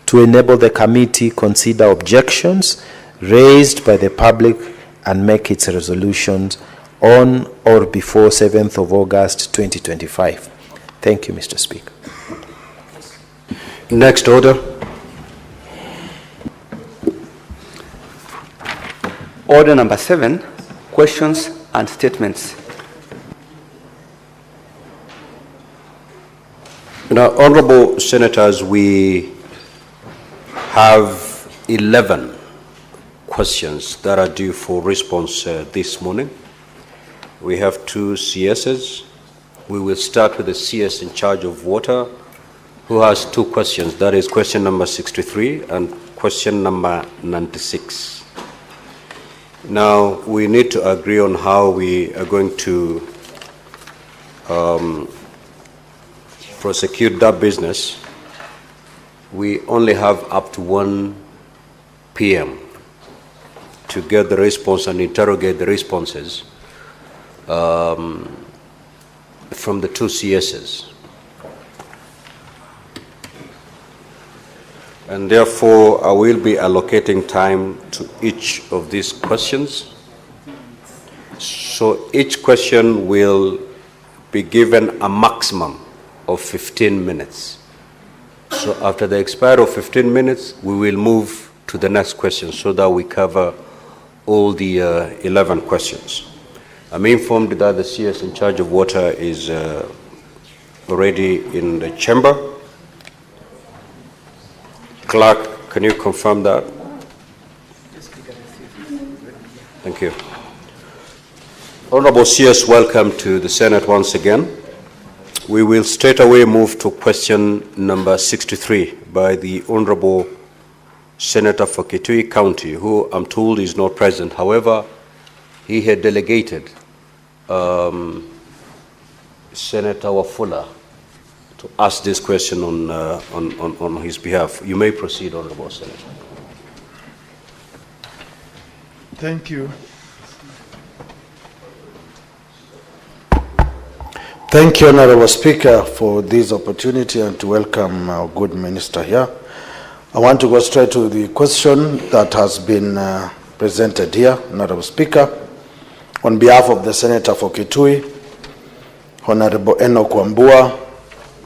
to enable the committee consider objections raised by the public and make its resolutions on or before 7th of August 2025. Thank you, Mr. Speaker. Next order. Order number 7, questions and statements. Now, honorable senators, we have 11 questions that are due for response this morning. We have 2 CSs. We will start with the CS in charge of water, who has 2 questions. That is question number 63 and question number 96. Now, we need to agree on how we are going to prosecute that business. We only have up to 1 p.m. to get the response and interrogate the responses from the 2 CSs. And therefore, I will be allocating time to each of these questions. So each question will be given a maximum of 15 minutes. So after the expiry of 15 minutes, we will move to the next question so that we cover all the 11 questions. I'm informed that the CS in charge of water is already in the chamber. Clerk, can you confirm that? Thank you. Honorable CS, welcome to the Senate once again. We will straight away move to question number 63 by the Honorable Senator for Kitui County, who I'm told is not present. However, he had delegated Senator Wafula to ask this question on his behalf. You may proceed, Honorable Senator. Thank you. Thank you, Honorable Speaker, for this opportunity and to welcome our good minister here. I want to go straight to the question that has been presented here, Honorable Speaker. On behalf of the Senator for Kitui, Honorable Enoch Wambua,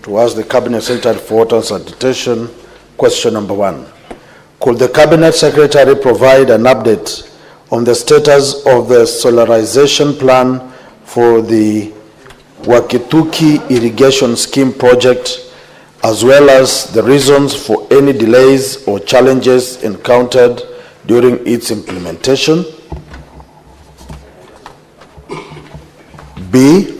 to ask the Cabinet Secretary for Water and Sanitation, question number 1. Could the Cabinet Secretary provide an update on the status of the solarization plan for the Wakituki Irrigation Scheme project, as well as the reasons for any delays or challenges encountered during its implementation? B,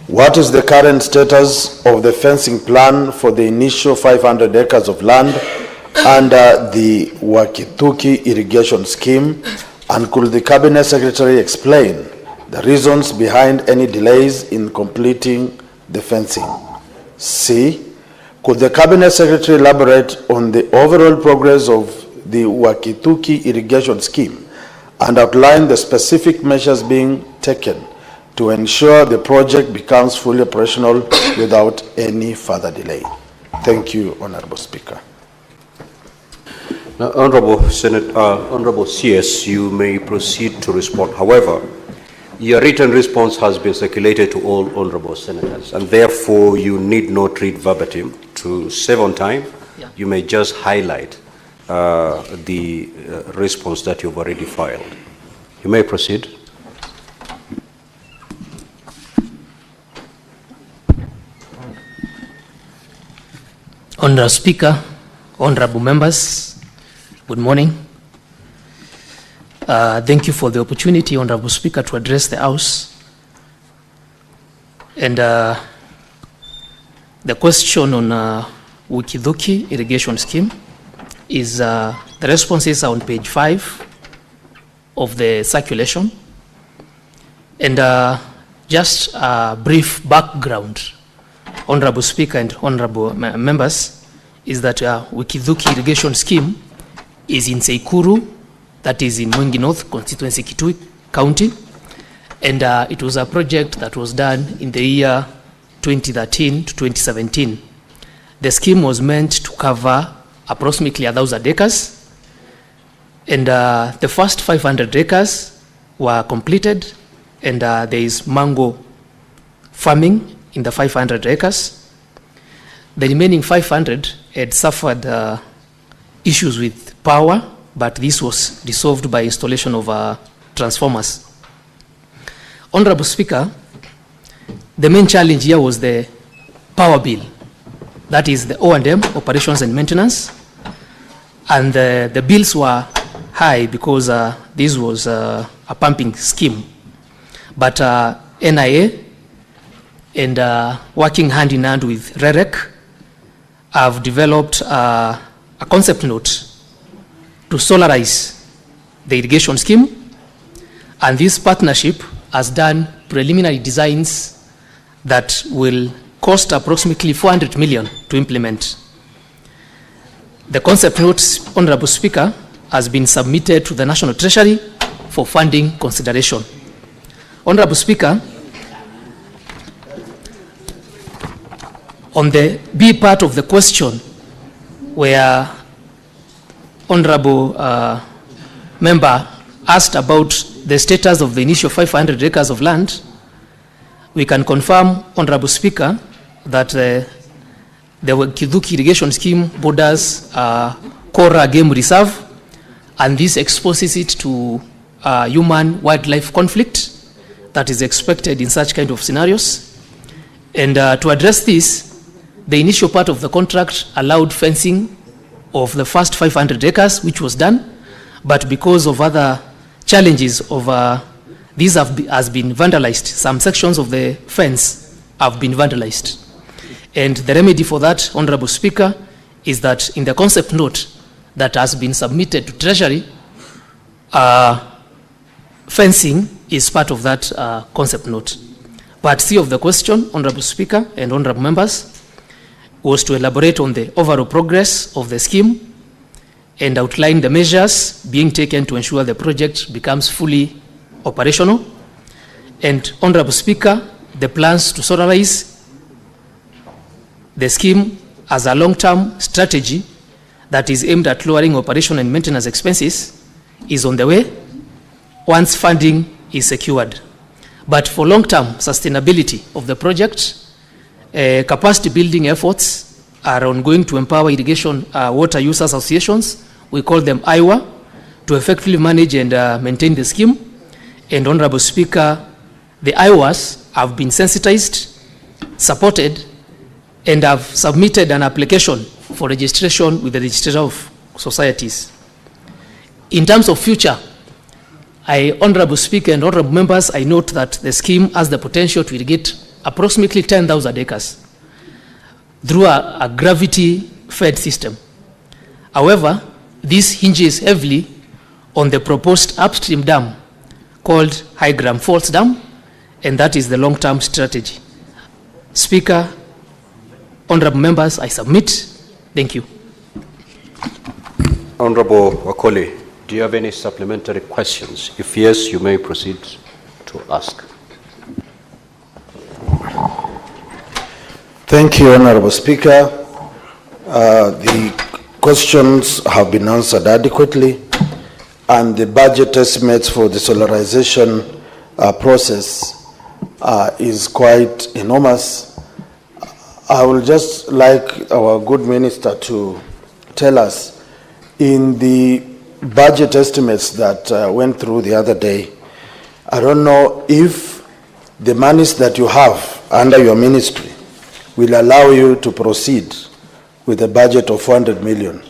what is the current status of the fencing plan for the initial 500 acres of land under the Wakituki Irrigation Scheme, and could the Cabinet Secretary explain the reasons behind any delays in completing the fencing? C, could the Cabinet Secretary elaborate on the overall progress of the Wakituki Irrigation Scheme and outline the specific measures being taken to ensure the project becomes fully operational without any further delay? Thank you, Honorable Speaker. Now, Honorable CS, you may proceed to respond. However, your written response has been circulated to all honorable senators, and therefore you need not read verbatim. To save on time, you may just highlight the response that you've already filed. You may proceed. Honorable Speaker, honorable members, good morning. Thank you for the opportunity, Honorable Speaker, to address the House. And the question on Wakituki Irrigation Scheme is, the responses are on page 5 of the circulation. And just a brief background, Honorable Speaker and honorable members, is that Wakituki Irrigation Scheme is in Seikuru, that is in Mwingi North constituency, Kitui County. And it was a project that was done in the year 2013 to 2017. The scheme was meant to cover approximately 1,000 acres, and the first 500 acres were completed, and there is mango farming in the 500 acres. The remaining 500 had suffered issues with power, but this was resolved by installation of transformers. Honorable Speaker, the main challenge here was the power bill. That is the O&M, operations and maintenance. And the bills were high because this was a pumping scheme. But NIA and working hand in hand with REREC have developed a concept note to solarize the irrigation scheme. And this partnership has done preliminary designs that will cost approximately 400 million to implement. The concept note, Honorable Speaker, has been submitted to the National Treasury for funding consideration. Honorable Speaker, on the B part of the question, where Honorable Member asked about the status of the initial 500 acres of land, we can confirm, Honorable Speaker, that the Kidhuki irrigation scheme borders Kora Game Reserve, and this exposes it to human-wildlife conflict that is expected in such kind of scenarios. And to address this, the initial part of the contract allowed fencing of the first 500 acres, which was done, but because of other challenges of these has been vandalized. Some sections of the fence have been vandalized. And the remedy for that, Honorable Speaker, is that in the concept note that has been submitted to Treasury, fencing is part of that concept note. Part C of the question, Honorable Speaker and Honorable Members, was to elaborate on the overall progress of the scheme and outline the measures being taken to ensure the project becomes fully operational. And Honorable Speaker, the plans to solarize the scheme as a long-term strategy that is aimed at lowering operation and maintenance expenses is on the way once funding is secured. But for long-term sustainability of the project, capacity building efforts are ongoing to empower irrigation water use associations, we call them IWA, to effectively manage and maintain the scheme. And Honorable Speaker, the IWAs have been sensitized, supported, and have submitted an application for registration with the Register of Societies. In terms of future, Honorable Speaker and Honorable Members, I note that the scheme has the potential to irrigate approximately 10,000 acres through a gravity-fed system. However, this hinges heavily on the proposed upstream dam called High Gram Falls Dam, and that is the long-term strategy. Speaker, Honorable Members, I submit. Thank you. Honorable Wakoli, do you have any supplementary questions? If yes, you may proceed to ask. Thank you, Honorable Speaker. The questions have been answered adequately, and the budget estimates for the solarization process is quite enormous. I would just like our good minister to tell us, in the budget estimates that went through the other day, I don't know if the monies that you have under your ministry will allow you to proceed with a budget of 400 million,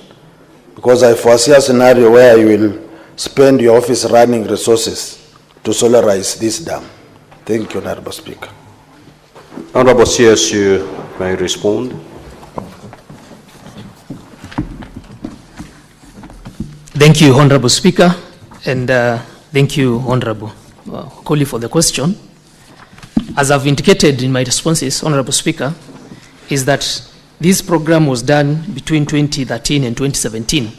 because I foresee a scenario where you will spend your office running resources to solarize this dam. Thank you, Honorable Speaker. Honorable CS, you may respond. Thank you, Honorable Speaker, and thank you, Honorable Wakoli, for the question. As I've indicated in my responses, Honorable Speaker, is that this program was done between 2013 and 2017.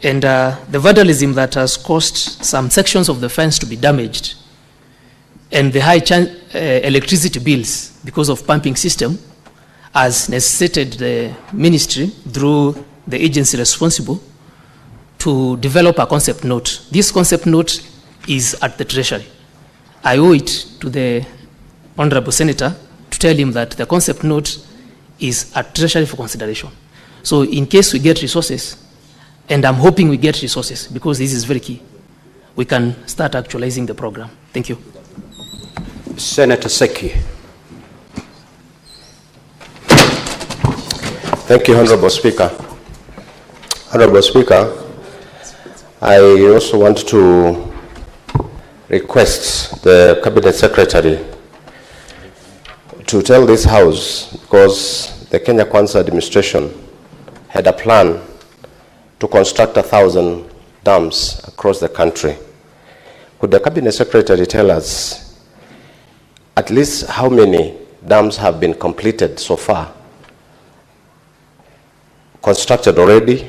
And the vandalism that has caused some sections of the fence to be damaged and the high electricity bills because of pumping system has necessitated the ministry through the agency responsible to develop a concept note. This concept note is at the Treasury. I owe it to the Honorable Senator to tell him that the concept note is at Treasury for consideration. So in case we get resources, and I'm hoping we get resources because this is very key, we can start actualizing the program. Thank you. Senator Seki. Thank you, Honorable Speaker. Honorable Speaker, I also want to request the Cabinet Secretary to tell this House, because the Kenya Kwanza administration had a plan to construct 1,000 dams across the country. Could the Cabinet Secretary tell us at least how many dams have been completed so far? Constructed already,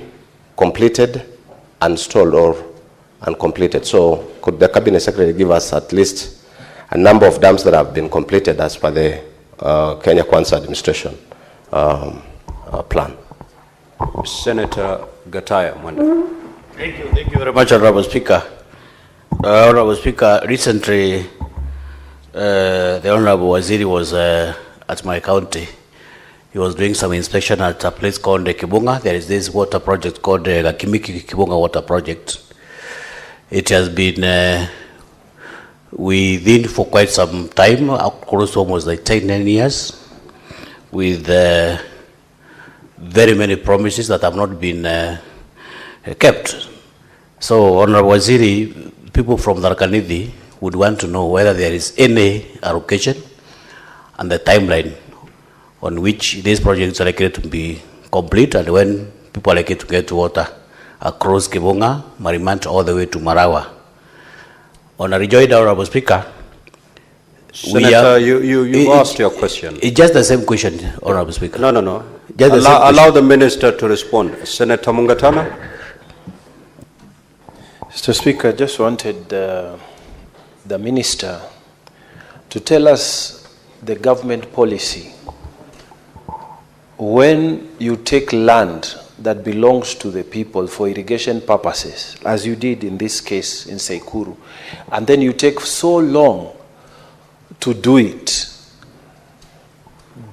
completed, installed, or uncompleted. So could the Cabinet Secretary give us at least a number of dams that have been completed as per the Kenya Kwanza administration plan? Senator Gataya Mwanda. Thank you very much, Honorable Speaker. Honorable Speaker, recently the Honorable Waziri was at my county. He was doing some inspection at a place called Kibunga. There is this water project called Gakimiki Kibunga Water Project. It has been within for quite some time, across almost like 10 years, with very many promises that have not been kept. So, Honorable Waziri, people from Tharaka-Nithi would want to know whether there is any allocation and the timeline on which these projects are likely to be complete and when people are likely to get water across Kibunga, Marimant, all the way to Marawa. On a rejoinder, Honorable Speaker, Senator, you asked your question. It's just the same question, Honorable Speaker. No. Just Allow the minister to respond. Senator Mungatana. Mr. Speaker, I just wanted the minister to tell us the government policy. When you take land that belongs to the people for irrigation purposes, as you did in this case in Sekuru, and then you take so long to do it,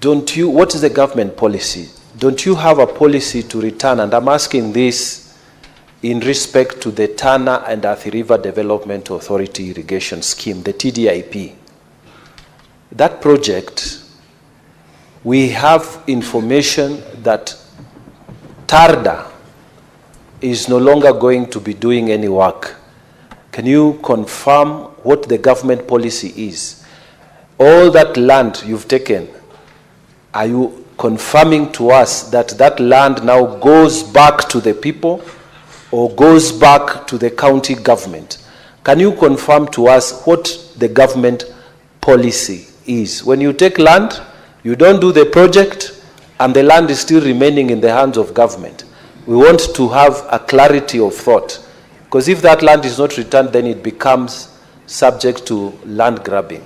what is the government policy? Don't you have a policy to return? And I'm asking this in respect to the Tana and Athi River Development Authority irrigation scheme, the TDIP. That project, we have information that TARDA is no longer going to be doing any work. Can you confirm what the government policy is? All that land you've taken, are you confirming to us that that land now goes back to the people or goes back to the county government? Can you confirm to us what the government policy is? When you take land, you don't do the project, and the land is still remaining in the hands of government. We want to have a clarity of thought, because if that land is not returned, then it becomes subject to land grabbing.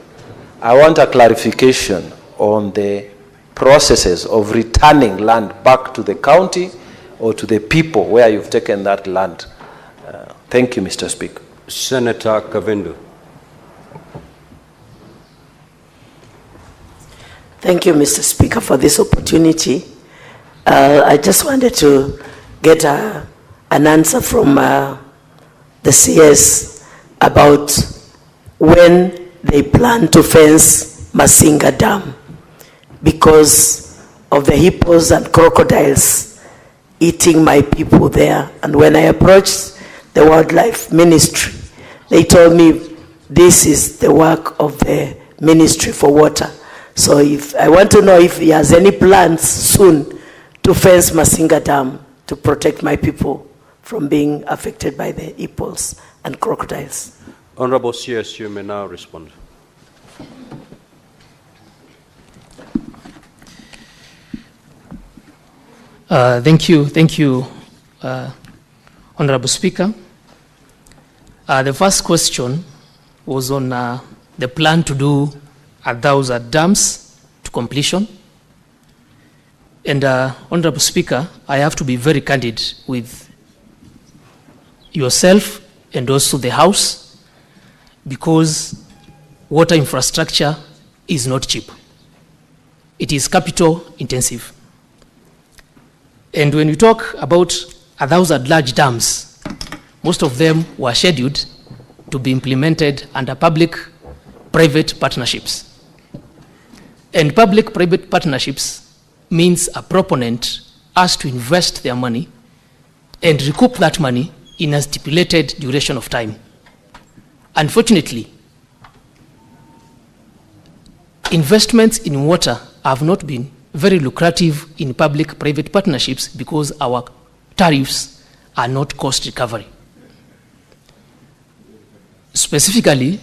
I want a clarification on the processes of returning land back to the county or to the people where you've taken that land. Thank you, Mr. Speaker. Senator Kavindu. Thank you, Mr. Speaker, for this opportunity. I just wanted to get an answer from the CS about when they plan to fence Masinga Dam because of the hippos and crocodiles eating my people there. And when I approached the Wildlife Ministry, they told me this is the work of the Ministry for Water. So I want to know if he has any plans soon to fence Masinga Dam to protect my people from being affected by the hippos and crocodiles. Honorable CS, you may now respond. Thank you, Honorable Speaker. The first question was on the plan to do 1,000 dams to completion. And Honorable Speaker, I have to be very candid with yourself and also the House, because water infrastructure is not cheap. It is capital intensive. And when we talk about 1,000 large dams, most of them were scheduled to be implemented under public-private partnerships. And public-private partnerships means a proponent has to invest their money and recoup that money in a stipulated duration of time. Unfortunately, investments in water have not been very lucrative in public-private partnerships because our tariffs are not cost recovery. Specifically,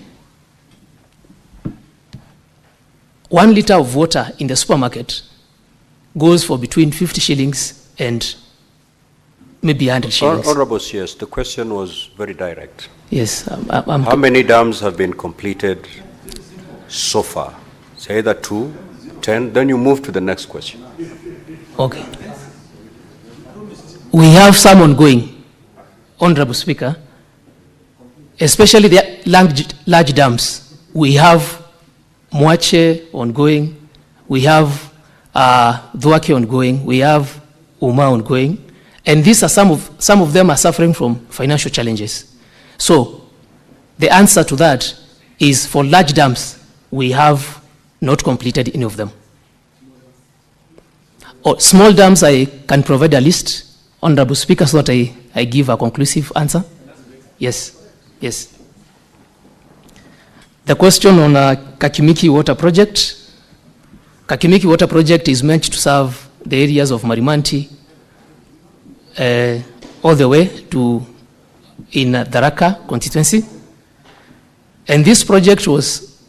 1 liter of water in the supermarket goes for between 50 shillings and maybe 100 shillings. Honorable CS, the question was very direct. Yes. How many dams have been completed so far? Say either 2, 10, then you move to the next question. Okay. We have some ongoing, Honorable Speaker, especially the large dams. We have Mwache ongoing, we have Dwake ongoing, we have Uma ongoing, and these are some of them are suffering from financial challenges. So the answer to that is for large dams, we have not completed any of them. Small dams, I can provide a list, Honorable Speaker, so that I give a conclusive answer. Yes, yes. The question on Kakimiki Water Project. Kakimiki Water Project is meant to serve the areas of Marimanti all the way to in Tharaka constituency. And this project was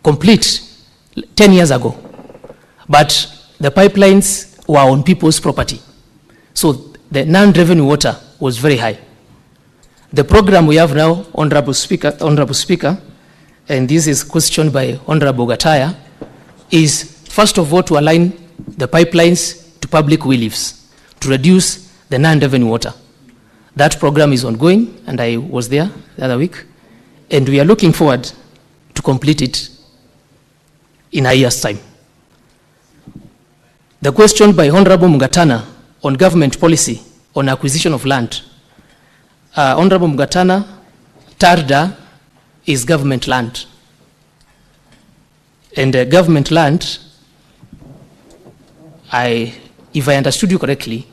complete 10 years ago, but the pipelines were on people's property. So the non-revenue water was very high. The program we have now, Honorable Speaker, and this is questioned by Honorable Gataya, is first of all to align the pipelines to public will-lives to reduce the non-revenue water. That program is ongoing, and I was there the other week, and we are looking forward to complete it in a year's time. The question by Honorable Mugatana on government policy on acquisition of land. Honorable Mugatana, Tarda is government land. And government land, if I understood you correctly,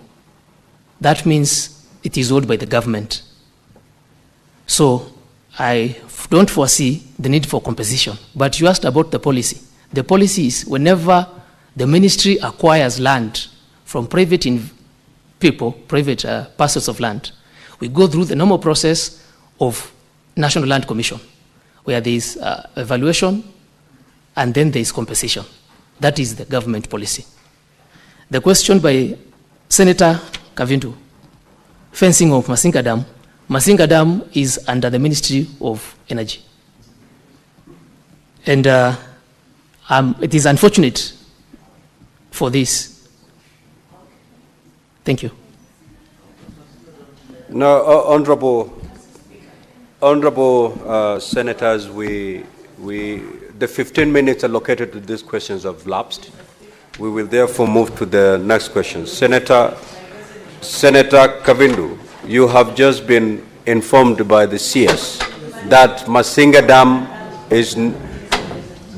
that means it is owned by the government. So I don't foresee the need for compensation. But you asked about the policy. The policy is whenever the ministry acquires land from private parcels of land, we go through the normal process of National Land Commission, where there is evaluation and then there is compensation. That is the government policy. The question by Senator Kavindu, fencing of Masinga Dam. Masinga Dam is under the Ministry of Energy. And it is unfortunate for this. Thank you. Now, honorable senators, the 15 minutes allocated to these questions have lapsed. We will therefore move to the next question. Senator Kavindu, you have just been informed by the CS that Masinga Dam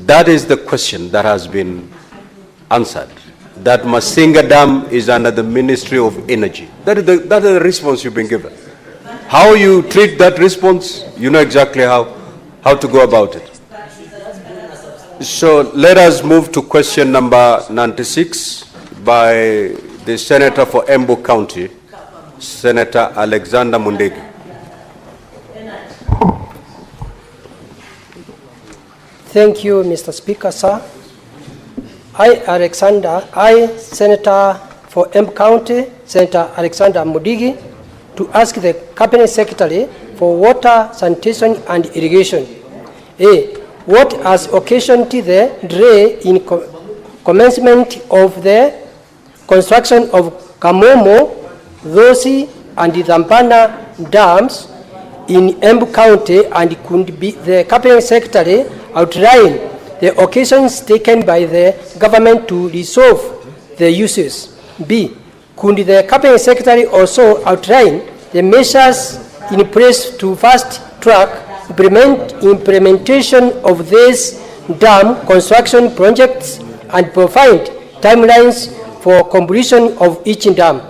that is the question that has been answered. That Masinga Dam is under the Ministry of Energy. That is the response you've been given. How you treat that response, you know exactly how to go about it. So let us move to question number 96 by the Senator for Embu County, Senator Alexander Mundegi. Thank you, Mr. Speaker, sir. Senator for Embu County, Senator Alexander Mundegi, to ask the Cabinet Secretary for Water, Sanitation and Irrigation. A. What has occasioned the delay in commencement of the construction of Kamomo, Dhosi, and Dhambana dams in Embu County, and could be the cabinet secretary outline the occasions taken by the government to resolve the issues? B, could the cabinet secretary also outline the measures in place to fast track implementation of these dam construction projects and provide timelines for completion of each dam?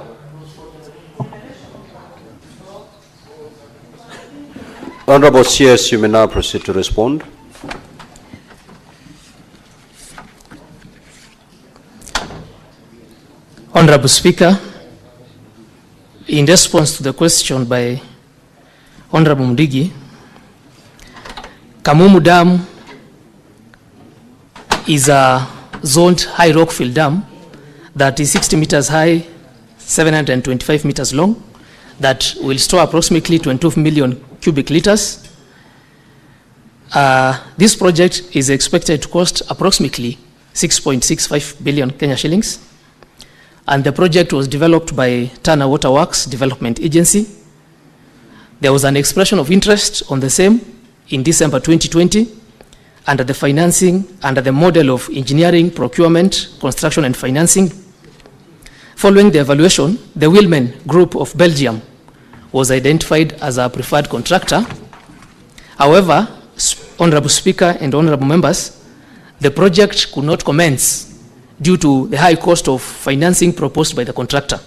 Honorable CS, you may now proceed to respond. Honorable Speaker, in response to the question by Honorable Mudigi, Kamumu Dam is a zoned high rockfill dam that is 60 meters high, 725 meters long, that will store approximately 22 million cubic liters. This project is expected to cost approximately 6.65 billion Kenya shillings. And the project was developed by Tana Waterworks Development Agency. There was an expression of interest on the same in December 2020 under the financing, under the model of engineering, procurement, construction, and financing. Following the evaluation, the Wilman Group of Belgium was identified as a preferred contractor. However, Honorable Speaker and Honorable Members, the project could not commence due to the high cost of financing proposed by the contractor.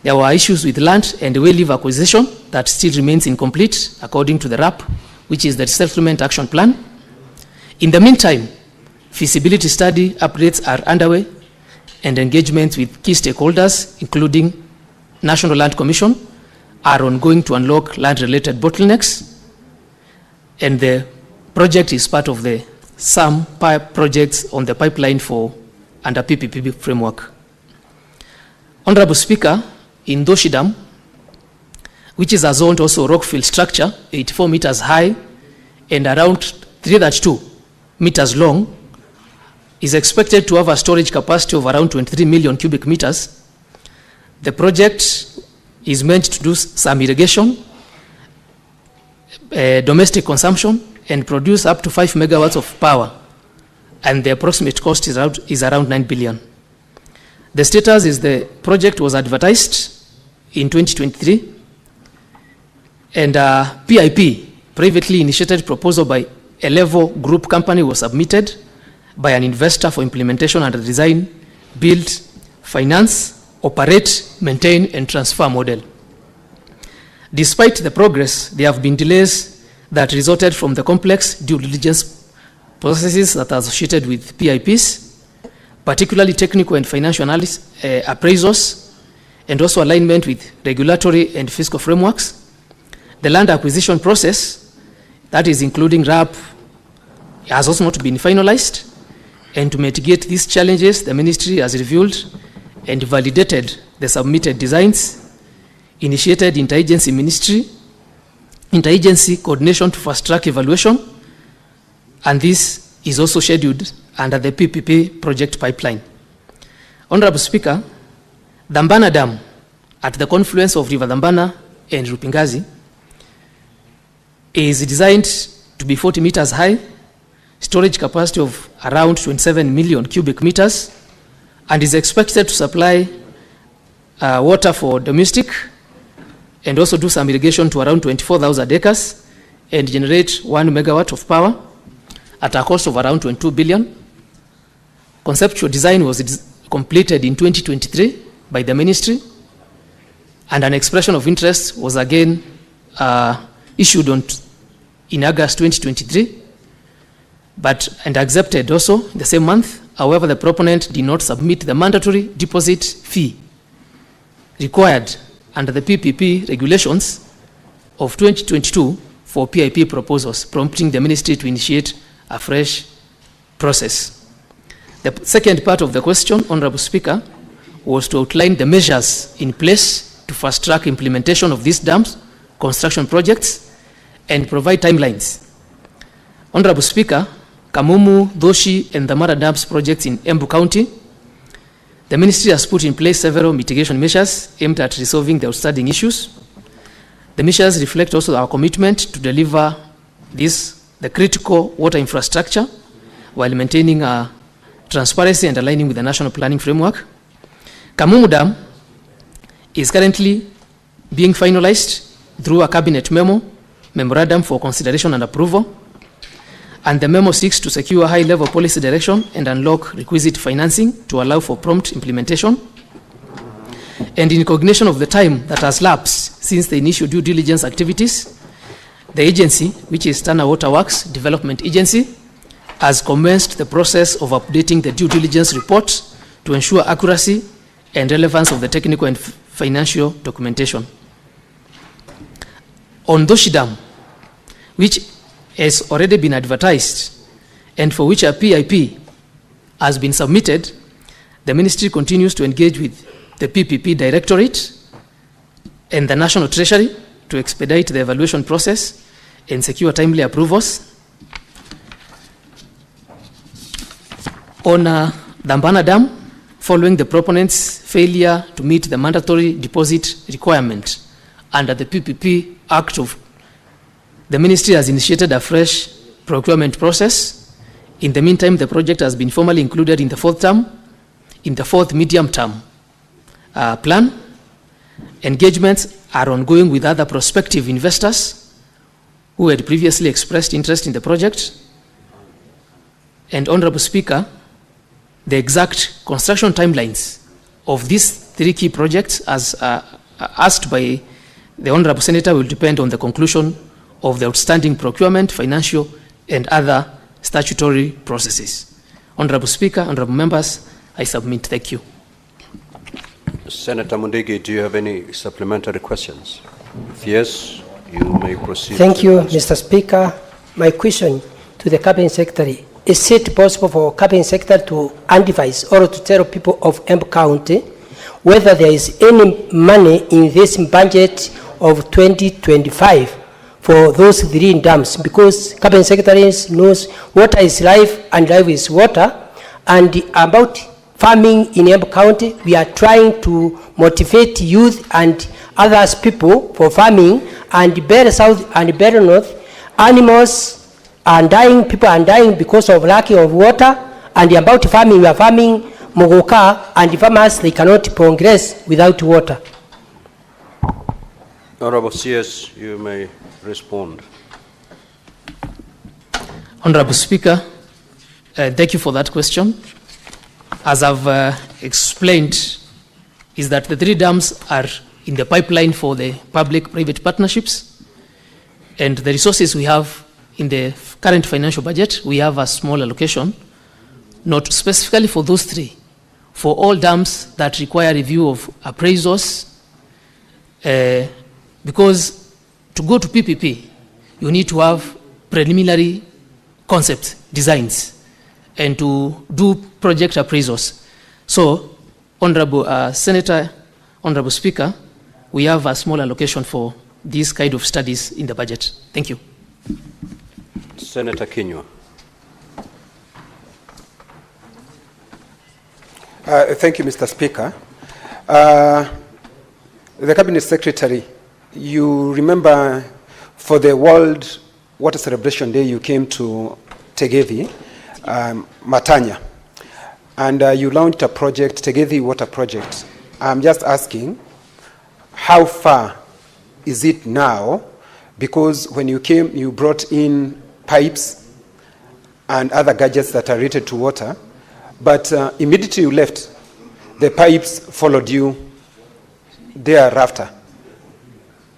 There were issues with land and well leave acquisition that still remains incomplete according to the RAP, which is the Settlement Action Plan. In the meantime, feasibility study updates are underway and engagements with key stakeholders, including National Land Commission, are ongoing to unlock land-related bottlenecks. And the project is part of the some projects on the pipeline for under PPP framework. Honorable Speaker, in Dhosi Dam, which is a zoned also rockfill structure, 84 meters high and around 332 meters long, is expected to have a storage capacity of around 23 million cubic meters. The project is meant to do some irrigation, domestic consumption, and produce up to 5 megawatts of power, and the approximate cost is around 9 billion. The status is the project was advertised in 2023, and a PIP, privately initiated proposal by a level group company, was submitted by an investor for implementation under the design, build, finance, operate, maintain, and transfer model. Despite the progress, there have been delays that resulted from the complex due diligence processes that are associated with PIPs, particularly technical and financial analysis, appraisals, and also alignment with regulatory and fiscal frameworks. The land acquisition process, that is including RAP, has also not been finalized. And to mitigate these challenges, the ministry has reviewed and validated the submitted designs, initiated interagency coordination to fast-track evaluation, and this is also scheduled under the PPP project pipeline. Honorable Speaker, Dhambana Dam, at the confluence of River Dhambana and Rupingazi, is designed to be 40 meters high, storage capacity of around 27 million cubic meters, and is expected to supply water for domestic and also do some irrigation to around 24,000 acres and generate 1 megawatt of power at a cost of around 22 billion. Conceptual design was completed in 2023 by the ministry, and an expression of interest was again issued in August 2023, and accepted also the same month. However, the proponent did not submit the mandatory deposit fee required under the PPP regulations of 2022 for PIP proposals, prompting the ministry to initiate a fresh process. The second part of the question, Honorable Speaker, was to outline the measures in place to fast-track implementation of these dams construction projects and provide timelines. Honorable Speaker, Kamumu, Dhosi, and the Mara Dams projects in Embu County, The ministry has put in place several mitigation measures aimed at resolving the outstanding issues. The measures reflect also our commitment to deliver the critical water infrastructure while maintaining transparency and aligning with the national planning framework. Kamumu Dam is currently being finalized through a cabinet memorandum for consideration and approval. And the memo seeks to secure high-level policy direction and unlock requisite financing to allow for prompt implementation. And in recognition of the time that has lapsed since the initial due diligence activities, the agency, which is Tana Waterworks Development Agency, has commenced the process of updating the due diligence report to ensure accuracy and relevance of the technical and financial documentation. On Doshi Dam, which has already been advertised and for which a PIP has been submitted, the ministry continues to engage with the PPP Directorate and the National Treasury to expedite the evaluation process and secure timely approvals. On Dambana Dam, following the proponent's failure to meet the mandatory deposit requirement under the PPP Act of, the ministry has initiated a fresh procurement process. In the meantime, the project has been formally included in the fourth medium-term plan. Engagements are ongoing with other prospective investors who had previously expressed interest in the project. And Honorable Speaker, the exact construction timelines of these three key projects, as asked by the Honorable Senator, will depend on the conclusion of the outstanding procurement, financial, and other statutory processes. Honorable Speaker, honorable members, I submit. Thank you. Senator Mundigi, do you have any supplementary questions? If yes, you may proceed. Thank you, Mr. Speaker. My question to the Cabinet Secretary: is it possible for Cabinet Secretary to advise or to tell people of Embu County whether there is any money in this budget of 2025 for those 3 dams? Because Cabinet Secretary knows water is life and life is water. And about farming in Embu County, we are trying to motivate youth and others people for farming, and better south and better north. Animals are dying, people are dying because of lack of water. And about farming, we are farming mogoka, and the farmers, they cannot progress without water. Honorable CS, you may respond. Honorable Speaker, thank you for that question. As I've explained, is that the 3 dams are in the pipeline for the public-private partnerships, and the resources we have in the current financial budget, we have a small allocation, not specifically for those 3, for all dams that require review of appraisals, because to go to PPP, you need to have preliminary concept designs and to do project appraisals. So, Honorable Senator, Honorable Speaker, we have a small allocation for these kind of studies in the budget. Thank you. Senator Kinyua. Thank you, Mr. Speaker. The Cabinet Secretary, you remember for the World Water Celebration Day, you came to Tegevi, Matanya, and you launched a project, Tegevi Water Project. I'm just asking, how far is it now? Because when you came, you brought in pipes and other gadgets that are related to water, but immediately you left, the pipes followed you thereafter.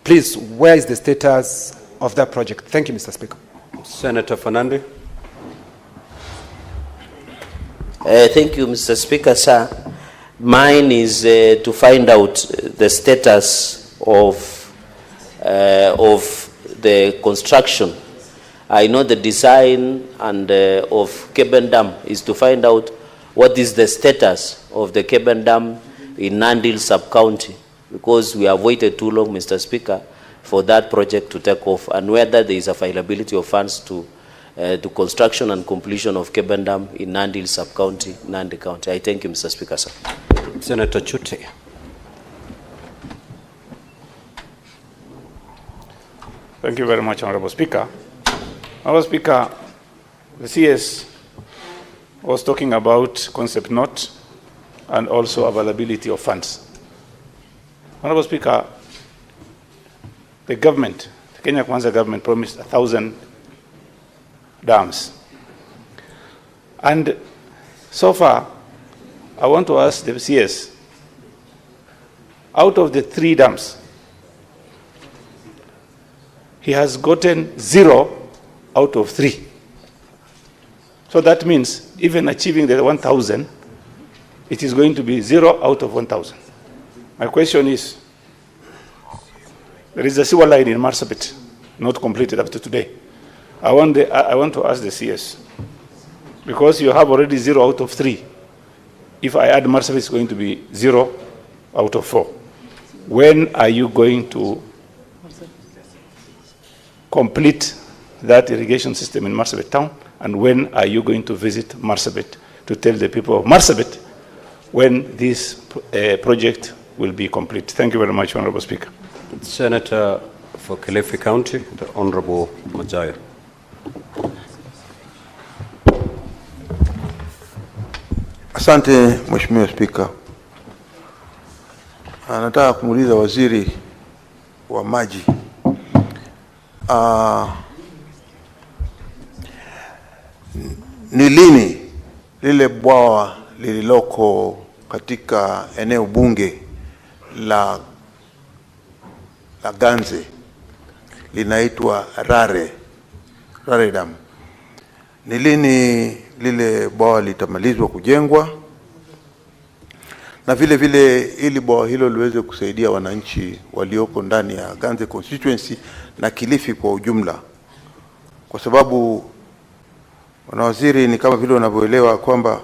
Please, where is the status of that project? Thank you, Mr. Speaker. Senator Fernandez. Thank you, Mr. Speaker, sir. Mine is to find out the status of the construction. I know the design and of Keben Dam is to find out what is the status of the Keben Dam in Nandi sub-county, because we have waited too long, Mr. Speaker, for that project to take off, and whether there is availability of funds to construction and completion of Keben Dam in Nandi sub-county, Nandi County. I thank you, Mr. Speaker, sir. Senator Chute. Thank you very much, Honorable Speaker. Honorable Speaker, the CS was talking about concept note and also availability of funds. Honorable Speaker, the government, the Kenya Kwanza government promised 1,000 dams. And so far, I want to ask the CS, out of the 3 dams, he has gotten 0 out of 3. So that means even achieving the 1,000, it is going to be 0 out of 1,000. My question is, there is a sewer line in Marsabit, not completed up to today. I want to ask the CS, because you have already 0 out of 3. If I add Marsabit, it's going to be 0 out of 4. When are you going to complete that irrigation system in Marsabit town? And when are you going to visit Marsabit to tell the people of Marsabit when this project will be complete? Thank you very much, Honorable Speaker. Senator for Kilifi County, the Honorable Majaya. Asante Mheshimiwa Spika. Nataka kumuuliza waziri wa maji. Ni lini lile bwawa lililoko katika eneo bunge la Ganze linaitwa Rare Dam, ni lini lile bwawa litamalizwa kujengwa, na vile vile ili bwawa hilo liweze kusaidia wananchi walioko ndani ya Ganze constituency na Kilifi kwa ujumla? Kwa sababu wanawaziri, ni kama vile wanavyoelewa kwamba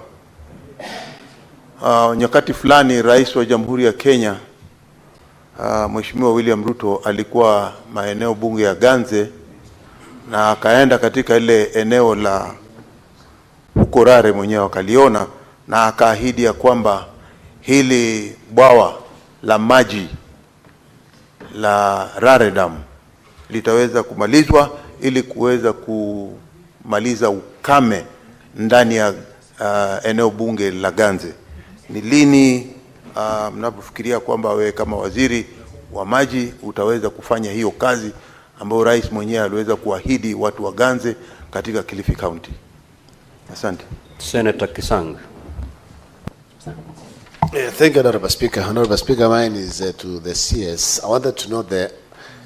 nyakati fulani rais wa Jamhuri ya Kenya Mheshimiwa William Ruto alikuwa maeneo bunge ya Ganze na akaenda katika ile eneo la huko Rare, mwenyewe akaliona na akaahidi ya kwamba hili bwawa la maji la Rare Dam litaweza kumalizwa ili kuweza kumaliza ukame ndani ya eneo bunge la Ganze. Ni lini mnapofikiria kwamba wewe kama waziri wa maji utaweza kufanya hiyo kazi ambayo rais mwenyewe aliweza kuahidi watu wa Ganze katika Kilifi County? Asante. Senator Kisang. Thank you, Honorable Speaker. Honorable Speaker, mine is to the CS. I wanted to know the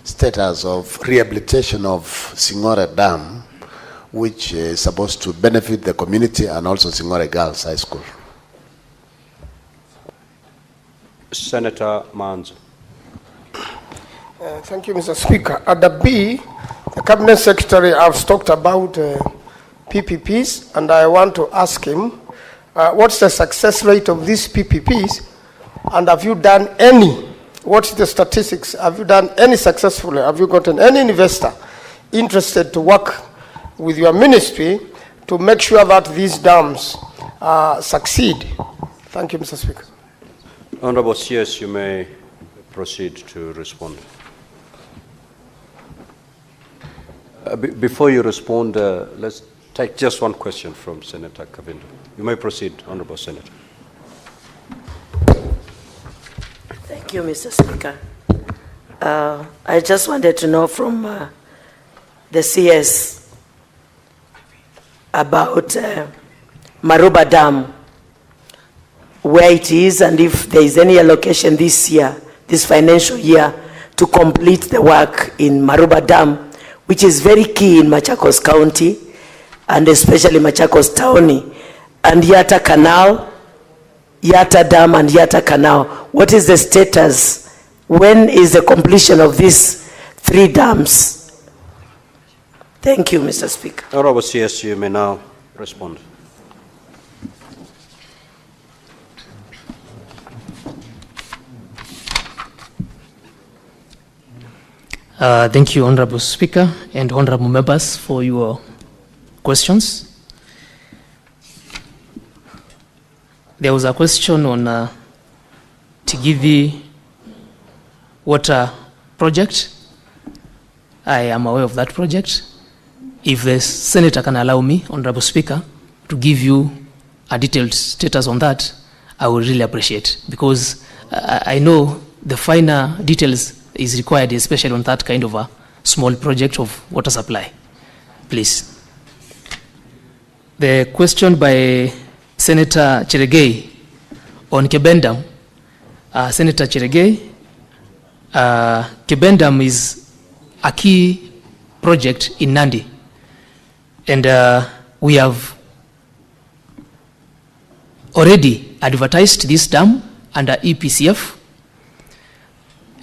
status of rehabilitation of Singore Dam, which is supposed to benefit the community and also Singore Girls High School. Senator Manzo. Thank you, Mr. Speaker. At the B, the Cabinet Secretary has talked about PPPs, and I want to ask him, what's the success rate of these PPPs, and have you done any? What's the statistics? Have you done any successfully? Have you gotten any investor interested to work with your ministry to make sure that these dams succeed? Thank you, Mr. Speaker. Honorable CS, you may proceed to respond. Before you respond, let's take just one question from Senator Kavindu. You may proceed, Honorable Senator. Thank you, Mr. Speaker. I just wanted to know from the CS about Maruba Dam, where it is, and if there is any allocation this year, this financial year, to complete the work in Maruba Dam, which is very key in Machakos County, and especially Machakos Town, and Yatta Canal, Yatta Dam and Yatta Canal. What is the status? When is the completion of these 3 dams? Thank you, Mr. Speaker. Honorable CS, you may now respond. Thank you, Honorable Speaker and Honorable Members, for your questions. There was a question on Tigivi water project. I am aware of that project. If the Senator can allow me, Honorable Speaker, to give you a detailed status on that, I would really appreciate, because I know the finer details is required, especially on that kind of a small project of water supply. Please. The question by Senator Cheregei on Kebendam. Senator Cheregei, Kebendam is a key project in Nandi, and we have already advertised this dam under EPCF.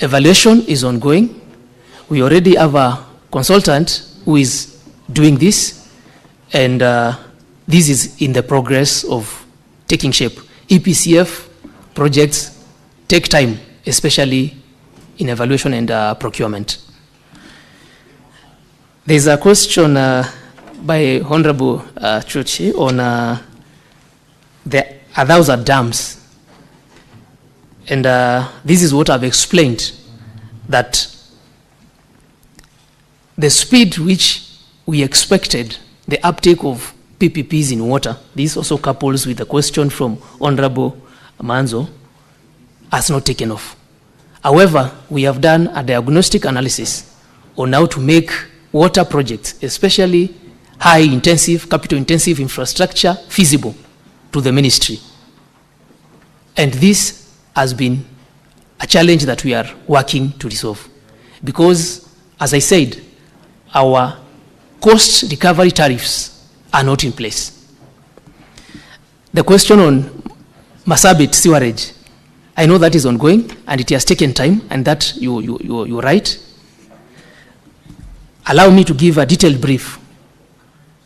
Evaluation is ongoing. We already have a consultant who is doing this, and this is in the progress of taking shape. EPCF projects take time, especially in evaluation and procurement. There's a question by Honorable Chuchi on the 1,000 dams. And this is what I've explained, that the speed which we expected the uptake of PPPs in water, this also couples with the question from Honorable Manzo, has not taken off. However, we have done a diagnostic analysis on how to make water projects, especially high-intensive, capital-intensive infrastructure, feasible to the ministry. And this has been a challenge that we are working to resolve. Because, as I said, our cost recovery tariffs are not in place. The question on Masabit sewerage, I know that is ongoing and it has taken time, and that you're right. Allow me to give a detailed brief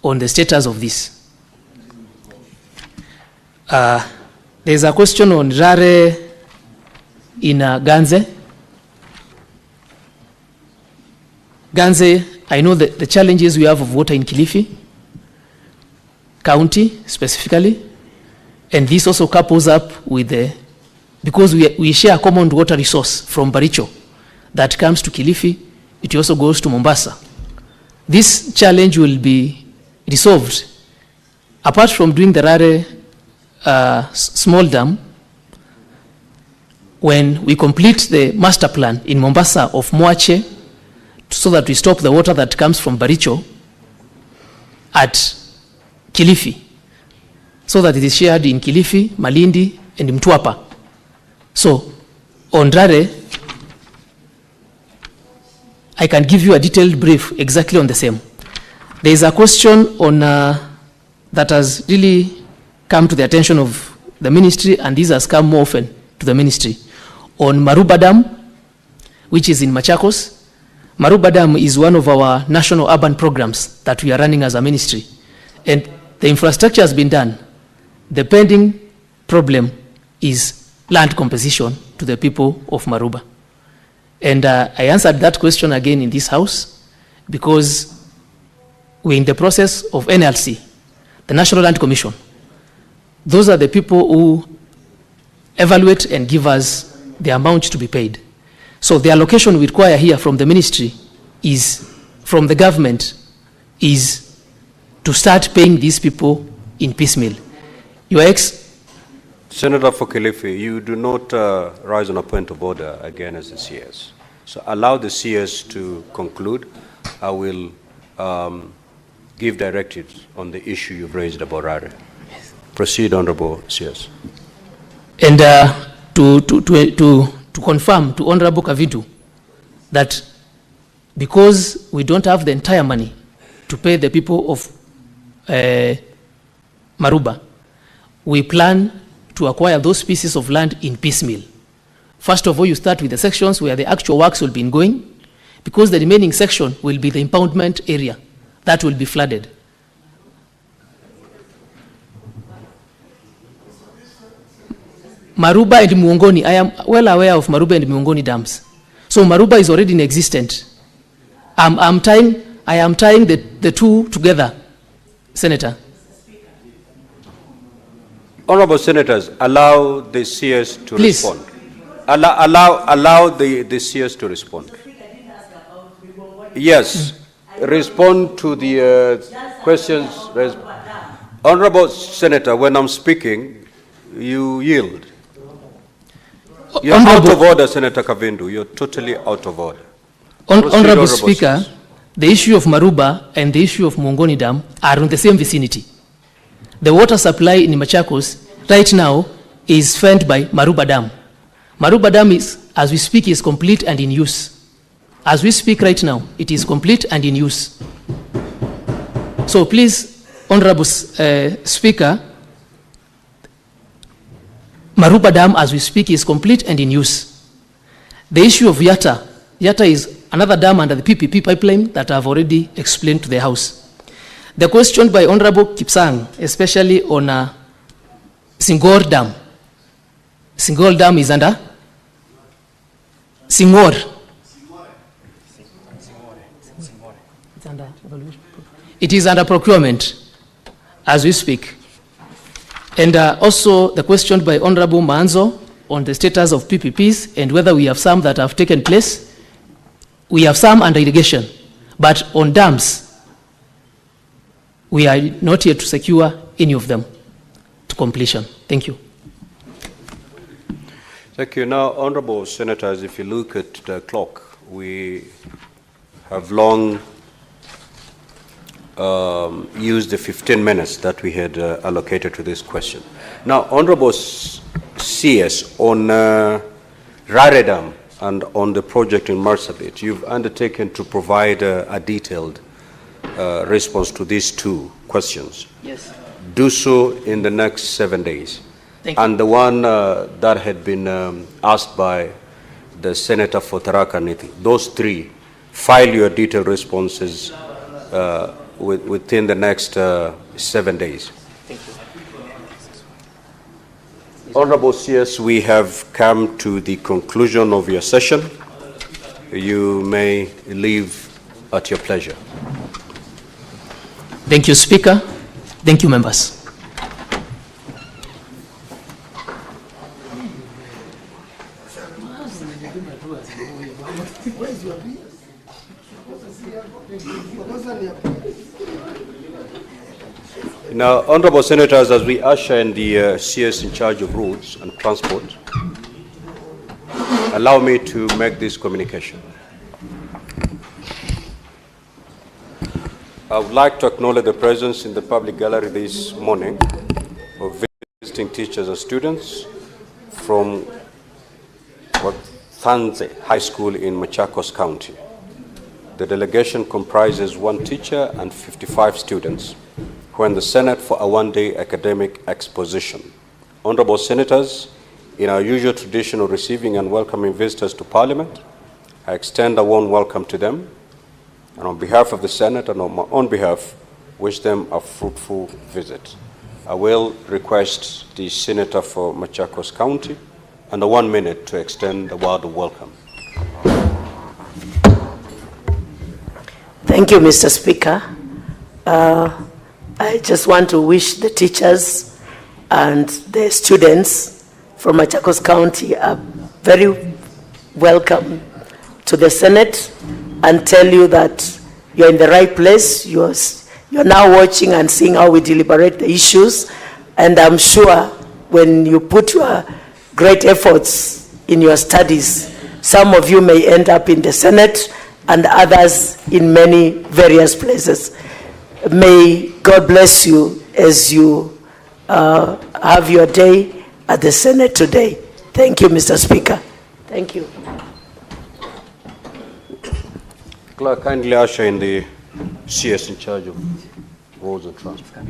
on the status of this. There's a question on Rare in Ganze. Ganze, I know the challenges we have of water in Kilifi County specifically, and this also couples up with the, because we share a common water resource from Baricho that comes to Kilifi, it also goes to Mombasa. This challenge will be resolved apart from doing the Rare small dam. When we complete the master plan in Mombasa of Moache, so that we stop the water that comes from Baricho at Kilifi, so that it is shared in Kilifi, Malindi, and Mtwapa. So, on Rare, I can give you a detailed brief exactly on the same. There is a question on that has really come to the attention of the ministry, and this has come more often to the ministry, on Maruba Dam, which is in Machakos. Maruba Dam is one of our national urban programs that we are running as a ministry, and the infrastructure has been done. The pending problem is land composition to the people of Maruba. And I answered that question again in this house, because we're in the process of NLC, the National Land Commission. Those are the people who evaluate and give us the amount to be paid. So the allocation we require here from the ministry is, from the government, is to start paying these people in piecemeal. Senator for Kilifi, you do not rise on a point of order again as the CS. So allow the CS to conclude. I will give directives on the issue you've raised about Rare. Proceed, Honorable CS. And to confirm to Honorable Kavitu that because we don't have the entire money to pay the people of Maruba, we plan to acquire those pieces of land in piecemeal. First of all, you start with the sections where the actual works will be going, because the remaining section will be the impoundment area that will be flooded. Maruba and Muongoni, I am well aware of Maruba and Muongoni dams. So Maruba is already in existence. I am tying the two together, Senator. Honorable Senators, allow the CS to respond. allow the CS to respond. Yes, respond to the questions. Honorable Senator, when I'm speaking, you yield. You're out of order, Senator Kavindu. You're totally out of order. Honorable Speaker, the issue of Maruba and the issue of Mongoni Dam are in the same vicinity. The water supply in Machakos right now is fed by Maruba Dam. Maruba Dam is, as we speak, is complete and in use. As we speak right now, it is complete and in use. So please, Honorable Speaker, Maruba Dam, as we speak, is complete and in use. The issue of Yatta is another dam under the PPP pipeline that I've already explained to the House. The question by Honorable Kipsang, especially on Singor Dam. Singor Dam is under? Singor. It is under procurement as we speak. And also the question by Honorable Manzo on the status of PPPs and whether we have some that have taken place. We have some under irrigation, but on dams, we are not yet to secure any of them to completion. Thank you. Thank you. Now, Honorable Senators, if you look at the clock, we have long used the 15 minutes that we had allocated to this question. Now, Honorable CS, on Raredam and on the project in Marsabit, you've undertaken to provide a detailed response to these two questions. Yes. Do so in the next 7 days. Thank you. And the one that had been asked by the Senator for Tharaka Nithi, those three, file your detailed responses within the next 7 days. Thank you. Honorable CS, we have come to the conclusion of your session. You may leave at your pleasure. Thank you, Speaker. Thank you, members. Now, Honorable Senators, as we usher in the CS in charge of roads and transport, allow me to make this communication. I would like to acknowledge the presence in the public gallery this morning of visiting teachers and students from Thanze High School in Machakos County. The delegation comprises 1 teacher and 55 students who are in the Senate for a one-day academic exposition. Honorable Senators, in our usual tradition of receiving and welcoming visitors to Parliament, I extend a warm welcome to them, and on behalf of the Senate and on my own behalf, wish them a fruitful visit. I will request the Senator for Machakos County under 1 minute to extend a word of welcome. Thank you, Mr. Speaker. I just want to wish the teachers and the students from Machakos County a very welcome to the Senate and tell you that you're in the right place. You're now watching and seeing how we deliberate the issues, and I'm sure when you put your great efforts in your studies, some of you may end up in the Senate and others in many various places. May God bless you as you have your day at the Senate today. Thank you, Mr. Speaker. Thank you. Clerk, kindly usher in the CS in charge of roads and transport.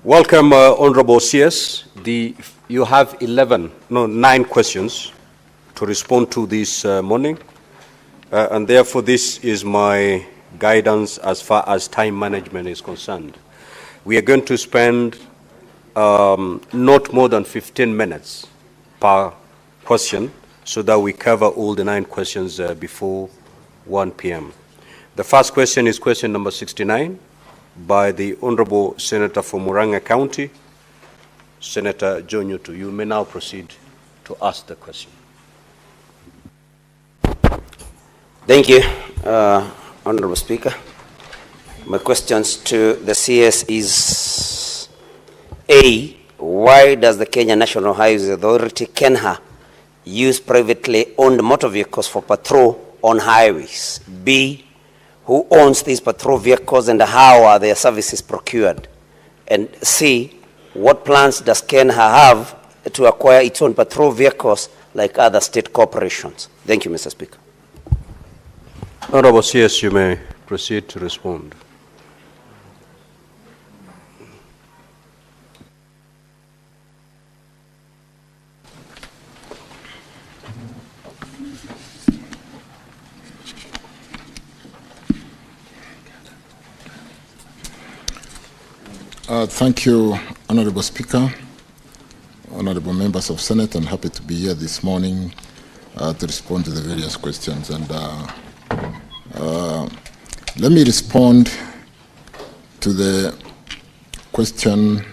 Welcome, Honorable CS. You have 9 questions to respond to this morning, and therefore this is my guidance as far as time management is concerned. We are going to spend not more than 15 minutes per question so that we cover all the 9 questions before 1 p.m. The first question is question number 69 by the Honorable Senator from Murang'a County, Senator John Yutu. You may now proceed to ask the question. Thank you, Honorable Speaker. My questions to the CS is A, why does the Kenya National Highways Authority, KENHA, use privately owned motor vehicles for patrol on highways? B, who owns these patrol vehicles and how are their services procured? And C, what plans does KENHA have to acquire its own patrol vehicles like other state corporations? Thank you, Mr. Speaker. Honorable CS, you may proceed to respond. Thank you, Honorable Speaker, Honorable Members of Senate. I'm happy to be here this morning to respond to the various questions. And let me respond to the question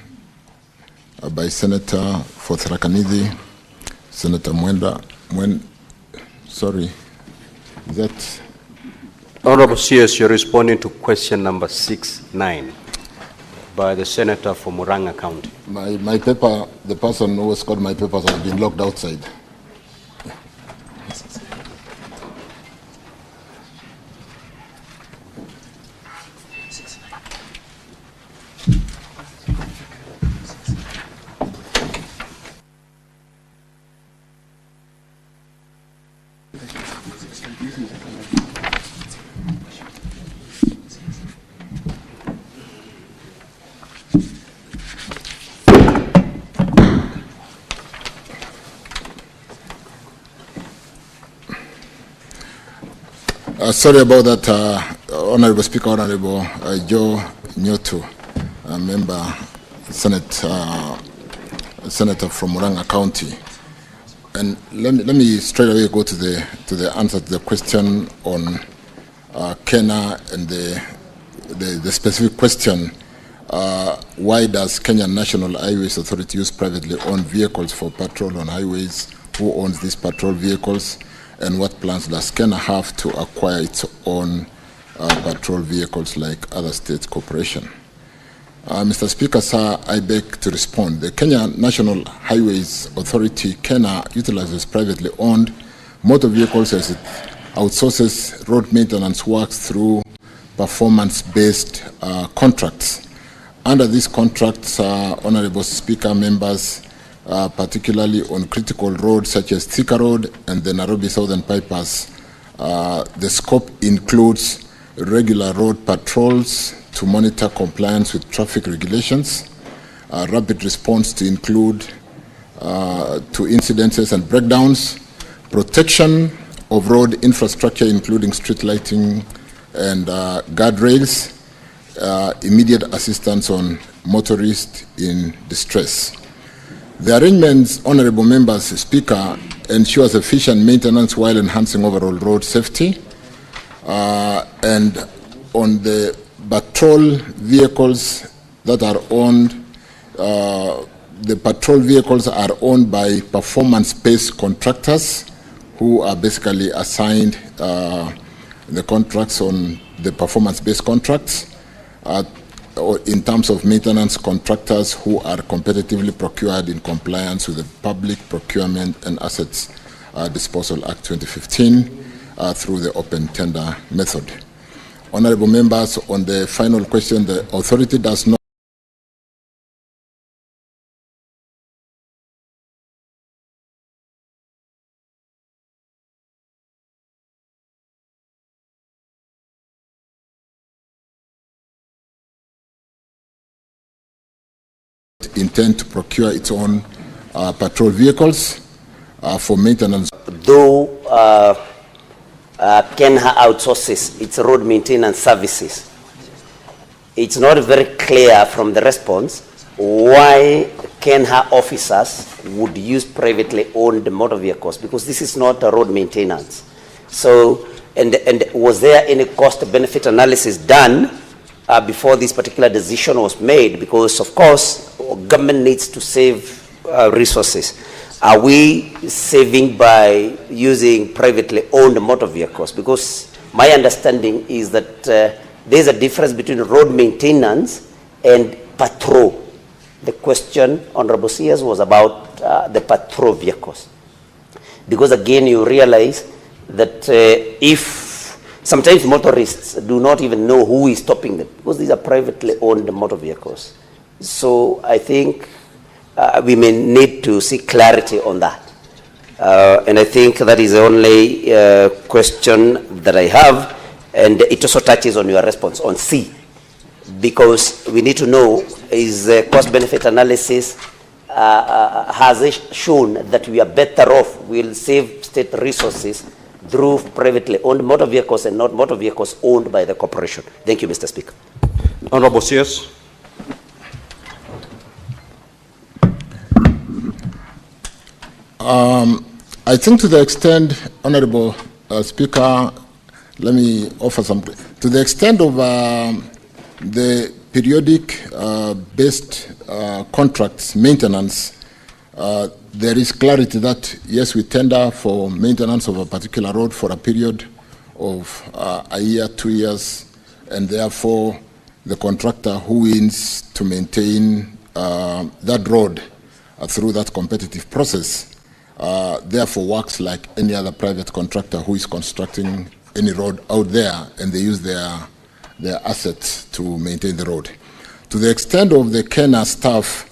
by Senator for Tharaka-Nithi, Senator sorry, is that? Honorable CS, you're responding to question number 69 by the Senator from Murang'a County. My paper, the person who has got my papers has been locked outside. Sorry about that, Honorable Speaker, Honorable Joe Nyoto, member, Senator from Murang'a County. And let me straight away go to the answer to the question on Kenya and the specific question. Why does Kenya National Highways Authority use privately owned vehicles for patrol on highways? Who owns these patrol vehicles? And what plans does Kenya have to acquire its own patrol vehicles like other state corporations? Mr. Speaker, sir, I beg to respond. The Kenya National Highways Authority, Kenya, utilizes privately owned motor vehicles as it outsources road maintenance works through performance-based contracts. Under these contracts, Honorable Speaker, members, particularly on critical roads such as Thika Road and the Nairobi Southern Bypass, the scope includes regular road patrols to monitor compliance with traffic regulations, rapid response to include to incidences and breakdowns, protection of road infrastructure including street lighting and guardrails, immediate assistance on motorists in distress. The arrangements, Honorable Members, Speaker, ensures efficient maintenance while enhancing overall road safety. And on the patrol vehicles that are owned, the patrol vehicles are owned by performance-based contractors who are basically assigned the contracts on the performance-based contracts. In terms of maintenance contractors who are competitively procured in compliance with the Public Procurement and Assets Disposal Act 2015 through the open tender method. Honorable members, on the final question, the authority does not intend to procure its own patrol vehicles for maintenance. Though Kenha outsources its road maintenance services, it's not very clear from the response why Kenha officers would use privately owned motor vehicles, because this is not a road maintenance. So, and was there any cost-benefit analysis done before this particular decision was made? Because, of course, government needs to save resources. Are we saving by using privately owned motor vehicles? Because my understanding is that there's a difference between road maintenance and patrol. The question, Honorable CS, was about the patrol vehicles. Because again, you realize that if sometimes motorists do not even know who is stopping them, because these are privately owned motor vehicles. So I think we may need to see clarity on that. And I think that is the only question that I have. And it also touches on your response on C. Because we need to know, is the cost-benefit analysis, has it shown that we are better off, we'll save state resources through privately owned motor vehicles and not motor vehicles owned by the corporation? Thank you, Mr. Speaker. Honorable CS. I think to the extent, Honorable Speaker, let me offer some, to the extent of the periodic based contracts maintenance, there is clarity that yes, we tender for maintenance of a particular road for a period of a year, 2 years, and therefore the contractor who wins to maintain that road through that competitive process therefore works like any other private contractor who is constructing any road out there, and they use their assets to maintain the road. To the extent of the Kenya staff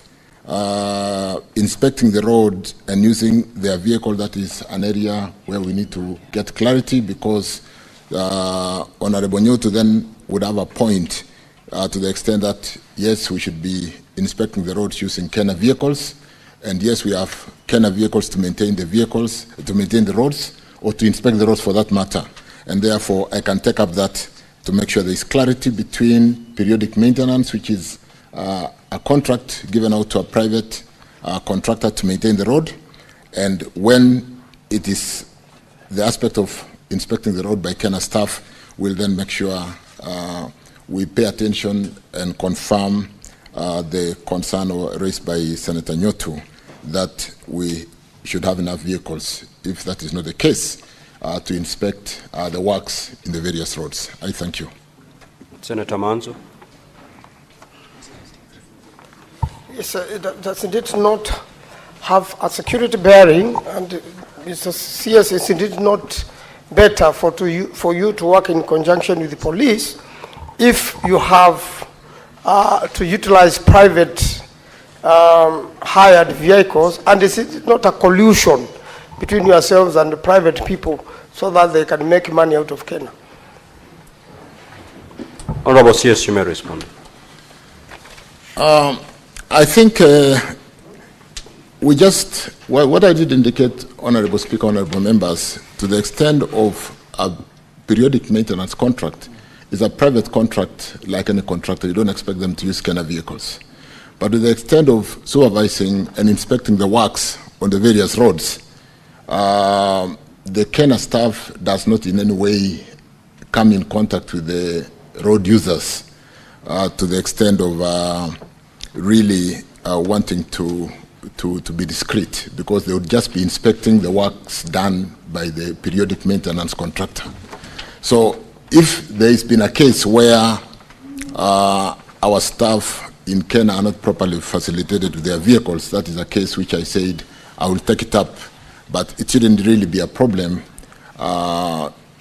inspecting the road and using their vehicle, that is an area where we need to get clarity, because Honorable Nyoto then would have a point to the extent that yes, we should be inspecting the roads using Kenya vehicles, and yes, we have Kenya vehicles to maintain the vehicles, to maintain the roads, or to inspect the roads for that matter. And therefore, I can take up that to make sure there is clarity between periodic maintenance, which is a contract given out to a private contractor to maintain the road, and when it is the aspect of inspecting the road by Kenya staff, we'll then make sure we pay attention and confirm the concern raised by Senator Nyoto that we should have enough vehicles, if that is not the case, to inspect the works in the various roads. I thank you. Senator Manzo. Yes, does it not have a security bearing, and Mr. CS, is it not better for you to work in conjunction with the police if you have to utilize private hired vehicles, and is it not a collusion between yourselves and the private people so that they can make money out of Kenya? Honorable CS, you may respond. I think we just, what I did indicate, Honorable Speaker, Honorable Members, to the extent of a periodic maintenance contract, is a private contract like any contractor. You don't expect them to use Kenya vehicles. But to the extent of supervising and inspecting the works on the various roads, the Kenya staff does not in any way come in contact with the road users to the extent of really wanting to be discreet, because they would just be inspecting the works done by the periodic maintenance contractor. So if there has been a case where our staff in Kenya are not properly facilitated with their vehicles, that is a case which I said I will take it up, but it shouldn't really be a problem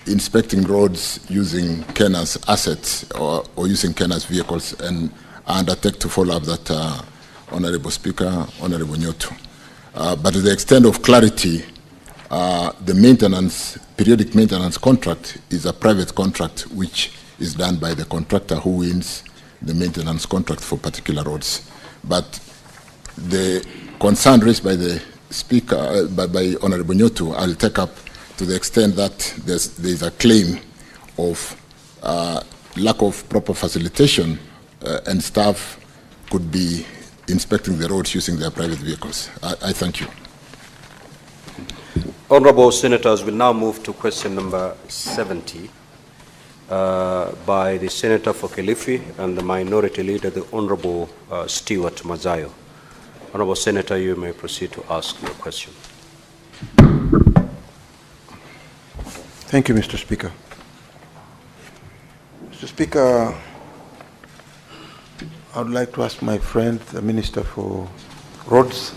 inspecting roads using Kenya's assets or using Kenya's vehicles, and I undertake to follow up that, Honorable Speaker, Honorable Nyoto. But to the extent of clarity, the maintenance, periodic maintenance contract is a private contract which is done by the contractor who wins the maintenance contract for particular roads. But the concern raised by the Speaker, by Honorable Nyotu, I'll take up to the extent that there's a claim of lack of proper facilitation and staff could be inspecting the roads using their private vehicles. I thank you. Honorable Senators, we'll now move to question number 70 by the Senator for Kilifi and the Minority Leader, the Honorable Stewart Mazayo. Honorable Senator, you may proceed to ask your question. Thank you, Mr. Speaker. Mr. Speaker, I would like to ask my friend, the Minister for Roads,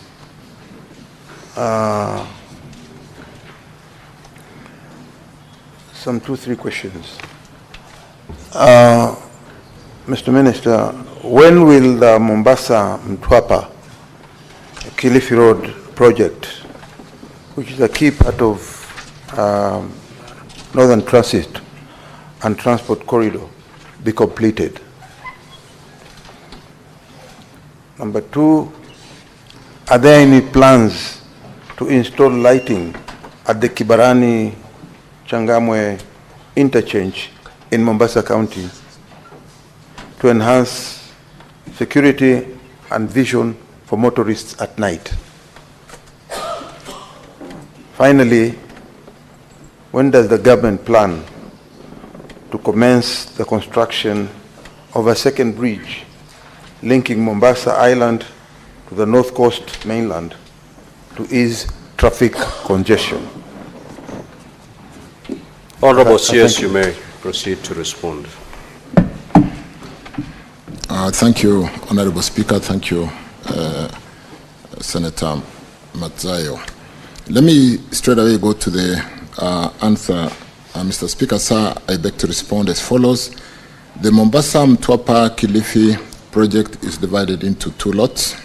some 2-3 questions. Mr. Minister, when will the Mombasa-Kilifi Road project, which is a key part of Northern Transit and Transport Corridor, be completed? Number 2, are there any plans to install lighting at the Kibarani-Changamwe interchange in Mombasa County to enhance security and vision for motorists at night? Finally, when does the government plan to commence the construction of a second bridge linking Mombasa Island to the North Coast mainland to ease traffic congestion? Honorable CS, you may proceed to respond. Thank you, Honorable Speaker. Thank you, Senator Mazayo. Let me straight away go to the answer. Mr. Speaker, sir, I beg to respond as follows. The Mombasa-Kilifi project is divided into 2 lots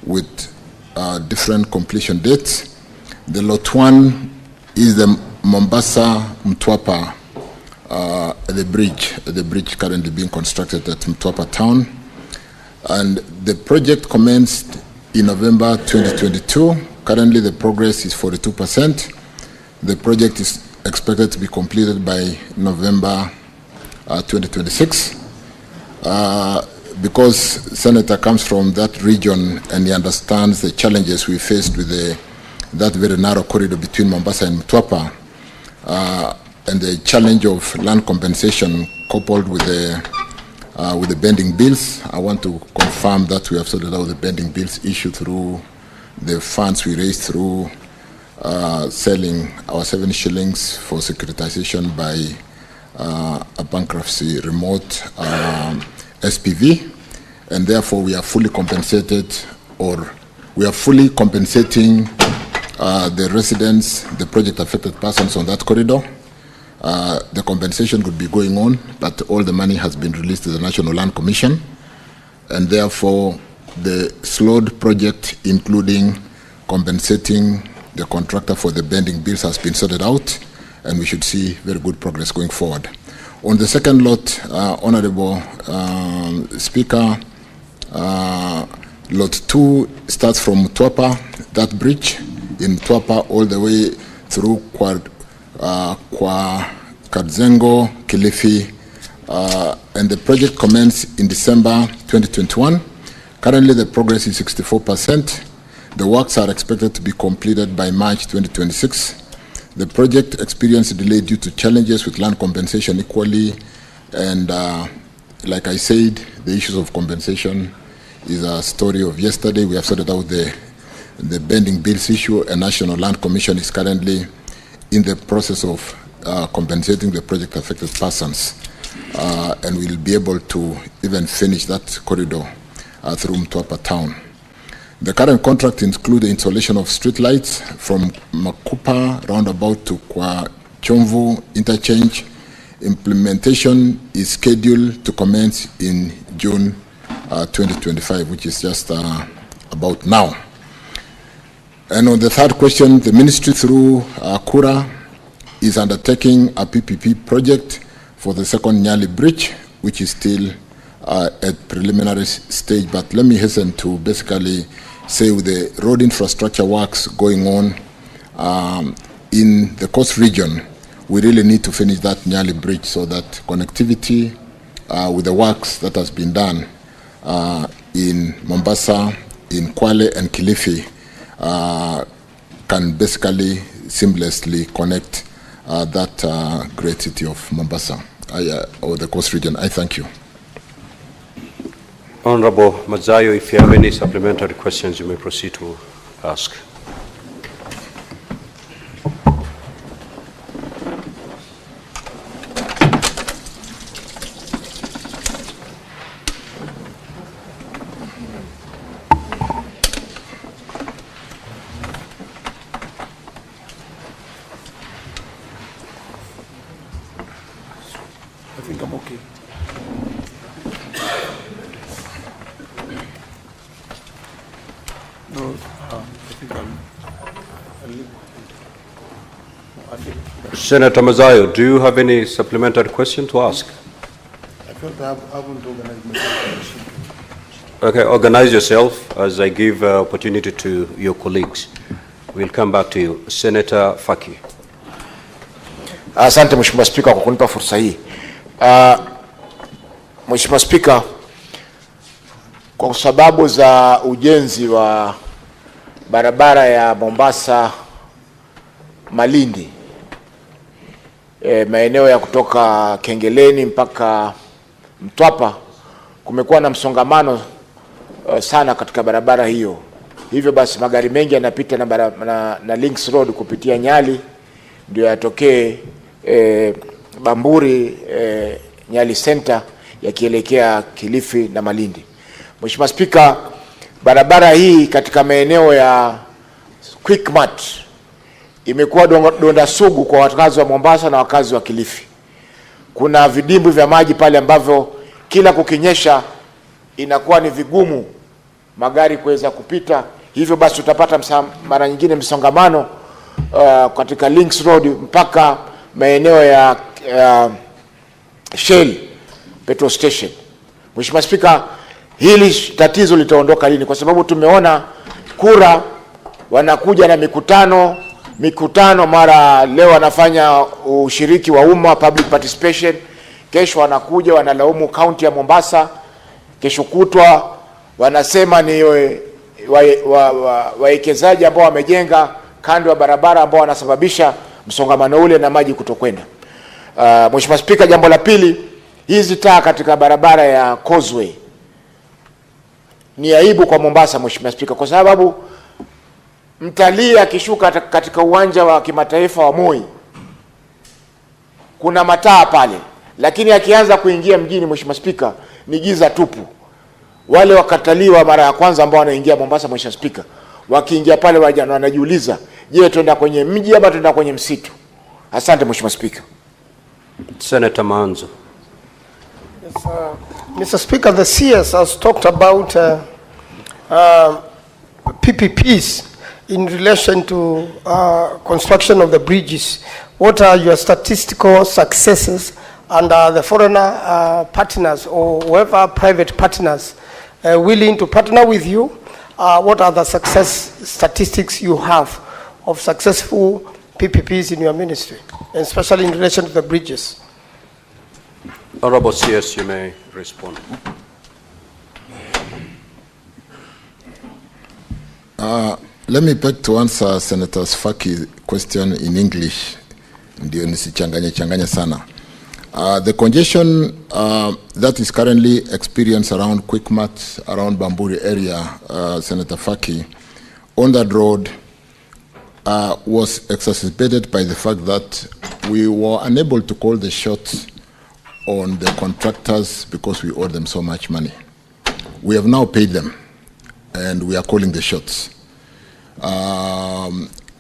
with different completion dates. The lot 1 is the Mombasa-Mtwapa, the bridge currently being constructed at Mtwapa town. And the project commenced in November 2022. Currently the progress is 42%. The project is expected to be completed by November 2026. Because Senator comes from that region and he understands the challenges we faced with that very narrow corridor between Mombasa and Mtwapa, and the challenge of land compensation coupled with the bending bills, I want to confirm that we have sorted out the bending bills issue through the funds we raised through selling our 7 shillings for securitization by a bankruptcy remote SPV, and therefore we are fully compensated, or we are fully compensating the residents, the project affected persons on that corridor. The compensation could be going on, but all the money has been released to the National Land Commission, and therefore the slowed project, including compensating the contractor for the bending bills, has been sorted out, and we should see very good progress going forward. On the second lot, Honorable Speaker, lot 2 starts from Mtwapa, that bridge in Mtwapa, all the way through Kadzengo, Kilifi, and the project commenced in December 2021. Currently the progress is 64%. The works are expected to be completed by March 2026. The project experienced a delay due to challenges with land compensation equally, and like I said, the issues of compensation is a story of yesterday. We have sorted out the bending bills issue, and National Land Commission is currently in the process of compensating the project affected persons, and we'll be able to even finish that corridor through Mtwapa town. The current contract includes the installation of street lights from Makupa roundabout to Kwa Chomvu interchange. Implementation is scheduled to commence in June 2025, which is just about now. And on the third question, the ministry through Kura is undertaking a PPP project for the second Nyali Bridge, which is still at preliminary stage, but let me hasten to basically say with the road infrastructure works going on in the coast region, we really need to finish that Nyali bridge so that connectivity with the works that has been done in Mombasa, in Kwale and Kilifi can basically seamlessly connect that great city of Mombasa or the coast region. I thank you. Honorable Mazayo, if you have any supplementary questions, you may proceed to ask. I think I'm okay. No, I think Senator Mazayo, do you have any supplementary question to ask? I felt I haven't organized myself. Okay, organize yourself as I give opportunity to your colleagues. We'll come back to you. Senator Faki. Asante Mheshimiwa Spika kwa kunipa fursa hii. Mheshimiwa Spika, kwa sababu za ujenzi wa barabara ya Mombasa Malindi, maeneo ya kutoka Kengeleni mpaka Mtwapa, kumekuwa na msongamano sana katika barabara hiyo. Hivyo basi magari mengi yanapita na Links Road kupitia Nyali ndio yatokee Bamburi Nyali Center yakielekea Kilifi na Malindi. Mheshimiwa Spika, barabara hii katika maeneo ya Quickmart imekuwa donda sugu kwa wakazi wa Mombasa na wakazi wa Kilifi. Kuna vidimbwi vya maji pale ambavyo kila kukinyesha inakuwa ni vigumu magari kuweza kupita. Hivyo basi utapata mara nyingine msongamano katika Links Road mpaka maeneo ya Shell petrol station. Mheshimiwa Spika, hili tatizo litaondoka lini? Kwa sababu tumeona kura wanakuja na mikutano mara leo wanafanya ushiriki wa umma, public participation, kesho wanakuja wanalaumu kaunti ya Mombasa, kesho kutwa wanasema ni wawekezaji ambao wamejenga kando ya barabara ambao wanasababisha msongamano ule na maji kutokwenda. Mheshimiwa Spika, jambo la pili, hizi taa katika barabara ya Causeway ni aibu kwa Mombasa Mheshimiwa Spika, kwa sababu mtalii akishuka katika uwanja wa kimataifa wa Moi kuna mataa pale, lakini akianza kuingia mjini Mheshimiwa Spika ni giza tupu. Wale wakatalii wa mara ya kwanza ambao wanaingia Mombasa Mheshimiwa Spika, wakiingia pale wanajiuliza, je, tuenda kwenye mji ama tuenda kwenye msitu? Asante Mheshimiwa Spika. Senator Manzo. Yes, Mr. Speaker, the CS has talked about PPPs in relation to construction of the bridges. What are your statistical successes and the foreigner partners or whoever private partners willing to partner with you? What are the success statistics you have of successful PPPs in your ministry, especially in relation to the bridges? Honorable CS, you may respond. Let me beg to answer Senator Faki's question in English. Ndio nisichanganye sana. The congestion that is currently experienced around Quickmart, around Bamburi area, Senator Faki, on that road was exacerbated by the fact that we were unable to call the shots on the contractors because we owed them so much money. We have now paid them and we are calling the shots. I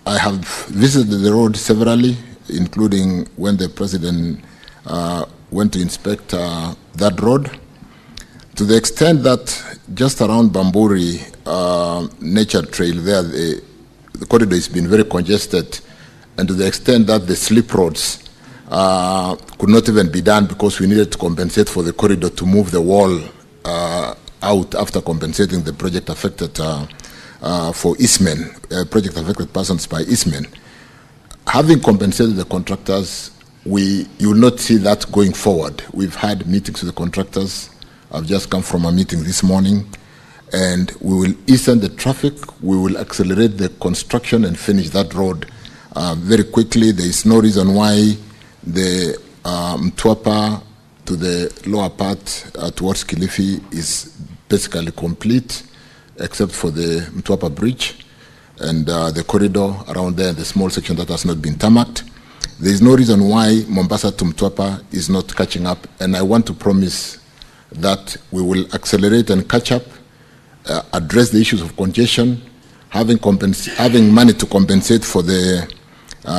have visited the road severally, including when the president went to inspect that road, to the extent that just around Bamburi nature trail there, the corridor has been very congested, and to the extent that the slip roads could not even be done because we needed to compensate for the corridor to move the wall out after compensating the project affected for Eastmen, project affected persons by Eastmen. Having compensated the contractors, you will not see that going forward. We've had meetings with the contractors. I've just come from a meeting this morning, and we will easen the traffic. We will accelerate the construction and finish that road very quickly. There is no reason why the Mtwapa to the lower part towards Kilifi is basically complete, except for the Mtwapa bridge and the corridor around there, the small section that has not been tarmacked. There is no reason why Mombasa to Mtwapa is not catching up, and I want to promise that we will accelerate and catch up, address the issues of congestion, having money to compensate for the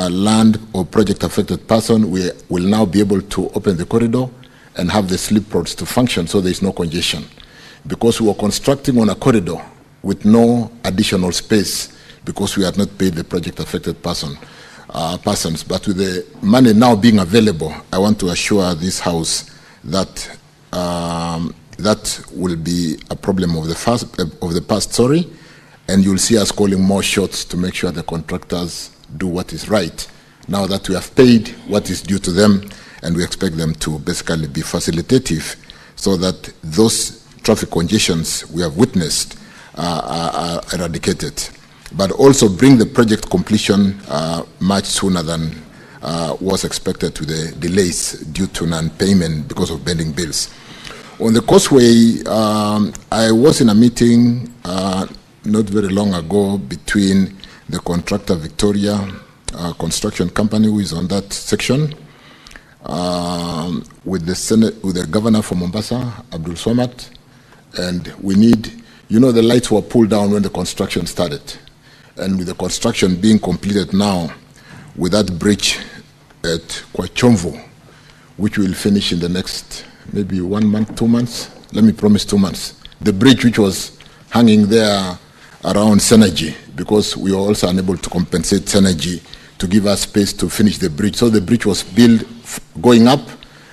land or project affected person. We will now be able to open the corridor and have the slip roads to function so there is no congestion. Because we were constructing on a corridor with no additional space because we had not paid the project affected persons. But with the money now being available, I want to assure this House that that will be a problem of the past, and you'll see us calling more shots to make sure the contractors do what is right. Now that we have paid what is due to them, and we expect them to basically be facilitative so that those traffic congestions we have witnessed are eradicated, but also bring the project completion much sooner than was expected with the delays due to non-payment because of pending bills. On the causeway, I was in a meeting not very long ago between the contractor Victoria Construction Company, who is on that section, with the governor from Mombasa, Abdul Swamad, and we need, the lights were pulled down when the construction started. And with the construction being completed now, with that bridge at Kwachomvu, which will finish in the next maybe 1 month, 2 months, let me promise 2 months. The bridge which was hanging there around Synergy, because we were also unable to compensate Synergy to give us space to finish the bridge. So the bridge was built going up,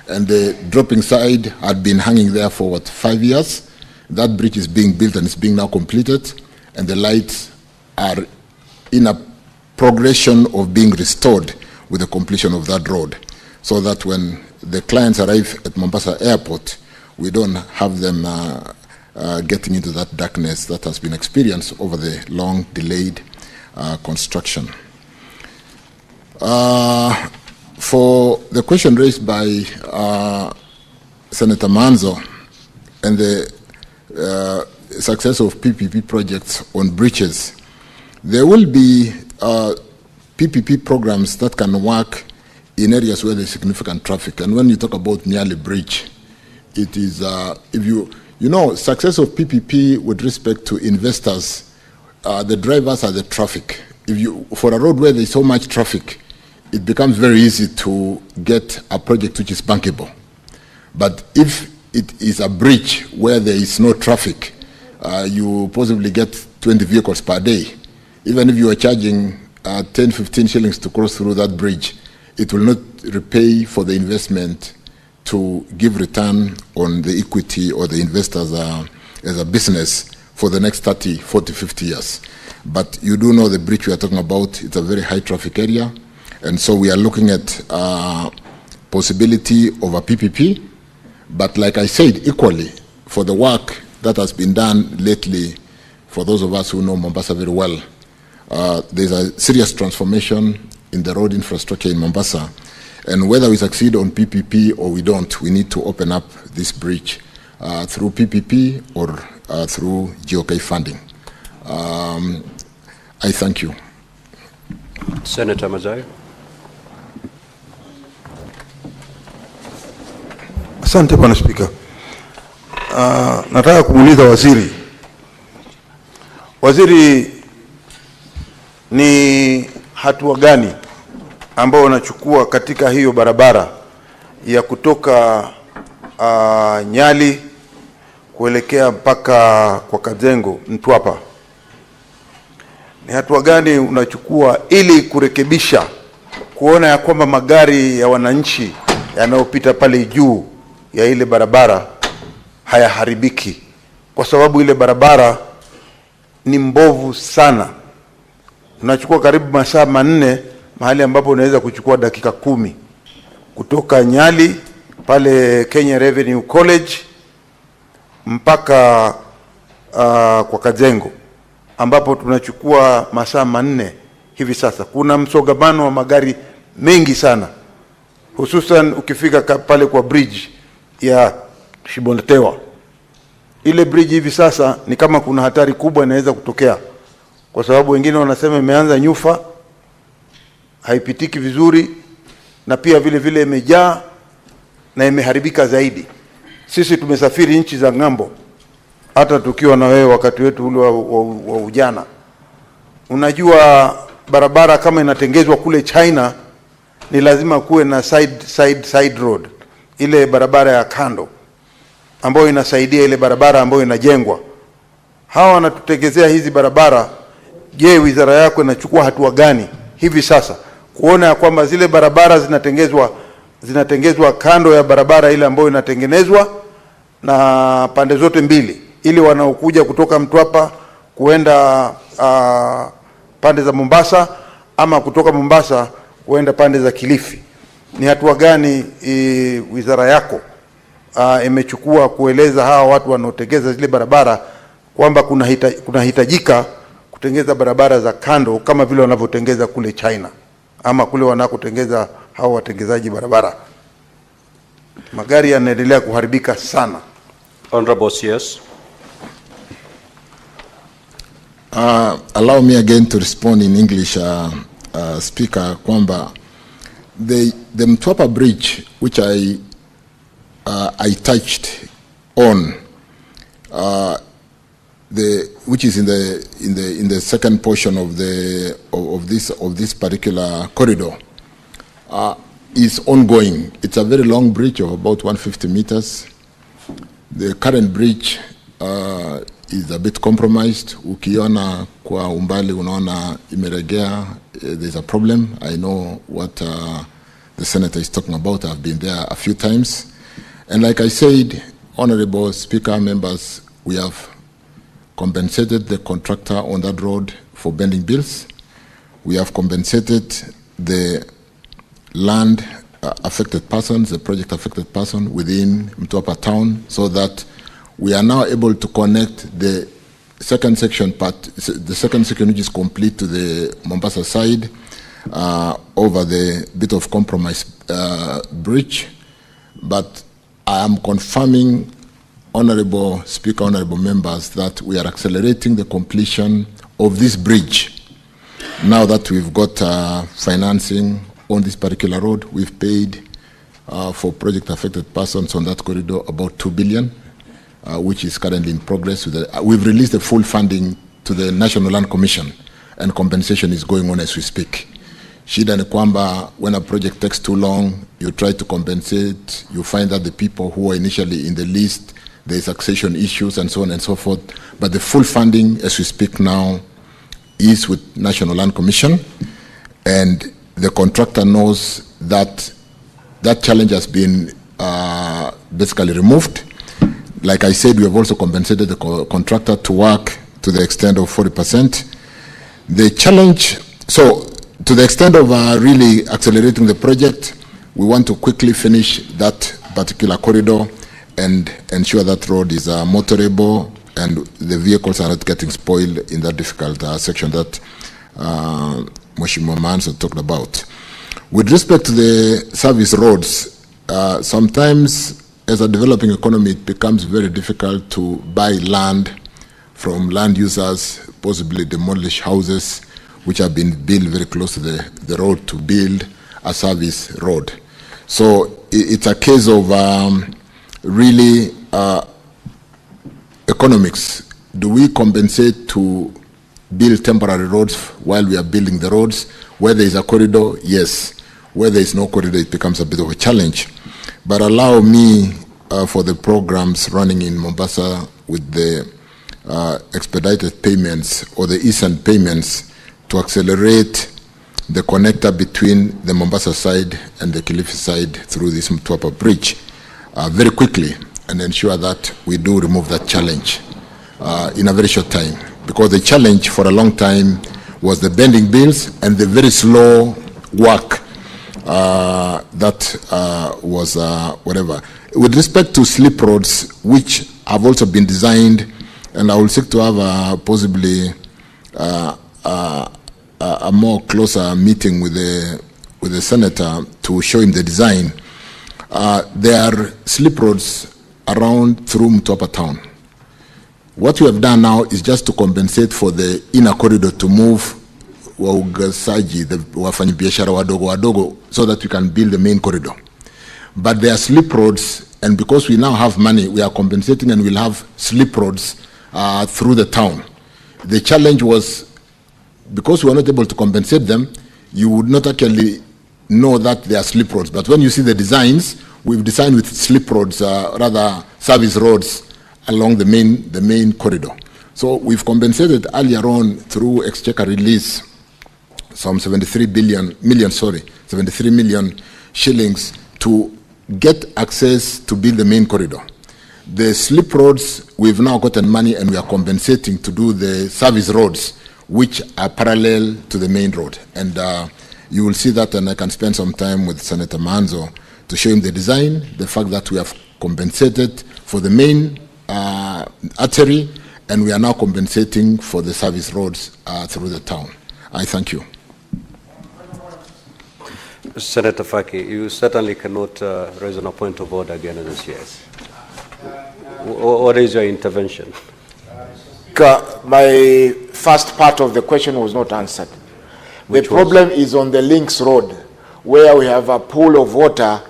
and the dropping side had been hanging there for 5 years. That bridge is being built and it's being now completed, and the lights are in a progression of being restored with the completion of that road, so that when the clients arrive at Mombasa Airport, we don't have them getting into that darkness that has been experienced over the long delayed construction. For the question raised by Senator Manzo and the success of PPP projects on bridges, there will be PPP programs that can work in areas where there's significant traffic. And when you talk about Nyali Bridge, it is, success of PPP with respect to investors, the drivers are the traffic. For a road where there's so much traffic, it becomes very easy to get a project which is bankable. But if it is a bridge where there is no traffic, you possibly get 20 vehicles per day. Even if you are charging 10, 15 shillings to cross through that bridge, it will not repay for the investment to give return on the equity or the investors as a business for the next 30, 40, 50 years. But you do know the bridge we are talking about, it's a very high traffic area. And so we are looking at possibility of a PPP. But like I said, equally, for the work that has been done lately, for those of us who know Mombasa very well, there's a serious transformation in the road infrastructure in Mombasa. And whether we succeed on PPP or we don't, we need to open up this bridge through PPP or through GOK funding. I thank you. Senator Mazayo. Asante Bwana Spika. Nataka kumuuliza waziri, ni hatua gani ambao wanachukua katika hiyo barabara ya kutoka Nyali kuelekea mpaka kwa Kazengo Mtwapa? Ni hatua gani unachukua ili kurekebisha, kuona ya kwamba magari ya wananchi yanayopita pale juu ya ile barabara hayaharibiki, kwa sababu ile barabara ni mbovu sana. Unachukua karibu masaa 4 mahali ambapo unaweza kuchukua dakika 10 kutoka Nyali pale Kenya Revenue College mpaka kwa Kajengo, ambapo tunachukua masaa 4 hivi sasa. Kuna msongamano wa magari mengi sana, hususan ukifika pale kwa bridge ya Shibontewa. Ile bridge hivi sasa ni kama kuna hatari kubwa inaweza kutokea, kwa sababu wengine wanasema imeanza nyufa, haipitiki vizuri, na pia vile vile imejaa na imeharibika zaidi. Sisi tumesafiri nchi za ng'ambo, hata tukiwa na wewe wakati wetu ule wa ujana. Unajua barabara kama inatengezwa kule China, ni lazima kuwe na side road, ile barabara ya kando ambayo inasaidia ile barabara ambayo inajengwa. Hawa wanatutengezea hizi barabara. Je, wizara yako inachukua hatua gani hivi sasa kuona ya kwamba zile barabara zinatengezwa kando ya barabara ile ambayo inatengenezwa na pande zote mbili, ili wanaokuja kutoka Mtwapa kuenda pande za Mombasa ama kutoka Mombasa kuenda pande za Kilifi? Ni hatua gani wizara yako imechukua kueleza hawa watu wanaotengeza zile barabara kwamba kunahitajika kutengeza barabara za kando kama vile wanavyotengeza kule China ama kule wanakotengeza hao watengezaji barabara? Magari yanaendelea kuharibika sana. Honorable CS. Allow me again to respond in English, Speaker, kwamba the Mtwapa Bridge, which I touched on, which is in the second portion of this particular corridor, is ongoing. It's a very long bridge of about 150 meters. The current bridge is a bit compromised. Ukiona kwa umbali unaona imeregea. There's a problem. I know what the senator is talking about. I've been there a few times. And like I said, Honorable Speaker, members, we have compensated the contractor on that road for bending bills. We have compensated the land affected persons, the project affected person within Mtwapa town, so that we are now able to connect the second section which is complete to the Mombasa side over the bit of compromise bridge. But I am confirming, Honorable Speaker, Honorable members, that we are accelerating the completion of this bridge. Now that we've got financing on this particular road, we've paid for project affected persons on that corridor about 2 billion, which is currently in progress. We've released the full funding to the National Land Commission, and compensation is going on as we speak. Shida ni kwamba when a project takes too long, you try to compensate, you find that the people who were initially in the list, there's succession issues and so on and so forth. But the full funding as we speak now is with National Land Commission, and the contractor knows that that challenge has been basically removed. Like I said, we have also compensated the contractor to work to the extent of 40%. The challenge, so to the extent of really accelerating the project, we want to quickly finish that particular corridor and ensure that road is motorable and the vehicles are not getting spoiled in that difficult section that Mheshimiwa Manso talked about. With respect to the service roads, sometimes as a developing economy, it becomes very difficult to buy land from land users, possibly demolish houses which have been built very close to the road to build a service road. So it's a case of really economics. Do we compensate to build temporary roads while we are building the roads? Where there is a corridor, yes. Where there is no corridor, it becomes a bit of a challenge. But allow me, for the programs running in Mombasa with the expedited payments or the eastern payments, to accelerate the connector between the Mombasa side and the Kilifi side through this Mtwapa bridge very quickly. and ensure that we do remove that challenge in a very short time. Because the challenge for a long time was the bending bills and the very slow work that was whatever. With respect to slip roads, which have also been designed, and I will seek to have possibly a more closer meeting with the senator to show him the design. There are slip roads around through Mtwapa town. What we have done now is just to compensate for the inner corridor to move waugazaji, the wafanyabiashara wadogo, so that we can build the main corridor. But there are slip roads, and because we now have money, we are compensating and we'll have slip roads through the town. The challenge was, because we were not able to compensate them, you would not actually know that they are slip roads. But when you see the designs, we've designed with slip roads, rather service roads along the main corridor. So we've compensated earlier on through exchequer release some 73 million shillings to get access to build the main corridor. The slip roads, we've now gotten money and we are compensating to do the service roads, which are parallel to the main road. And you will see that, and I can spend some time with Senator Manzo to show him the design, the fact that we have compensated for the main artery, and we are now compensating for the service roads through the town. I thank you. Senator Faki, you certainly cannot raise on a point of order again in this years. What is your intervention? My first part of the question was not answered. The problem is on the Links Road, where we have a pool of water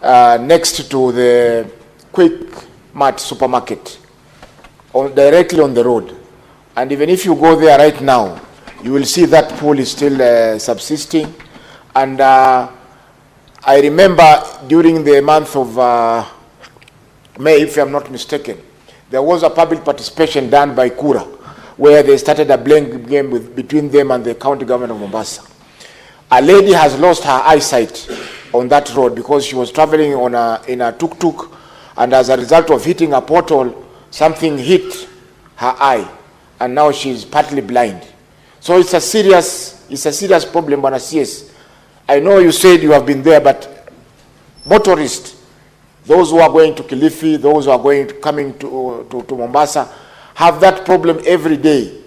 next to the Quick Mart supermarket, directly on the road. And even if you go there right now, you will see that pool is still subsisting. And I remember during the month of May, if I'm not mistaken, there was a public participation done by Kura, where they started a blame game between them and the county government of Mombasa. A lady has lost her eyesight on that road because she was traveling in a tuk-tuk, and as a result of hitting a pothole, something hit her eye, and now she's partly blind. So it's a serious problem, Bwana CS. I know you said you have been there, but motorists, those who are going to Kilifi, those who are coming to Mombasa, have that problem every day.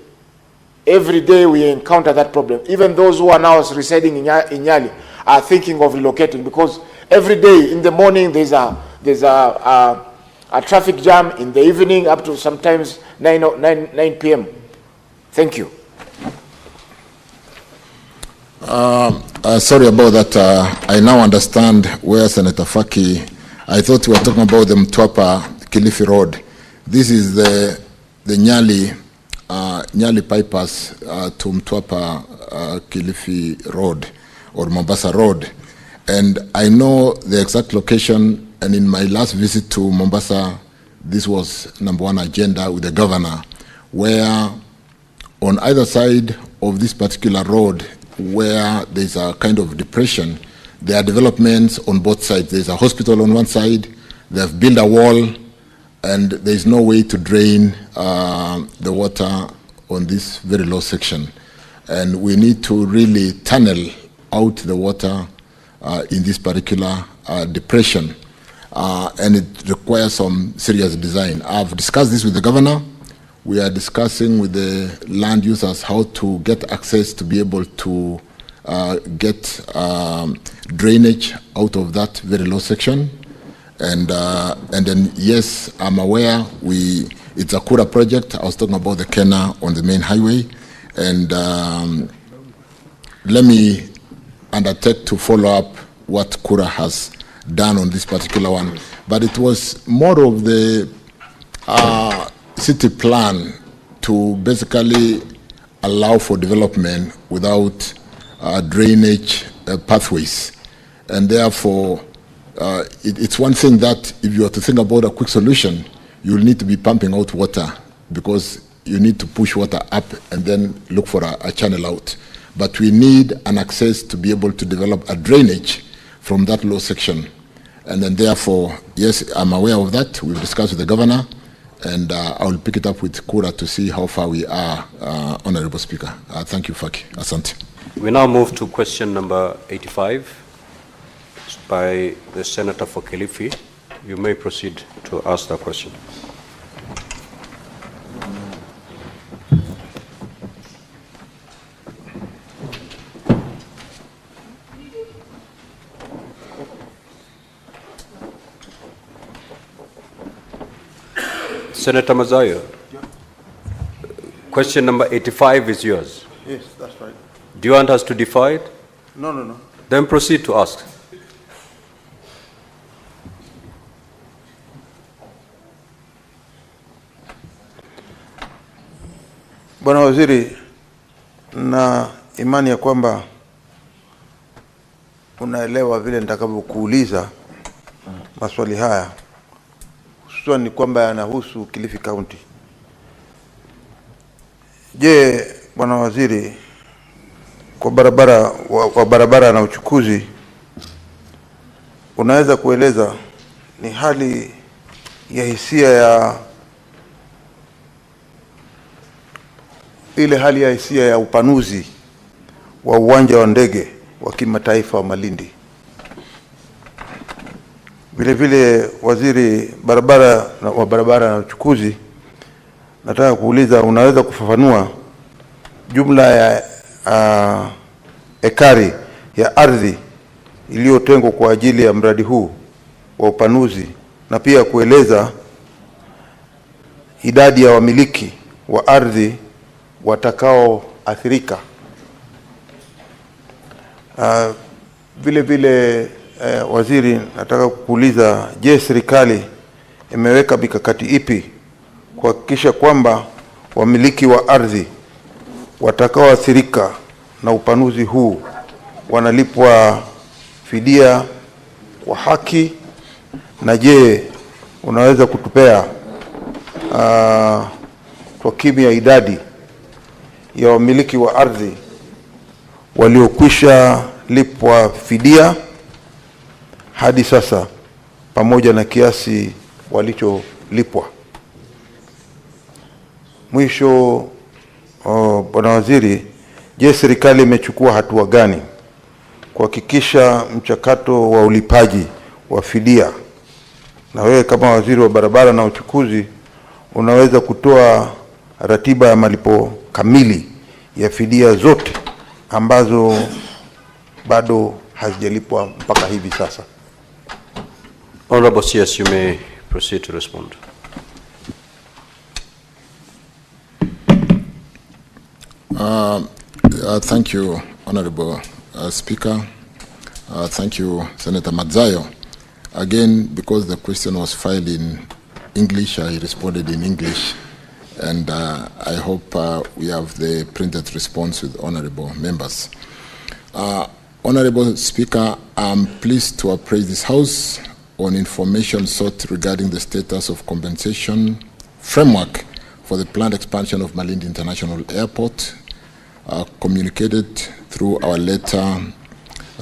Every day we encounter that problem. Even those who are now residing in Nyali are thinking of relocating, because every day in the morning there's a traffic jam, in the evening up to sometimes 9 p.m. Thank you. Sorry about that. I now understand where Senator Faki, I thought we were talking about the Mtwapa-Kilifi road. This is the Nyali bypass to Mtwapa-Kilifi road, or Mombasa road. And I know the exact location, and in my last visit to Mombasa, this was #1 agenda with the governor, where on either side of this particular road, where there's a kind of depression, there are developments on both sides. There's a hospital on one side, they've built a wall, and there's no way to drain the water on this very low section. And we need to really tunnel out the water in this particular depression. And it requires some serious design. I've discussed this with the governor. We are discussing with the land users how to get access to be able to get drainage out of that very low section. And then, yes, I'm aware it's a Kura project. I was talking about the Kena on the main highway. And let me undertake to follow up what Kura has done on this particular one. But it was more of the city plan to basically allow for development without drainage pathways. And therefore, it's one thing that if you are to think about a quick solution, you will need to be pumping out water, because you need to push water up and then look for a channel out. But we need an access to be able to develop a drainage from that low section. And then therefore, yes, I'm aware of that. We've discussed with the governor, and I will pick it up with Kura to see how far we are, Honorable Speaker. Thank you, Faki. Asante. We now move to question number 85 by the Senator for Kilifi. You may proceed to ask the question. Senator Mazayo, question number 85 is yours. Yes, that's right. Do you want us to defy it? No, no, no. Then proceed to ask. Bwana Waziri, na imani ya kwamba unaelewa vile nitakavyokuuliza maswali haya, hususan ni kwamba yanahusu Kilifi County. Je, Bwana Waziri, kwa barabara na uchukuzi, unaweza kueleza ni hali ya hisia ya hisia ya upanuzi wa uwanja wa ndege wa kimataifa wa Malindi? Vile vile, Waziri wa barabara na uchukuzi, nataka kuuliza, unaweza kufafanua jumla ya ekari ya ardhi iliyotengwa kwa ajili ya mradi huu wa upanuzi, na pia kueleza idadi ya wamiliki wa ardhi watakaoathirika. Vile vile, Waziri, nataka kuuliza, je, serikali imeweka mikakati ipi kuhakikisha kwamba wamiliki wa ardhi watakaoathirika na upanuzi huu wanalipwa fidia kwa haki? Na je, unaweza kutupea kwa kimya idadi ya wamiliki wa ardhi waliokwisha lipwa fidia hadi sasa pamoja na kiasi walicholipwa? Mwisho, Bwana Waziri, je, serikali imechukua hatua gani kuhakikisha mchakato wa ulipaji wa fidia? Na wewe kama Waziri wa barabara na uchukuzi, unaweza kutoa ratiba ya malipo kamili ya fidia zote ambazo bado hazijalipwa mpaka hivi sasa? Honorable CS, you may proceed to respond. Thank you, Honorable Speaker. Thank you, Senator Mazayo. Again, because the question was filed in English, I responded in English, and I hope we have the printed response with honorable members. Honorable Speaker, I'm pleased to appraise this House on information sought regarding the status of compensation framework for the planned expansion of Malindi International Airport, communicated through our letter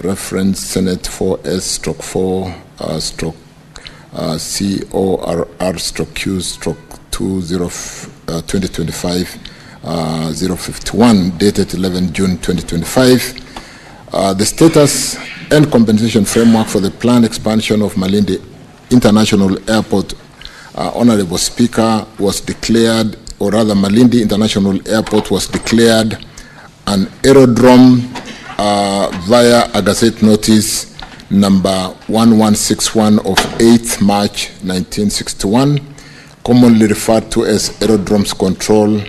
reference Senate 4S/4-Q/2025-051 dated 11 June 2025. The status and compensation framework for the planned expansion of Malindi International Airport, Honorable Speaker, was declared, or rather Malindi International Airport was declared an aerodrome via a gazette notice number 1161 of 8th March 1961, commonly referred to as Aerodromes Control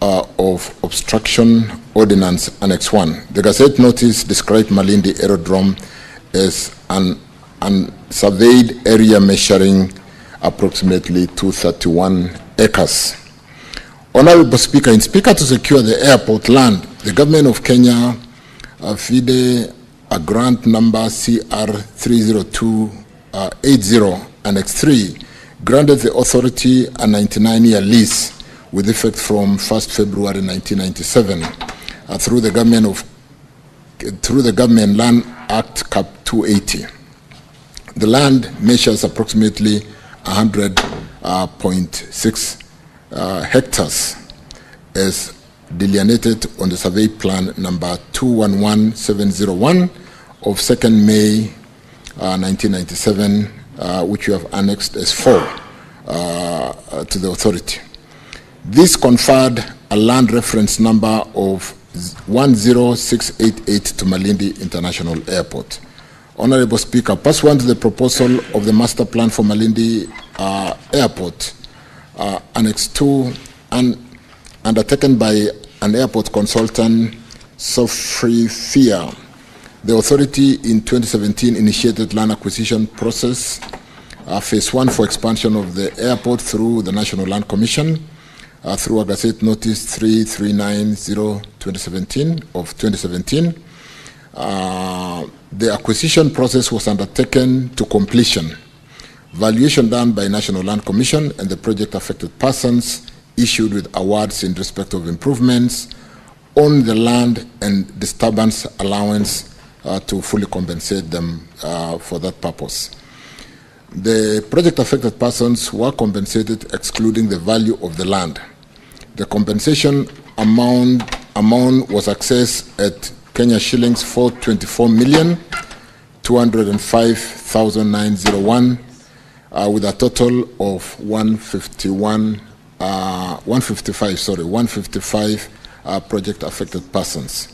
of Obstruction Ordinance Annex 1. The gazette notice described Malindi Aerodrome as an unsurveyed area measuring approximately 231 acres. Honorable Speaker, in Speaker to secure the airport land, the government of Kenya, FIDE, a grant number CR 30280 Annex 3, granted the authority a 99-year lease with effect from 1st February 1997 through the Government Land Act Cap 280. The land measures approximately 100.6 hectares as delineated on the survey plan number 211701 of 2nd May 1997, which we have annexed as 4 to the authority. This conferred a land reference number of 10688 to Malindi International Airport. Honorable Speaker, pursuant to the proposal of the master plan for Malindi Airport, Annex 2, undertaken by an airport consultant, Sofrifia, the authority in 2017 initiated land acquisition process, phase 1 for expansion of the airport through the National Land Commission, through a Gazette Notice 3390/2017 of 2017. The acquisition process was undertaken to completion. Valuation done by National Land Commission and the project affected persons issued with awards in respect of improvements on the land and disturbance allowance to fully compensate them for that purpose. The project affected persons were compensated excluding the value of the land. The compensation amount was assessed at Kenya shillings 424,205,901 with a total of 155 project affected persons.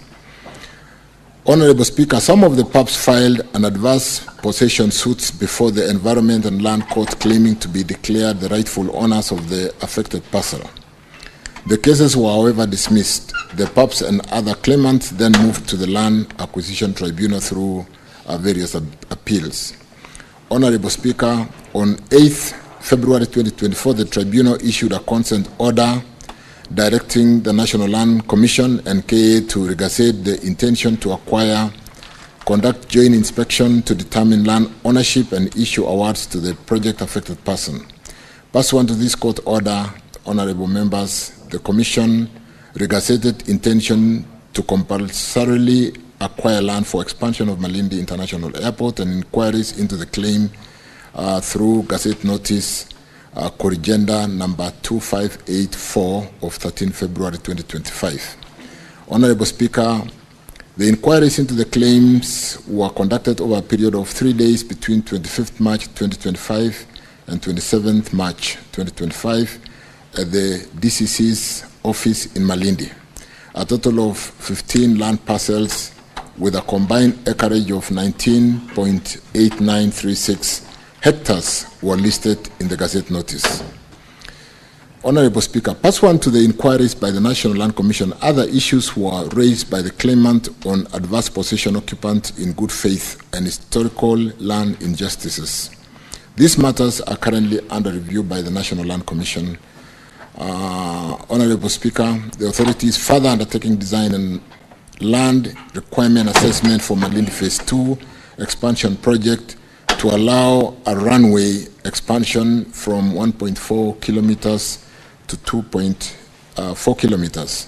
Honorable Speaker, some of the PUBs filed an adverse possession suits before the Environment and Land Court claiming to be declared the rightful owners of the affected parcel. The cases were, however, dismissed. The PUBs and other claimants then moved to the Land Acquisition Tribunal through various appeals. Honorable Speaker, on 8th February 2024, the Tribunal issued a consent order directing the National Land Commission and KA to regazette the intention to acquire, conduct joint inspection to determine land ownership and issue awards to the project affected person. Pursuant to this court order, honorable members, the Commission regazetted intention to compulsorily acquire land for expansion of Malindi International Airport and inquiries into the claim through Gazette Notice Corrigenda number 2584 of 13 February 2025. Honorable Speaker, the inquiries into the claims were conducted over a period of 3 days between 25th March 2025 and 27th March 2025 at the DCC's office in Malindi. A total of 15 land parcels with a combined acreage of 19.8936 hectares were listed in the Gazette Notice. Honorable Speaker, pursuant to the inquiries by the National Land Commission, other issues were raised by the claimant on adverse possession occupant in good faith and historical land injustices. These matters are currently under review by the National Land Commission. Honorable Speaker, the authority is further undertaking design and land requirement assessment for Malindi Phase 2 expansion project to allow a runway expansion from 1.4 kilometers to 2.4 kilometers.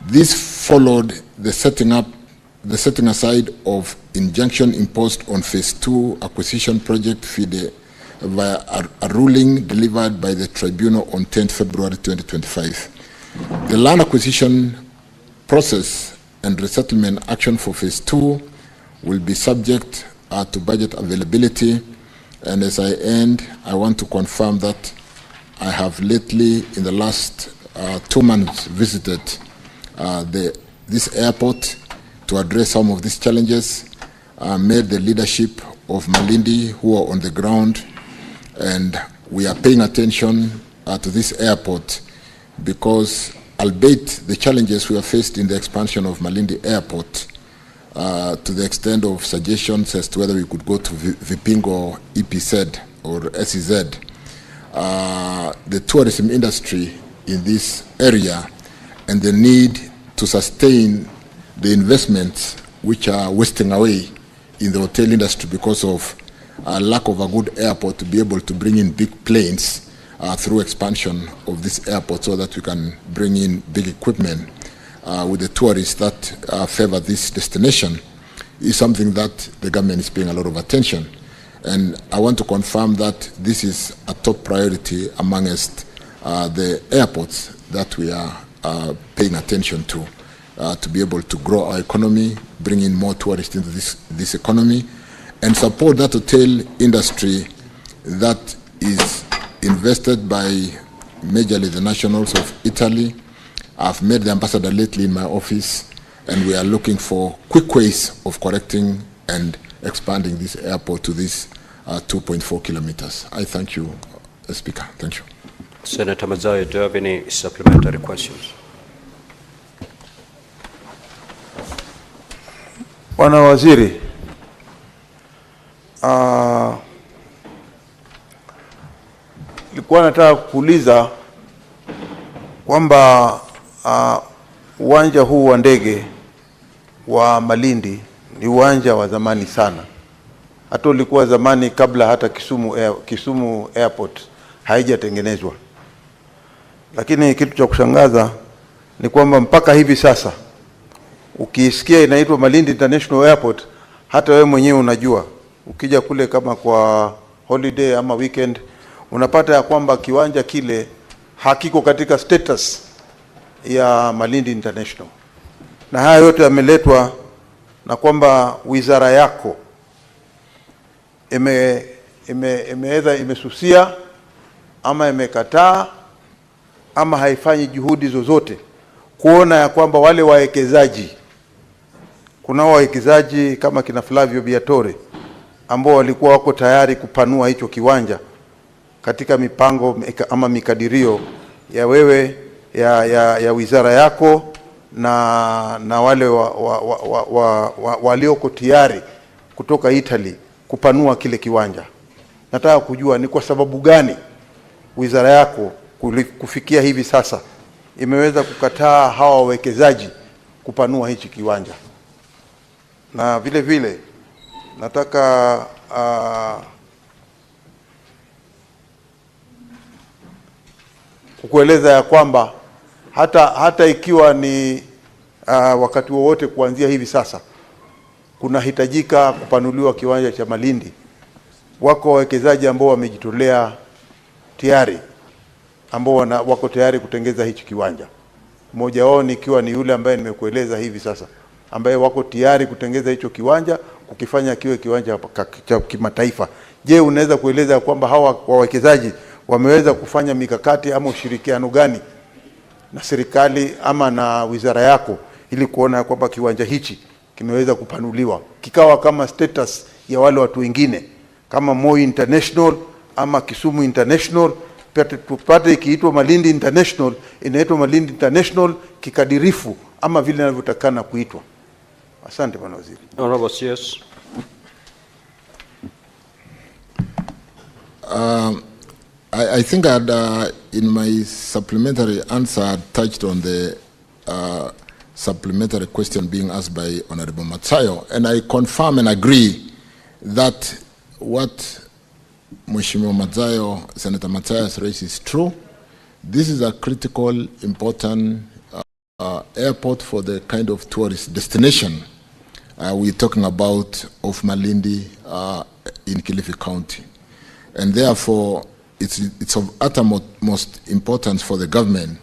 This followed the setting aside of injunction imposed on Phase 2 acquisition project FIDE via a ruling delivered by the Tribunal on 10th February 2025. The land acquisition process and resettlement action for Phase 2 will be subject to budget availability, and as I end, I want to confirm that I have lately, in the last 2 months, visited this airport to address some of these challenges, met the leadership of Malindi who are on the ground, and we are paying attention to this airport because, albeit the challenges we have faced in the expansion of Malindi Airport, to the extent of suggestions as to whether we could go to Vipingo or EPZ or SEZ, the tourism industry in this area and the need to sustain the investments which are wasting away in the hotel industry because of lack of a good airport to be able to bring in big planes through expansion of this airport so that we can bring in big equipment with the tourists that favor this destination is something that the government is paying a lot of attention. And I want to confirm that this is a top priority amongst the airports that we are paying attention to be able to grow our economy, bring in more tourists into this economy, and support that hotel industry that is invested by majorly the nationals of Italy. I've met the ambassador lately in my office, and we are looking for quick ways of correcting and expanding this airport to this 2.4 kilometers. I thank you, Speaker. Thank you. Senator Mazayo, do you have any supplementary questions? Bwana Waziri, nilikuwa nataka kuuliza kwamba uwanja huu wa ndege wa Malindi ni uwanja wa zamani sana. Hata ulikuwa zamani kabla hata Kisumu Airport haijatengenezwa. Lakini kitu cha kushangaza ni kwamba mpaka hivi sasa ukisikia inaitwa Malindi International Airport, hata wewe mwenyewe unajua, ukija kule kama kwa holiday ama weekend, unapata ya kwamba kiwanja kile hakiko katika status ya Malindi International. Na haya yote yameletwa na kwamba wizara yako imesusia ama imekataa ama haifanyi juhudi zozote kuona ya kwamba wale wawekezaji, kuna wawekezaji kama kina Flavio Biatore ambao walikuwa wako tayari kupanua hicho kiwanja katika mipango ama mikadirio ya wewe ya wizara yako na wale walioko tayari kutoka Italy kupanua kile kiwanja. Nataka kujua ni kwa sababu gani wizara yako kufikia hivi sasa imeweza kukataa hawa wawekezaji kupanua hichi kiwanja. Na vile vile nataka kukueleza ya kwamba hata ikiwa ni wakati wowote kuanzia hivi sasa kuna hitajika kupanuliwa kiwanja cha Malindi, wako wawekezaji ambao wamejitolea tayari, ambao wako tayari kutengeza hichi kiwanja. Mmoja wao nikiwa ni yule ambaye nimekueleza hivi sasa, ambaye wako tayari kutengeza hicho kiwanja kukifanya kiwe kiwanja cha kimataifa. Je, unaweza kueleza kwamba hawa wawekezaji wameweza kufanya mikakati ama ushirikiano gani na serikali ama na wizara yako ili kuona kwamba kiwanja hichi kimeweza kupanuliwa kikawa kama status ya wale watu wengine kama Moi International ama Kisumu International, tupate ikiitwa Malindi International, inaitwa Malindi International kikadirifu ama vile inavyotakana kuitwa. Asante Bwana Waziri. Honorable CS. I think I'd, in my supplementary answer, I touched on the supplementary question being asked by Honorable Matsayo, and I confirm and agree that what Mheshimiwa Matsayo, Senator Matsayo has raised is true. This is a critical, important airport for the kind of tourist destination we're talking about of Malindi in Kilifi County. And therefore, it's of uttermost importance for the government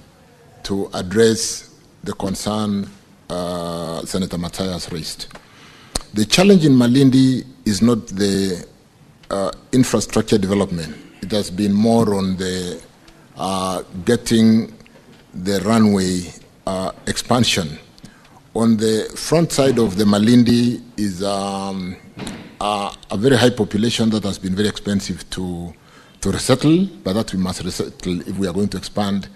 to address the concern Senator Matsayo has raised. The challenge in Malindi is not the infrastructure development. It has been more on the getting the runway expansion. On the front side of the Malindi is a very high population that has been very expensive to resettle, but that we must resettle if we are going to expand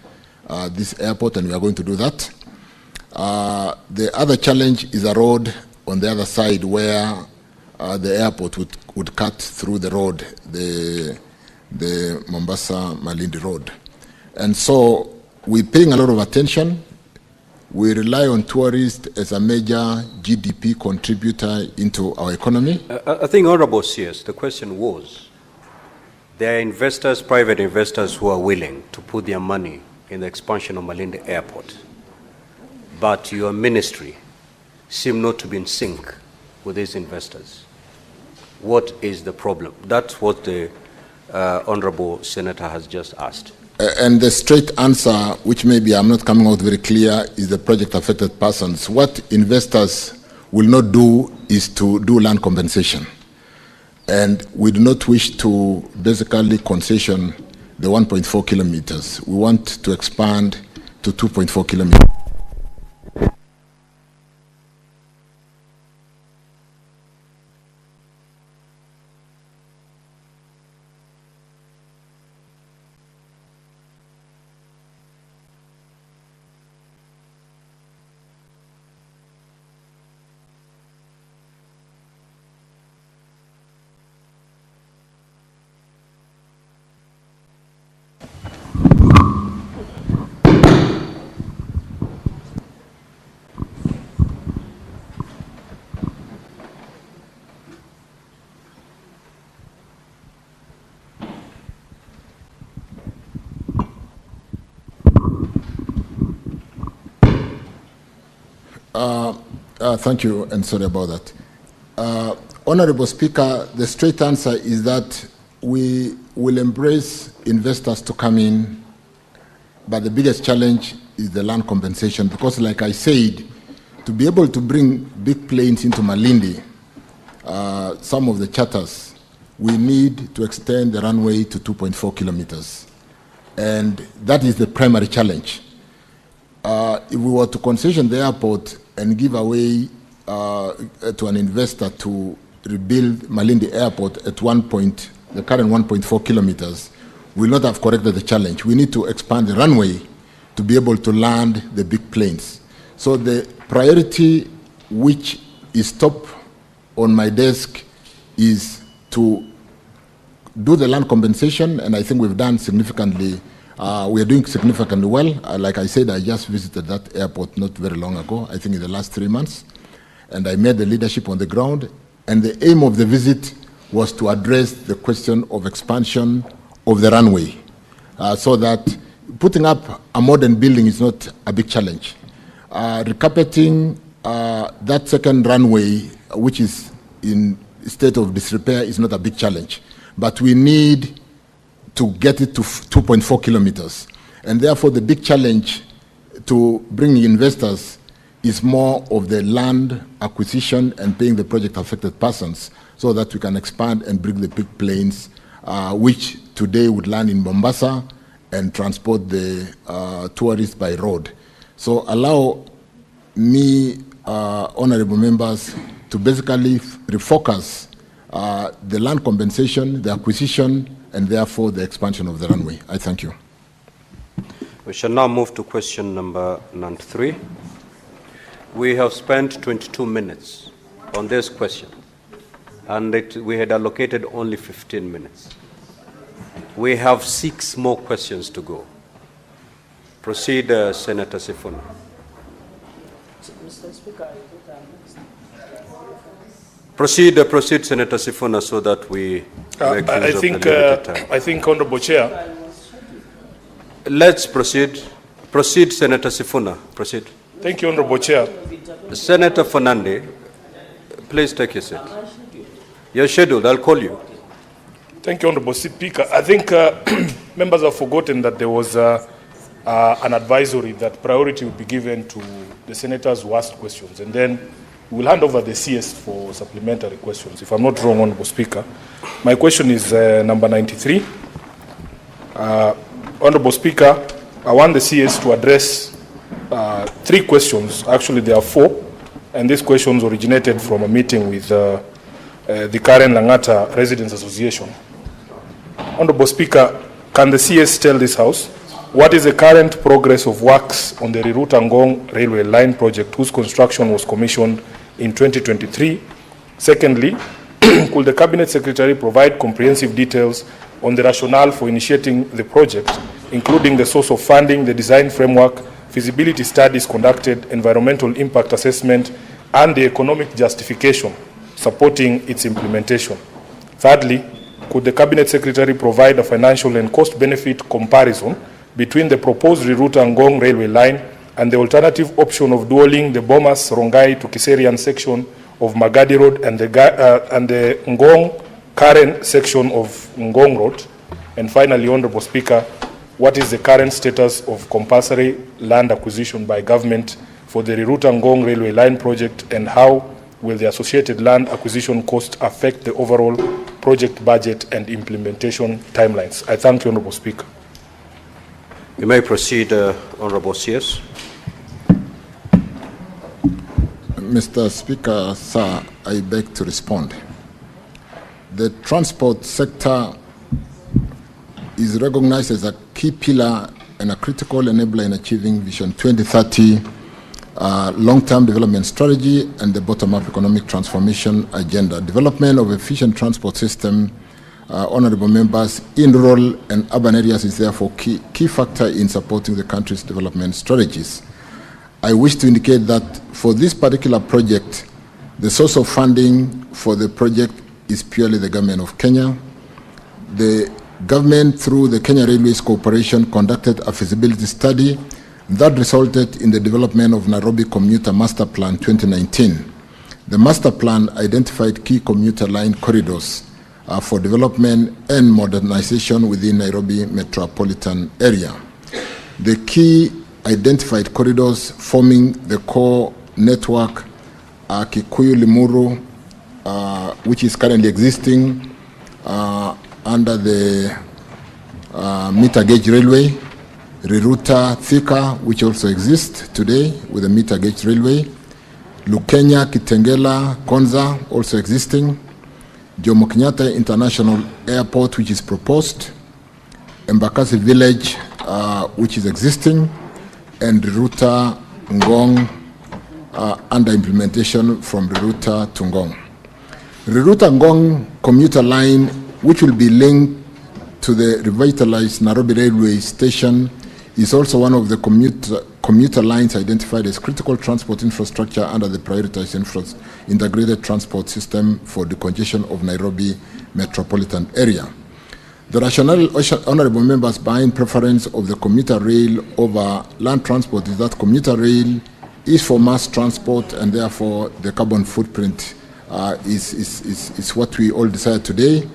this airport, and we are going to do that. The other challenge is a road on the other side where the airport would cut through the road, the Mombasa-Malindi road. And so we're paying a lot of attention. We rely on tourists as a major GDP contributor into our economy. I think, Honorable CS, the question was, there are investors, private investors, who are willing to put their money in the expansion of Malindi Airport. But your ministry seems not to be in sync with these investors. what is the problem? That's what the Honorable Senator has just asked. And the straight answer, which maybe I'm not coming out very clear, is the project affected persons. What investors will not do is to do land compensation. And we do not wish to basically concession the 1.4 kilometers. We want to expand to 2.4 kilometers. Thank you, and sorry about that. Honorable Speaker, the straight answer is that we will embrace investors to come in, but the biggest challenge is the land compensation, because like I said, to be able to bring big planes into Malindi, some of the charters, we need to extend the runway to 2.4 kilometers. And that is the primary challenge. If we were to concession the airport and give away to an investor to rebuild Malindi Airport at the current 1.4 kilometers, we will not have corrected the challenge. We need to expand the runway to be able to land the big planes. So the priority which is top on my desk is to do the land compensation, and I think we've done significantly. We are doing significantly well. Like I said, I just visited that airport not very long ago, I think in the last 3 months, and I met the leadership on the ground, and the aim of the visit was to address the question of expansion of the runway, so that putting up a modern building is not a big challenge. Recarpeting that second runway, which is in state of disrepair, is not a big challenge, but we need to get it to 2.4 kilometers. And therefore, the big challenge to bring investors is more of the land acquisition and paying the project affected persons so that we can expand and bring the big planes, which today would land in Mombasa and transport the tourists by road. So allow me, honorable members, to basically refocus the land compensation, the acquisition, and therefore the expansion of the runway. I thank you. We shall now move to question number 3. We have spent 22 minutes on this question, and we had allocated only 15 minutes. We have 6 more questions to go. Proceed, Senator Sifuna. Mr. Speaker, Proceed, Senator Sifuna, so that we make use of the limited time. I think, Honorable Chair. Let's proceed. Proceed, Senator Sifuna. Proceed. Thank you, Honorable Chair. Senator Nandi, please take your seat. You're scheduled. I'll call you. Thank you, Honorable Speaker. I think members have forgotten that there was an advisory that priority would be given to the senators who asked questions, and then we'll hand over the CS for supplementary questions. If I'm not wrong, Honorable Speaker. My question is number 93. Honorable Speaker, I want the CS to address 3 questions. Actually, there are 4, and these questions originated from a meeting with the Karen Langata Residents Association. Honorable Speaker, can the CS tell this House what is the current progress of works on the Ruto-Ngong railway line project, whose construction was commissioned in 2023? Secondly, could the Cabinet Secretary provide comprehensive details on the rationale for initiating the project, including the source of funding, the design framework, feasibility studies conducted, environmental impact assessment, and the economic justification supporting its implementation? Thirdly, could the Cabinet Secretary provide a financial and cost-benefit comparison between the proposed Ruto-Ngong railway line and the alternative option of dualling the Bomas-Rongai to Kiserian section of Magadi Road and the Ngong Karen section of Ngong Road? And finally, Honorable Speaker, what is the current status of compulsory land acquisition by government for the Ruto Ngong Railway Line project, and how will the associated land acquisition cost affect the overall project budget and implementation timelines? I thank you, Honorable Speaker. You may proceed, Honorable CS. Mr. Speaker, sir, I beg to respond. The transport sector is recognized as a key pillar and a critical enabler in achieving Vision 2030 long-term development strategy and the bottom-up economic transformation agenda. Development of efficient transport system, honorable members, in rural and urban areas is therefore key factor in supporting the country's development strategies. I wish to indicate that for this particular project, the source of funding for the project is purely the government of Kenya. The government, through the Kenya Railways Corporation, conducted a feasibility study that resulted in the development of Nairobi Commuter Master Plan 2019. The master plan identified key commuter line corridors for development and modernization within Nairobi metropolitan area. The key identified corridors forming the core network are Kikuyu Limuru, which is currently existing under the meter gauge railway, Riruta Thika, which also exists today with a meter gauge railway, Lukenya, Kitengela, Konza, also existing, Jomo Kenyatta International Airport, which is proposed, Embakasi Village, which is existing, and Riruta Ngong under implementation from Riruta to Ngong. Riruta Ngong commuter line, which will be linked to the revitalized Nairobi railway station, is also one of the commuter lines identified as critical transport infrastructure under the prioritized integrated transport system for the congestion of Nairobi metropolitan area. The rationale, honorable members, behind preference of the commuter rail over land transport is that commuter rail is for mass transport, and therefore the carbon footprint is what we all desire today.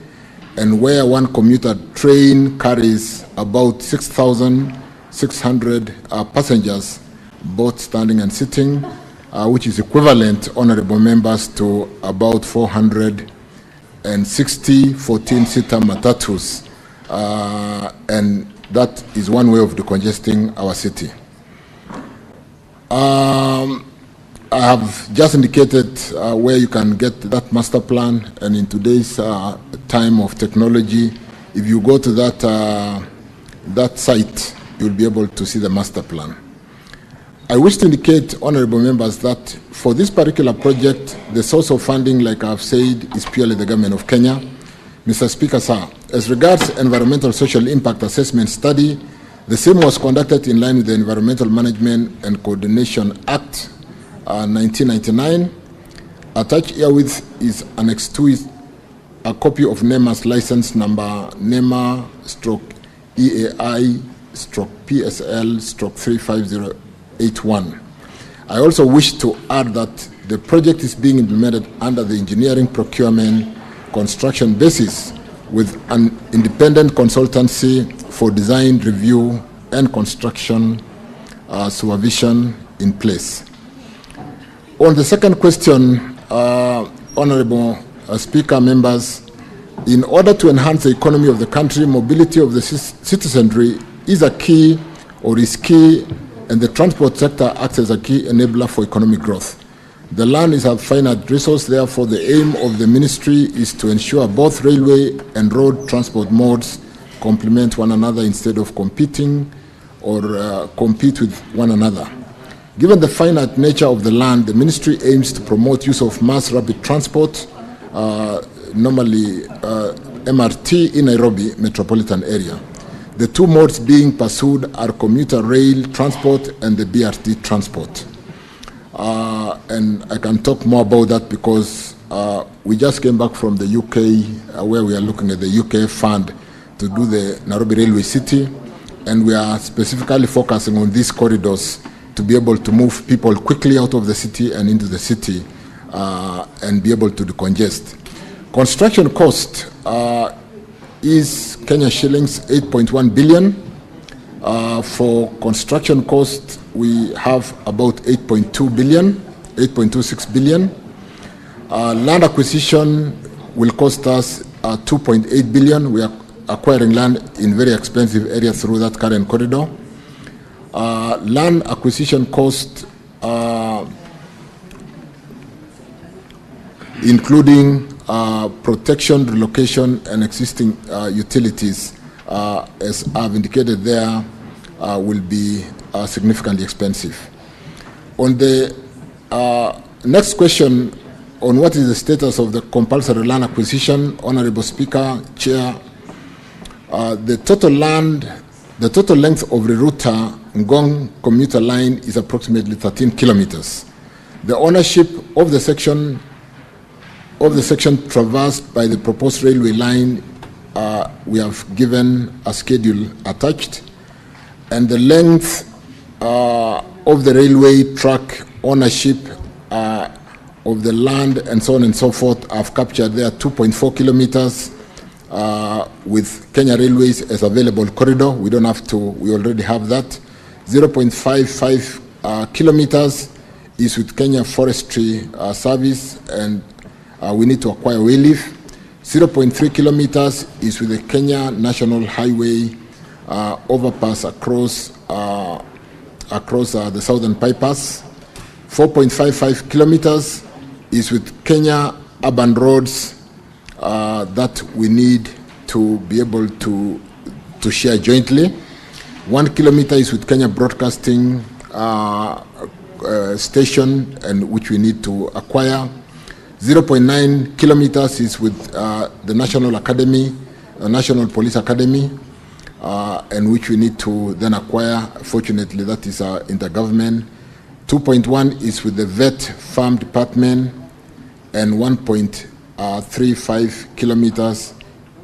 And where one commuter train carries about 6,600 passengers, both standing and sitting, which is equivalent, honorable members, to about 460 14-seater matatus. And that is one way of decongesting our city. I have just indicated where you can get that master plan, and in today's time of technology, if you go to that site, you'll be able to see the master plan. I wish to indicate, honorable members, that for this particular project, the source of funding, like I've said, is purely the government of Kenya. Mr. Speaker, sir, as regards environmental social impact assessment study, the same was conducted in line with the Environmental Management and Coordination Act 1999. Attached herewith is Annex 2 is a copy of NEMA's license number NEMA/EAI/PSL/35081. I also wish to add that the project is being implemented under the engineering procurement construction basis with an independent consultancy for design review and construction supervision in place. On the second question, honorable Speaker, members, in order to enhance the economy of the country, mobility of the citizenry is a key, or is key, and the transport sector acts as a key enabler for economic growth. The land is a finite resource, therefore the aim of the ministry is to ensure both railway and road transport modes complement one another instead of competing or compete with one another. Given the finite nature of the land, the ministry aims to promote use of mass rapid transport, normally MRT, in Nairobi metropolitan area. The two modes being pursued are commuter rail transport and the BRT transport. And I can talk more about that because we just came back from the UK where we are looking at the UK fund to do the Nairobi Railway City, and we are specifically focusing on these corridors to be able to move people quickly out of the city and into the city and be able to decongest. Construction cost is Kenya shillings 8.1 billion. For construction cost, we have about 8.2 billion, 8.26 billion. Land acquisition will cost us 2.8 billion. We are acquiring land in very expensive areas through that current corridor. Land acquisition cost, including protection, relocation, and existing utilities, as I've indicated there, will be significantly expensive. On the next question, on what is the status of the compulsory land acquisition, Honorable Speaker, Chair, the total length of the Ruto Ngong commuter line is approximately 13 kilometers. The ownership of the section traversed by the proposed railway line, we have given a schedule attached, and the length of the railway track ownership of the land and so on and so forth, I've captured there 2.4 kilometers with Kenya Railways as available corridor. We don't have to, we already have that. 0.55 kilometers is with Kenya Forestry Service, and we need to acquire wayleaf. 0.3 kilometers is with the Kenya National Highway overpass across the Southern Bypass. 4.55 kilometers is with Kenya urban roads that we need to be able to share jointly. 1 kilometer is with Kenya Broadcasting Station, and which we need to acquire. 0.9 kilometers is with the National Academy, National Police Academy, and which we need to then acquire. Fortunately, that is intergovernment. 2.1 is with the Vet Farm Department, and 1.35 kilometers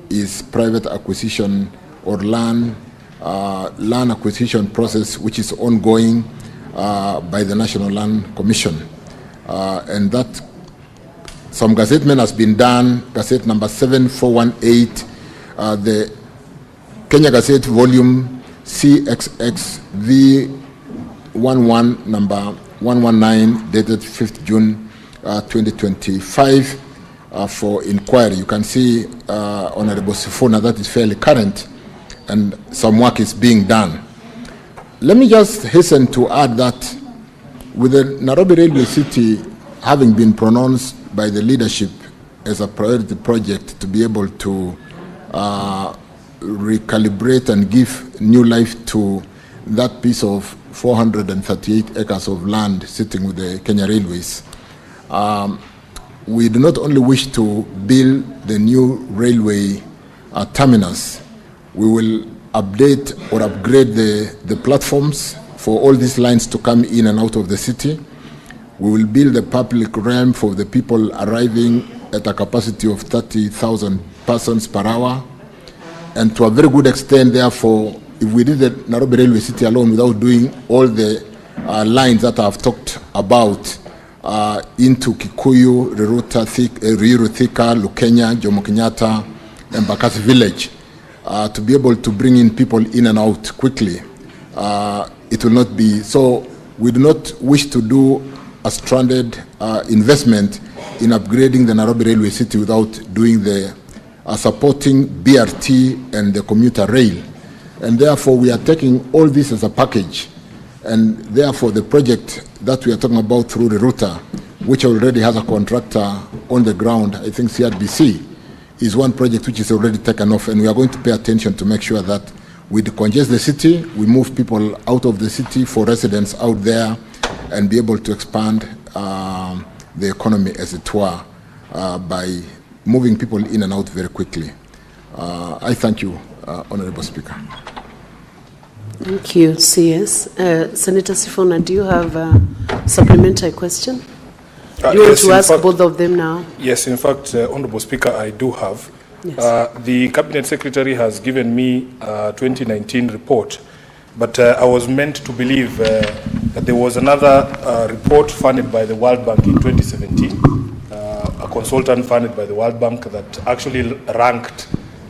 is private acquisition or land acquisition process, which is ongoing by the National Land Commission. And that some gazettement has been done, Gazette number 7418, the Kenya Gazette volume CXX V11 number 119 dated 5th June 2025 for inquiry. You can see, Honorable Sifuna, that is fairly current, and some work is being done. Let me just hasten to add that with the Nairobi Railway City having been pronounced by the leadership as a priority project to be able to recalibrate and give new life to that piece of 438 acres of land sitting with the Kenya Railways. We do not only wish to build the new railway terminus, we will update or upgrade the platforms for all these lines to come in and out of the city. We will build a public realm for the people arriving at a capacity of 30,000 persons per hour. And to a very good extent, therefore, if we did the Nairobi Railway City alone without doing all the lines that I've talked about into Kikuyu, Ruiru, Thika, Lukenya, Jomo Kenyatta, and Bakasi Village, to be able to bring in people in and out quickly, it will not be. So we do not wish to do a stranded investment in upgrading the Nairobi Railway City without doing the supporting BRT and the commuter rail. And therefore, we are taking all this as a package. And therefore, the project that we are talking about through the Ruto, which already has a contractor on the ground, I think CRBC, is one project which is already taken off. And we are going to pay attention to make sure that we decongest the city, we move people out of the city for residents out there, and be able to expand the economy, as it were, by moving people in and out very quickly. I thank you, Honorable Speaker. Thank you, CS. Senator Sifuna, do you have a supplementary question? Do you want to ask both of them now? Yes, in fact, Honorable Speaker, I do have. Yes. The Cabinet Secretary has given me a 2019 report, but I was meant to believe that there was another report funded by the World Bank in 2017. a consultant funded by the World Bank that actually ranked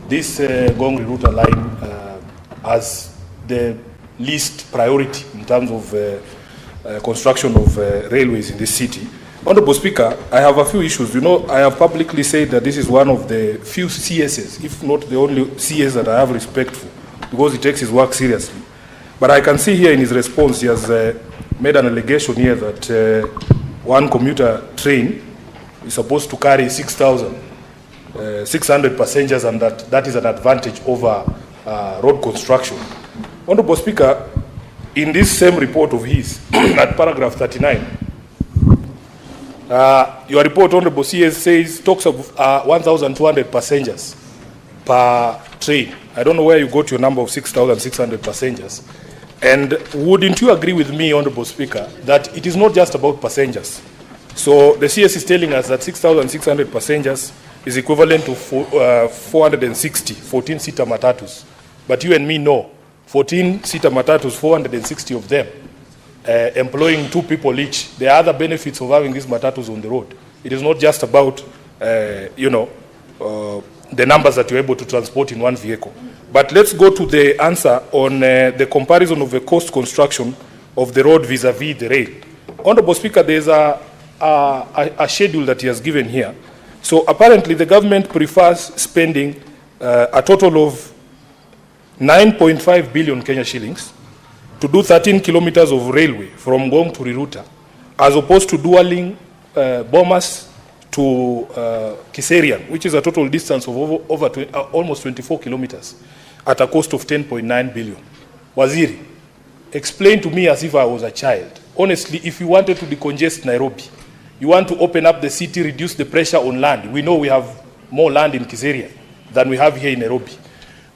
this Ngong-Riruta line as the least priority in terms of construction of railways in this city. Honorable Speaker, I have a few issues. You know, I have publicly said that this is one of the few CSs, if not the only CS that I have respect for, because he takes his work seriously. But I can see here in his response, he has made an allegation here that one commuter train is supposed to carry 6,600 passengers, and that is an advantage over road construction. Honorable Speaker, in this same report of his, at paragraph 39, your report, Honorable CS, talks of 1,200 passengers per train. I don't know where you got your number of 6,600 passengers. And wouldn't you agree with me, Honorable Speaker, that it is not just about passengers? So the CS is telling us that 6,600 passengers is equivalent to 460 14-seater matatus. But you and me know, 14-seater matatus, 460 of them, employing 2 people each. There are other benefits of having these matatus on the road. It is not just about, the numbers that you're able to transport in one vehicle. But let's go to the answer on the comparison of the cost construction of the road vis-a-vis the rail. Honorable Speaker, there's a schedule that he has given here. So apparently the government prefers spending a total of 9.5 billion Kenya shillings to do 13 kilometers of railway from Ngong to Riruta, as opposed to dualing Bomas to Kiserian, which is a total distance of almost 24 kilometers at a cost of 10.9 billion. Waziri, explain to me as if I was a child. Honestly, if you wanted to decongest Nairobi, you want to open up the city, reduce the pressure on land. We know we have more land in Kiserian than we have here in Nairobi.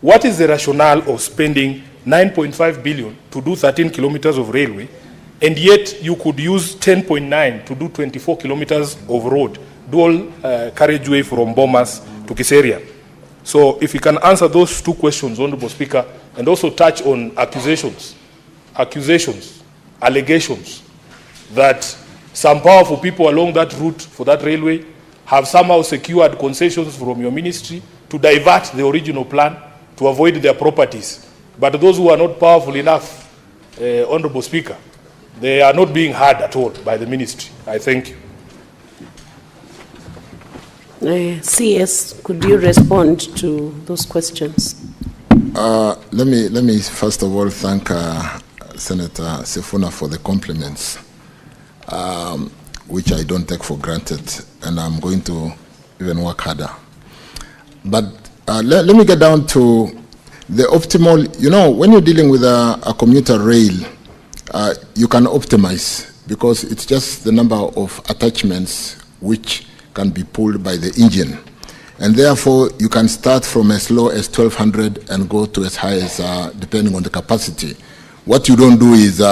What is the rationale of spending 9.5 billion to do 13 kilometers of railway, and yet you could use 10.9 to do 24 kilometers of road, dual carriageway from Bomas to Kiserian? So if you can answer those 2 questions, Honorable Speaker, and also touch on allegations that some powerful people along that route for that railway have somehow secured concessions from your ministry to divert the original plan to avoid their properties. But those who are not powerful enough, Honorable Speaker, they are not being heard at all by the ministry. I thank you. CS, could you respond to those questions? Let me first of all thank Senator Sifuna for the compliments, which I don't take for granted, and I'm going to even work harder. But let me get down to the optimal. You know, when you're dealing with a commuter rail, you can optimize because it's just the number of attachments which can be pulled by the engine. And therefore, you can start from as low as 1,200 and go to as high as, depending on the capacity. What you don't do is,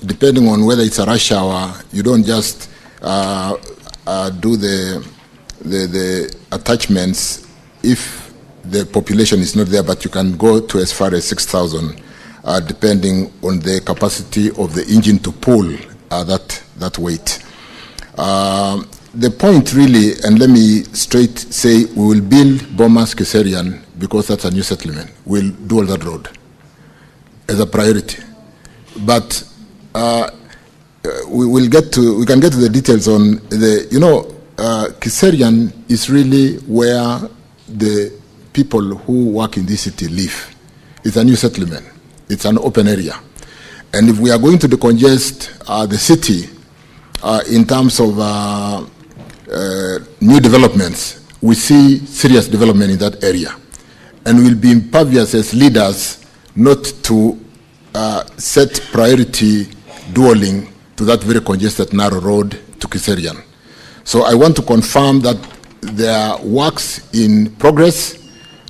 depending on whether it's a rush hour, you don't just do the attachments if the population is not there, but you can go to as far as 6,000, depending on the capacity of the engine to pull that weight. The point really, and let me straight say, we will build Bomas Kiserian because that's a new settlement. We'll do all that road as a priority. But we can get to the details on the, Kiserian is really where the people who work in this city live. It's a new settlement. It's an open area. And if we are going to decongest the city in terms of new developments, we see serious development in that area. And we'll be impervious as leaders not to set priority dualing to that very congested narrow road to Kiserian. So I want to confirm that there are works in progress,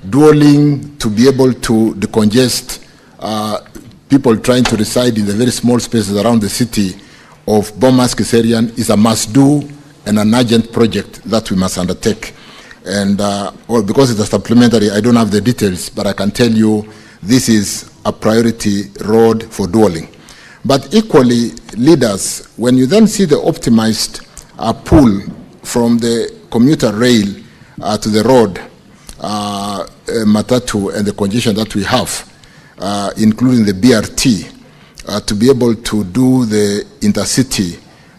dualing to be able to decongest people trying to reside in the very small spaces around the city of Bomas Kiserian is a must-do and an urgent project that we must undertake. And because it's a supplementary, I don't have the details, but I can tell you this is a priority road for dualing. But equally, leaders, when you then see the optimized pool from the commuter rail to the road, matatu, and the congestion that we have, including the BRT, to be able to do the intercity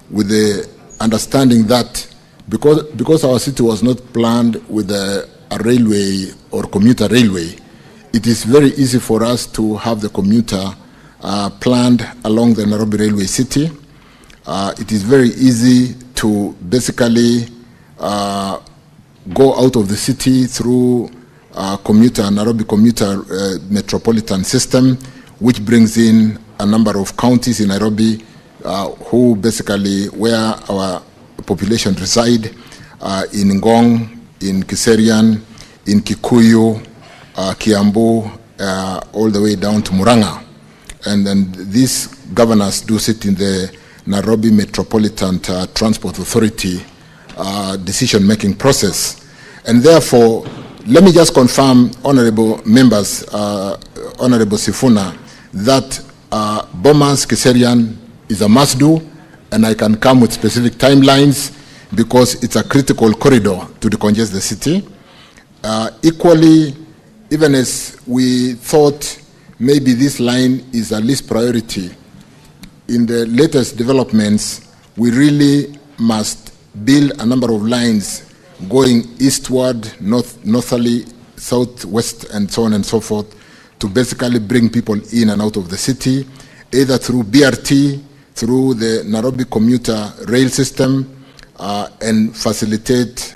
with the understanding that because our city was not planned with a railway or commuter railway, it is very easy for us to have the commuter planned along the Nairobi railway city. It is very easy to basically go out of the city through Nairobi commuter metropolitan system, which brings in a number of counties in Nairobi who basically where our population reside, in Ngong, in Kiserian, in Kikuyu, Kiambu, all the way down to Murang'a. And then these governors do sit in the Nairobi Metropolitan Transport Authority decision-making process. And therefore, let me just confirm, honorable members, Honorable Sifuna, that Bomas Kiserian is a must-do, and I can come with specific timelines because it's a critical corridor to decongest the city. Equally, even as we thought maybe this line is a least priority, in the latest developments, we really must build a number of lines going eastward, northerly, southwest, and so on and so forth, to basically bring people in and out of the city, either through BRT, through the Nairobi commuter rail system, and facilitate,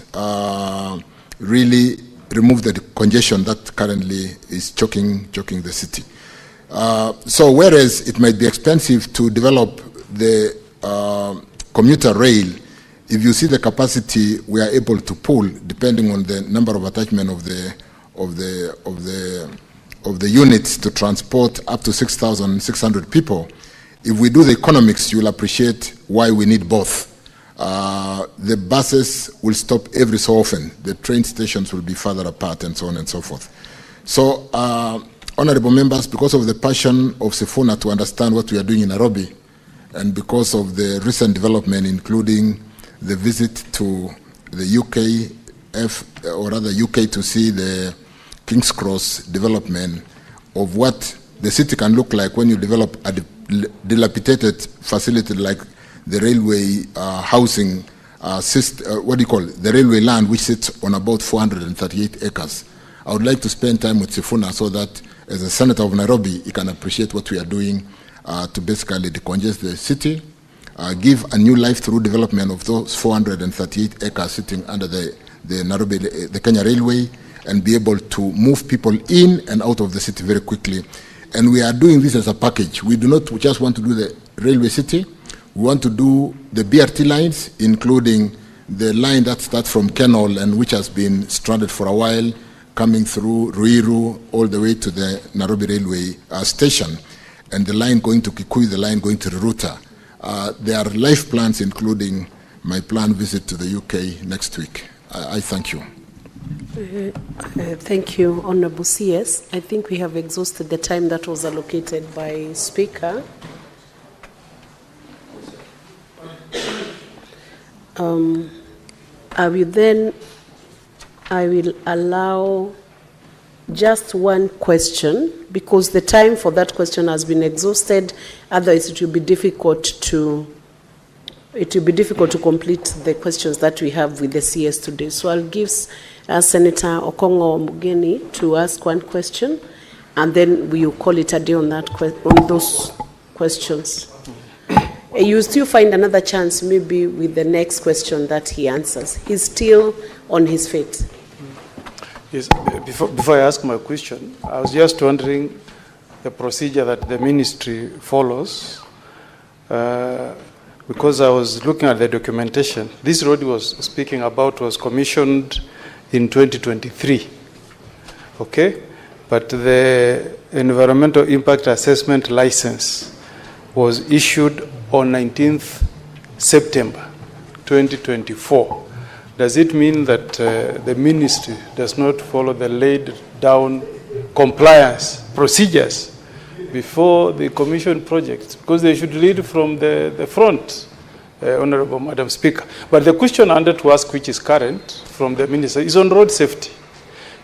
really remove the congestion that currently is choking the city. So whereas it might be expensive to develop the commuter rail, if you see the capacity we are able to pull, depending on the number of attachment of the units to transport up to 6,600 people, if we do the economics, you'll appreciate why we need both. The buses will stop every so often. The train stations will be further apart, and so on and so forth. So, honorable members, because of the passion of Sifuna to understand what we are doing in Nairobi, and because of the recent development, including the visit to the UK, UK to see the King's Cross development of what the city can look like when you develop a dilapidated facility like the railway housing the railway land, which sits on about 438 acres. I would like to spend time with Sifuna so that as a senator of Nairobi, he can appreciate what we are doing to basically decongest the city, give a new life through development of those 438 acres sitting under the Nairobi, the Kenya Railway, and be able to move people in and out of the city very quickly. And we are doing this as a package. We do not just want to do the railway city. We want to do the BRT lines, including the line that starts from Kenol and which has been stranded for a while, coming through Ruiru all the way to the Nairobi Railway station, and the line going to Kikuyu, the line going to Ruto. There are life plans, including my planned visit to the UK next week. I thank you. Thank you, Honorable CS. I think we have exhausted the time that was allocated by Speaker. I will allow just one question because the time for that question has been exhausted. Otherwise, it will be difficult to complete the questions that we have with the CS today. So I'll give Senator Okongo Mugeni to ask one question, and then we will call it a day on those questions. You still find another chance maybe with the next question that he answers. He's still on his feet. Yes, before I ask my question, I was just wondering the procedure that the ministry follows, because I was looking at the documentation. This road he was speaking about was commissioned in 2023, okay? But the environmental impact assessment license was issued on 19th September 2024. Does it mean that the ministry does not follow the laid down compliance procedures before the commission projects? Because they should lead from the front Honorable Madam Speaker. But the question I wanted to ask, which is current from the Minister, is on road safety.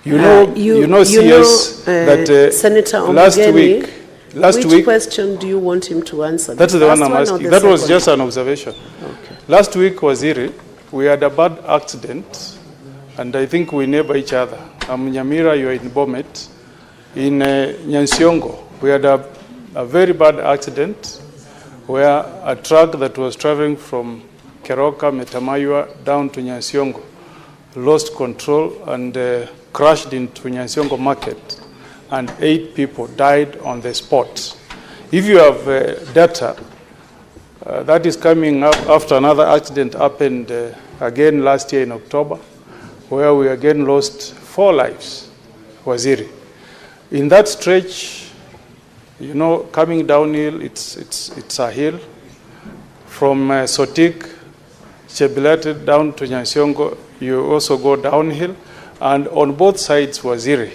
CS, that Senator last week, which question do you want him to answer? That's the one I'm asking. That was just an observation. Okay. Last week, Waziri, we had a bad accident, and I think we neighbor each other. I'm Nyamira, you are in Bomet. In Nyansiongo, we had a very bad accident where a truck that was traveling from Keroka, Metamayua, down to Nyansiongo lost control and crashed into Nyansiongo market, and 8 people died on the spot. If you have data, that is coming up after another accident happened again last year in October, where we again lost 4 lives, Waziri. In that stretch, you know, coming downhill, it's a hill. From Sotik, Chebilate down to Nyansiongo, you also go downhill. And on both sides, Waziri,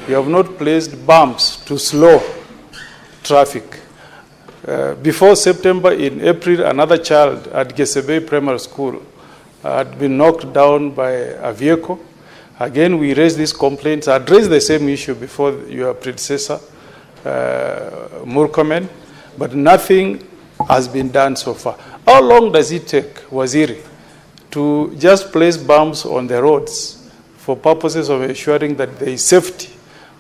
you have not placed bumps to slow traffic. Before September, in April, another child at Gesebe Primary School had been knocked down by a vehicle. Again, we raised these complaints, addressed the same issue before your predecessor, Murkomen, but nothing has been done so far. How long does it take, Waziri, to just place bumps on the roads for purposes of ensuring that there is safety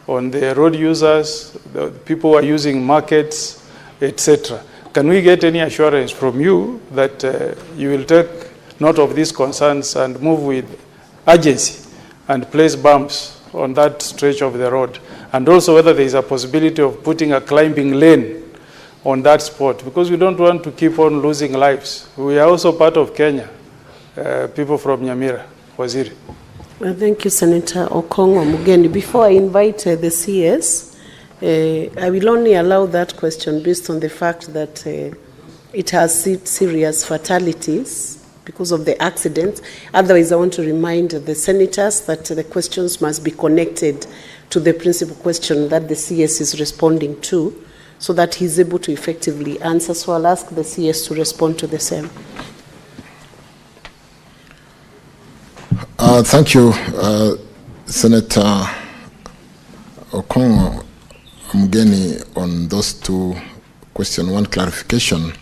on the road users, the people who are using markets, etc.? Can we get any assurance from you that you will take note of these concerns and move with urgency and place bumps on that stretch of the road? And also whether there is a possibility of putting a climbing lane on that spot, because we don't want to keep on losing lives. We are also part of Kenya, people from Nyamira. Waziri. Well, thank you, Senator Okongo Mugeni. Before I invite the CS, I will only allow that question based on the fact that it has serious fatalities because of the accidents. Otherwise, I want to remind the senators that the questions must be connected to the principal question that the CS is responding to, so that he's able to effectively answer. So I'll ask the CS to respond to the same. Thank you, Senator Okongo Mugeni, on those 2 questions. One clarification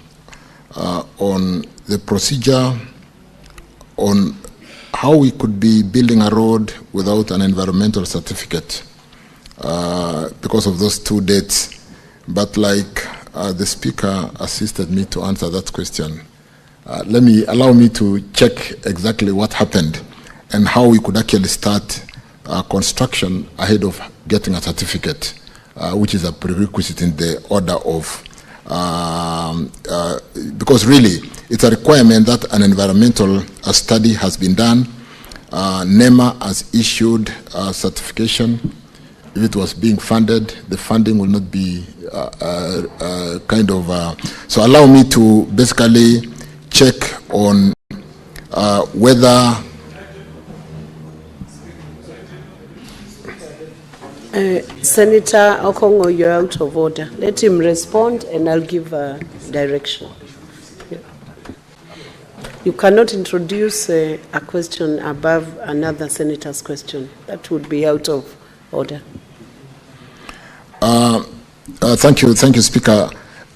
on the procedure on how we could be building a road without an environmental certificate because of those 2 dates. But like the Speaker assisted me to answer that question, allow me to check exactly what happened and how we could actually start construction ahead of getting a certificate, which is a prerequisite in the order of, because really it's a requirement that an environmental study has been done. NEMA has issued certification. If it was being funded, the funding will not be so allow me to basically check on whether Senator Okongo, you're out of order. Let him respond and I'll give a direction. Yeah. You cannot introduce a question above another senator's question. That would be out of order. Thank you, Speaker.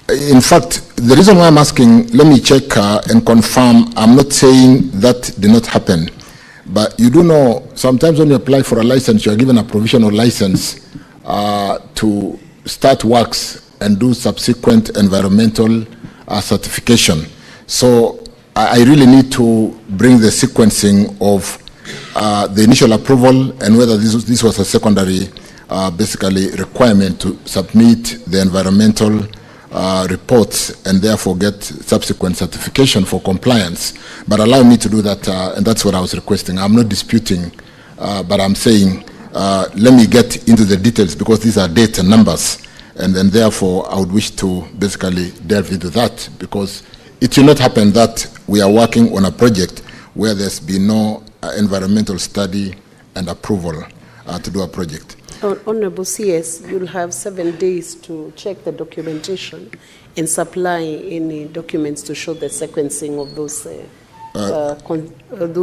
In fact, the reason why I'm asking, let me check and confirm. I'm not saying that did not happen. But you do know, sometimes when you apply for a license, you are given a provisional license to start works and do subsequent environmental certification. So I really need to bring the sequencing of the initial approval and whether this was a secondary basically requirement to submit the environmental reports and therefore get subsequent certification for compliance. But allow me to do that, and that's what I was requesting. I'm not disputing, but I'm saying let me get into the details because these are dates and numbers, and then therefore I would wish to basically delve into that because it will not happen that we are working on a project where there's been no environmental study and approval to do a project. Honorable CS, you'll have 7 days to check the documentation and supply any documents to show the sequencing of those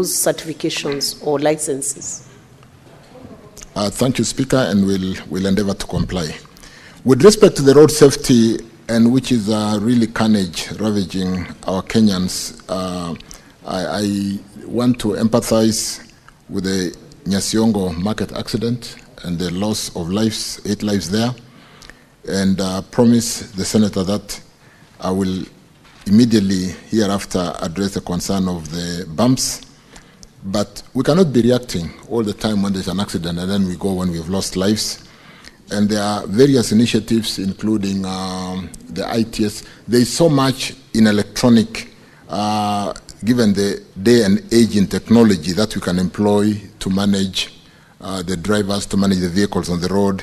certifications or licenses. Thank you, Speaker, and we'll endeavor to comply. With respect to the road safety, and which is really carnage ravaging our Kenyans, I want to empathize with the Nyasiongo market accident and the loss of lives, 8 lives there, and promise the Senator that I will immediately hereafter address the concern of the bumps. But we cannot be reacting all the time when there's an accident and then we go when we've lost lives. And there are various initiatives, including the ITS. There is so much in electronic, given the day and age in technology, that we can employ to manage the drivers, to manage the vehicles on the road.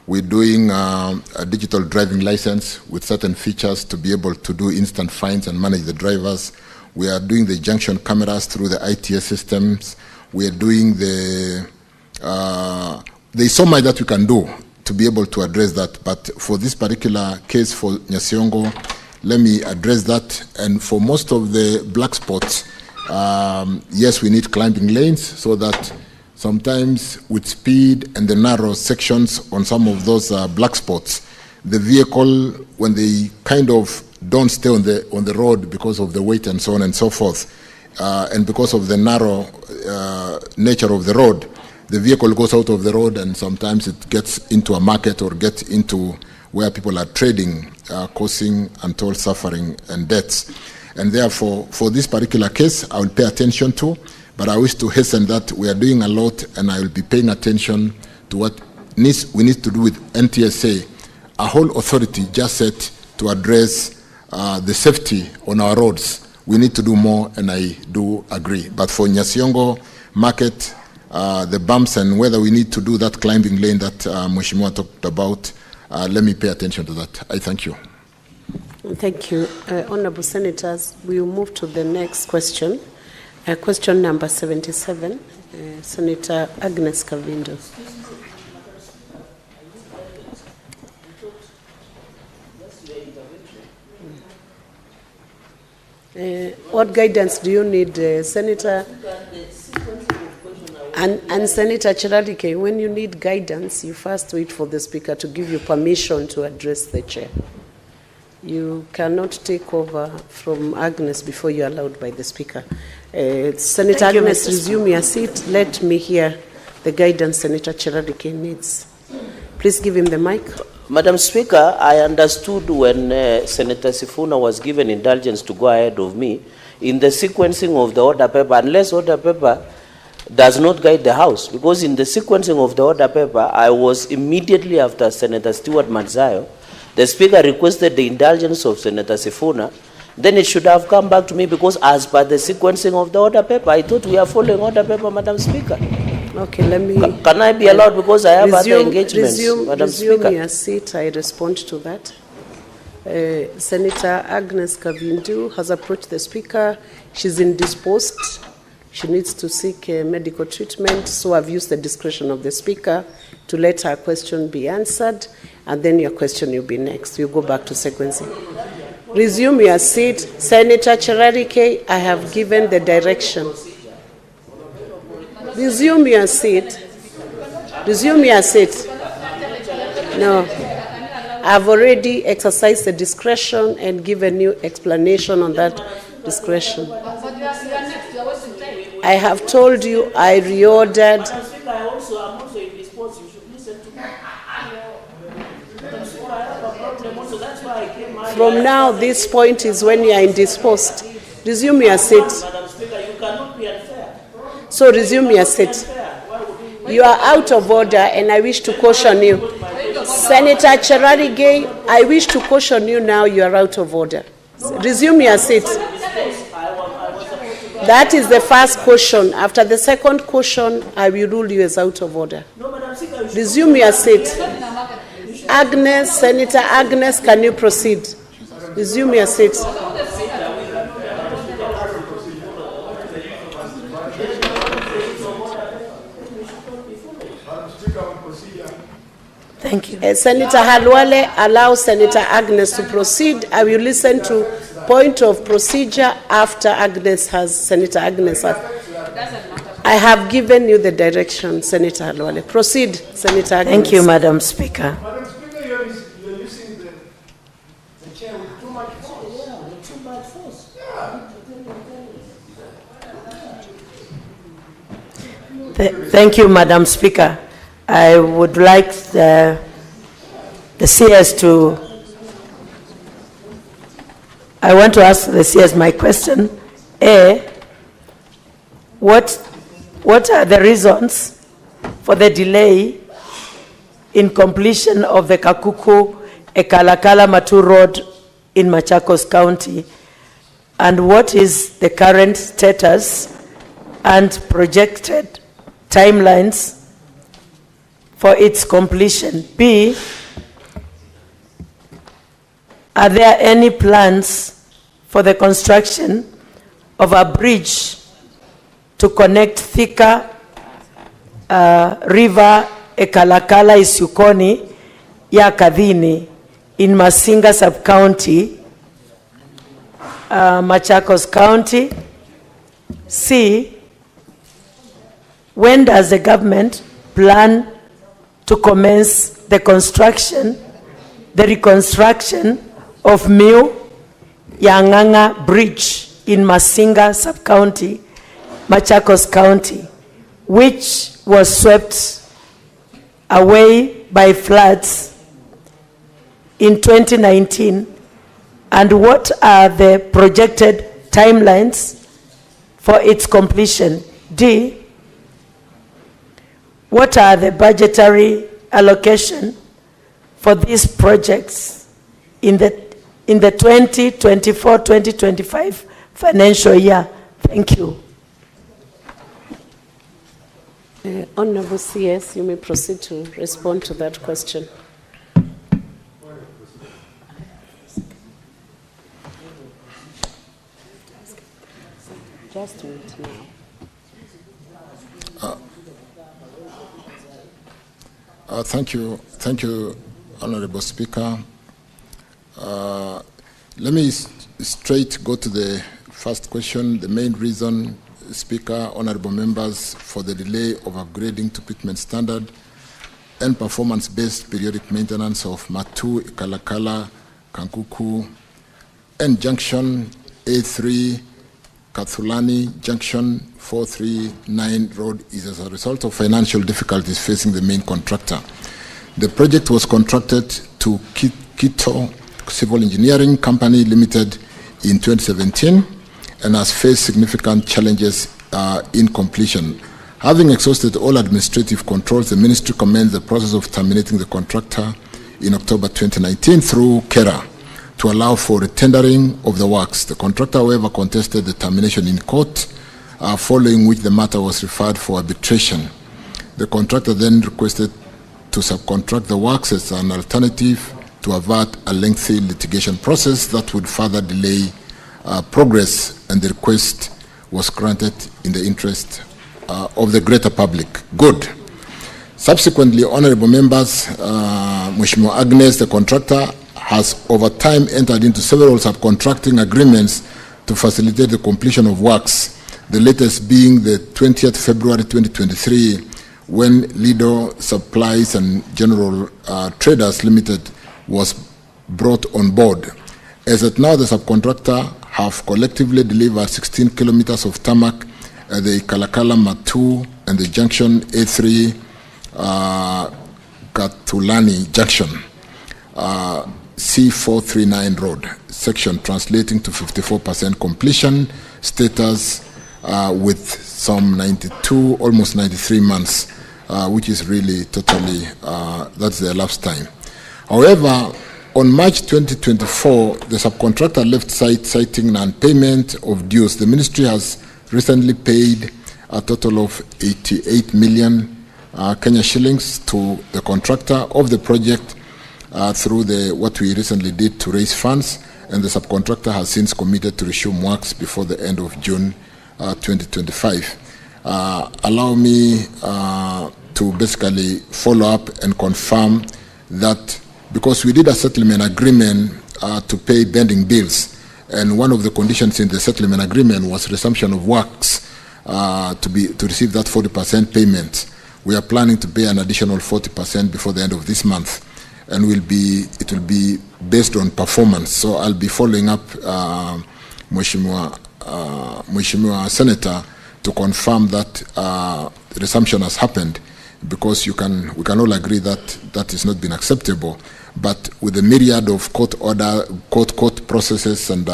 We're doing a digital driving license with certain features to be able to do instant fines and manage the drivers. We are doing the junction cameras through the ITS systems. We are doing there's so much that we can do to be able to address that. But for this particular case for Nyasiongo, let me address that. And for most of the black spots, yes, we need climbing lanes so that sometimes with speed and the narrow sections on some of those black spots, the vehicle, when they kind of don't stay on the road because of the weight and so on and so forth, and because of the narrow nature of the road, the vehicle goes out of the road and sometimes it gets into a market or gets into where people are trading, causing untold suffering and deaths. And therefore, for this particular case, I will pay attention to, but I wish to hasten that we are doing a lot, and I will be paying attention to what we need to do with NTSA, a whole authority just set to address the safety on our roads. We need to do more, and I do agree. But for Nyasiongo market, the bumps and whether we need to do that climbing lane that Mheshimiwa talked about, let me pay attention to that. I thank you. Thank you. Honorable Senators, we will move to the next question. Question number 77, Senator Agnes Kavindo. What guidance do you need, Senator? And Senator Chiradike, when you need guidance, you first wait for the Speaker to give you permission to address the Chair. You cannot take over from Agnes before you're allowed by the Speaker. Senator Agnes, resume your seat. Let me hear the guidance Senator Chiradike needs. Please give him the mic. Madam Speaker, I understood when Senator Sifuna was given indulgence to go ahead of me in the sequencing of the order paper, unless order paper does not guide the House, because in the sequencing of the order paper, I was immediately after Senator Stewart Madzayo. The Speaker requested the indulgence of Senator Sifuna. Then it should have come back to me, because as per the sequencing of the order paper, I thought we are following order paper, Madam Speaker. Okay, let me... Can I be allowed, because I have other engagements, Madam Speaker? Resume your seat. I respond to that. Senator Agnes Kavindu has approached the Speaker. She's indisposed. She needs to seek medical treatment, so I've used the discretion of the Speaker to let her question be answered, and then your question will be next. We'll go back to sequencing. Resume your seat. Senator Chiradike, I have given the direction. Resume your seat. Resume your seat. No. I've already exercised the discretion and given you explanation on that discretion. I have told you I reordered. From now, this point is when you are indisposed. Resume your seat. So resume your seat. You are out of order, and I wish to caution you. Senator Chiradike, I wish to caution you now, you are out of order. Resume your seat. That is the first caution. After the second caution, I will rule you as out of order. Resume your seat. Agnes, Senator Agnes, can you proceed? Resume your seat. Thank you. Senator Halwale, allow Senator Agnes to proceed. I will listen to point of procedure after Senator Agnes has. I have given you the direction, Senator Halwale. Proceed, Senator Agnes. Thank you, Madam Speaker. Madam Speaker, you're using the chair with too much force. Too much force. Thank you, Madam Speaker. I would like the CS to, I want to ask the CS my question. A, what are the reasons for the delay in completion of the Kakuku-Ekalakala-Matu Road in Machakos County? And what is the current status and projected timelines for its completion? B, are there any plans for the construction of a bridge to connect Thika River Ekalakala Isukoni ya Kadhini in Masinga Sub-County, Machakos County? C, when does the government plan to commence the reconstruction of Miu Yanganga Bridge in Masinga Sub-County, Machakos County, which was swept away by floods in 2019? And what are the projected timelines for its completion? D, what are the budgetary allocation for these projects in the 2024-2025 financial year? Thank you. Honorable CS, you may proceed to respond to that question. Just wait now. Thank you, Honorable Speaker. Let me straight go to the first question. The main reason, Speaker, honorable members, for the delay of upgrading to pitman standard and performance-based periodic maintenance of Matu, Kalakala, Kankuku, and Junction A3, Kathulani, Junction 439 Road is as a result of financial difficulties facing the main contractor. The project was contracted to Kito Civil Engineering Company Limited in 2017 and has faced significant challenges in completion. Having exhausted all administrative controls, the ministry commenced the process of terminating the contractor in October 2019 through KERA to allow for retendering of the works. The contractor, however, contested the termination in court, following which the matter was referred for arbitration. The contractor then requested to subcontract the works as an alternative to avert a lengthy litigation process that would further delay progress, and the request was granted in the interest of the greater public good. Subsequently, honorable members, Mheshimiwa Agnes, the contractor, has over time entered into several subcontracting agreements to facilitate the completion of works, the latest being the 20th February 2023, when Lido Supplies and General Traders Limited was brought on board. As at now, the subcontractor have collectively delivered 16 kilometers of tarmac at the Kalakala Matu and the Junction A3 Katulani Junction, C439 Road section, translating to 54% completion status with some 92, almost 93 months, which is really totally, that's the elapsed time. However, on March 2024, the subcontractor left site citing non-payment of dues. The ministry has recently paid a total of 88 million Kenya shillings to the contractor of the project through what we recently did to raise funds, and the subcontractor has since committed to resume works before the end of June 2025. Allow me to basically follow up and confirm that because we did a settlement agreement to pay pending bills, and one of the conditions in the settlement agreement was resumption of works to receive that 40% payment. We are planning to pay an additional 40% before the end of this month, and it will be based on performance. So I'll be following up Mheshimiwa Senator to confirm that resumption has happened, because we can all agree that that has not been acceptable. But with the myriad of court processes and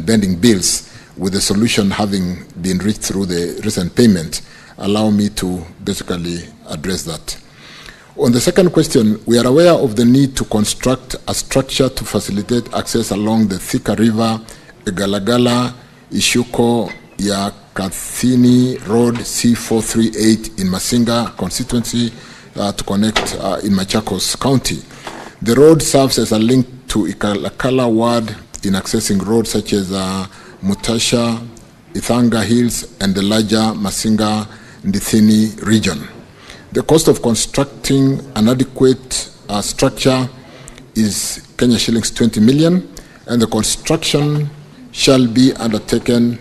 pending bills, with the solution having been reached through the recent payment, allow me to basically address that. On the second question, we are aware of the need to construct a structure to facilitate access along the Thika River, Galagala, Ishuko, Yakathini Road C438 in Masinga constituency to connect in Machakos County. The road serves as a link to Ikalakala ward in accessing roads such as Mutasha, Ithanga Hills, and the larger Masinga Ndithini region. The cost of constructing an adequate structure is Kenya shillings 20 million, and the construction shall be undertaken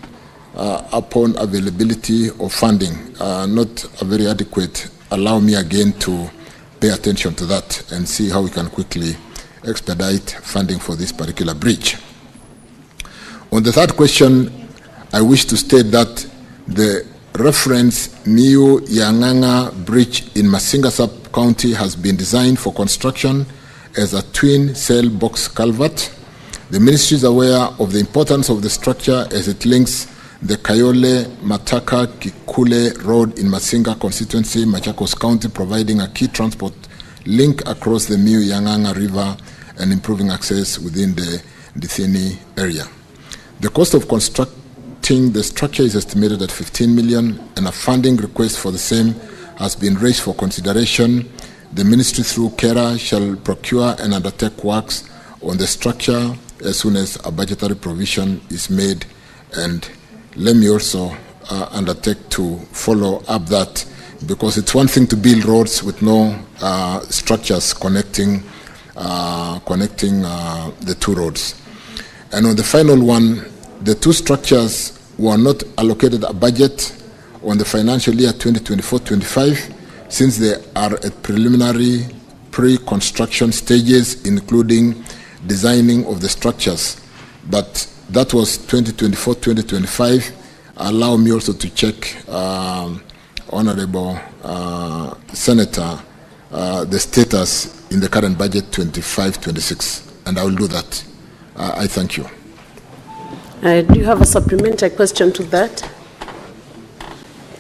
upon availability of funding. Not a very adequate. Allow me again to pay attention to that and see how we can quickly expedite funding for this particular bridge. On the third question, I wish to state that the reference Miu Yanganga Bridge in Masinga Sub-County has been designed for construction as a twin cell box culvert. The ministry is aware of the importance of the structure as it links the Kayole Mataka Kikule Road in Masinga constituency, Machakos County, providing a key transport link across the Miu Yanganga River and improving access within the Ndithini area. The cost of constructing the structure is estimated at 15 million, and a funding request for the same has been raised for consideration. The ministry through KERA shall procure and undertake works on the structure as soon as a budgetary provision is made, and let me also undertake to follow up that, because it's one thing to build roads with no structures connecting the two roads. And on the final one, the two structures were not allocated a budget on the financial year 2024-25, since they are at preliminary pre-construction stages, including designing of the structures. But that was 2024-2025. Allow me also to check, Honorable Senator, the status in the current budget 25-26, and I will do that. I thank you. Do you have a supplementary question to that?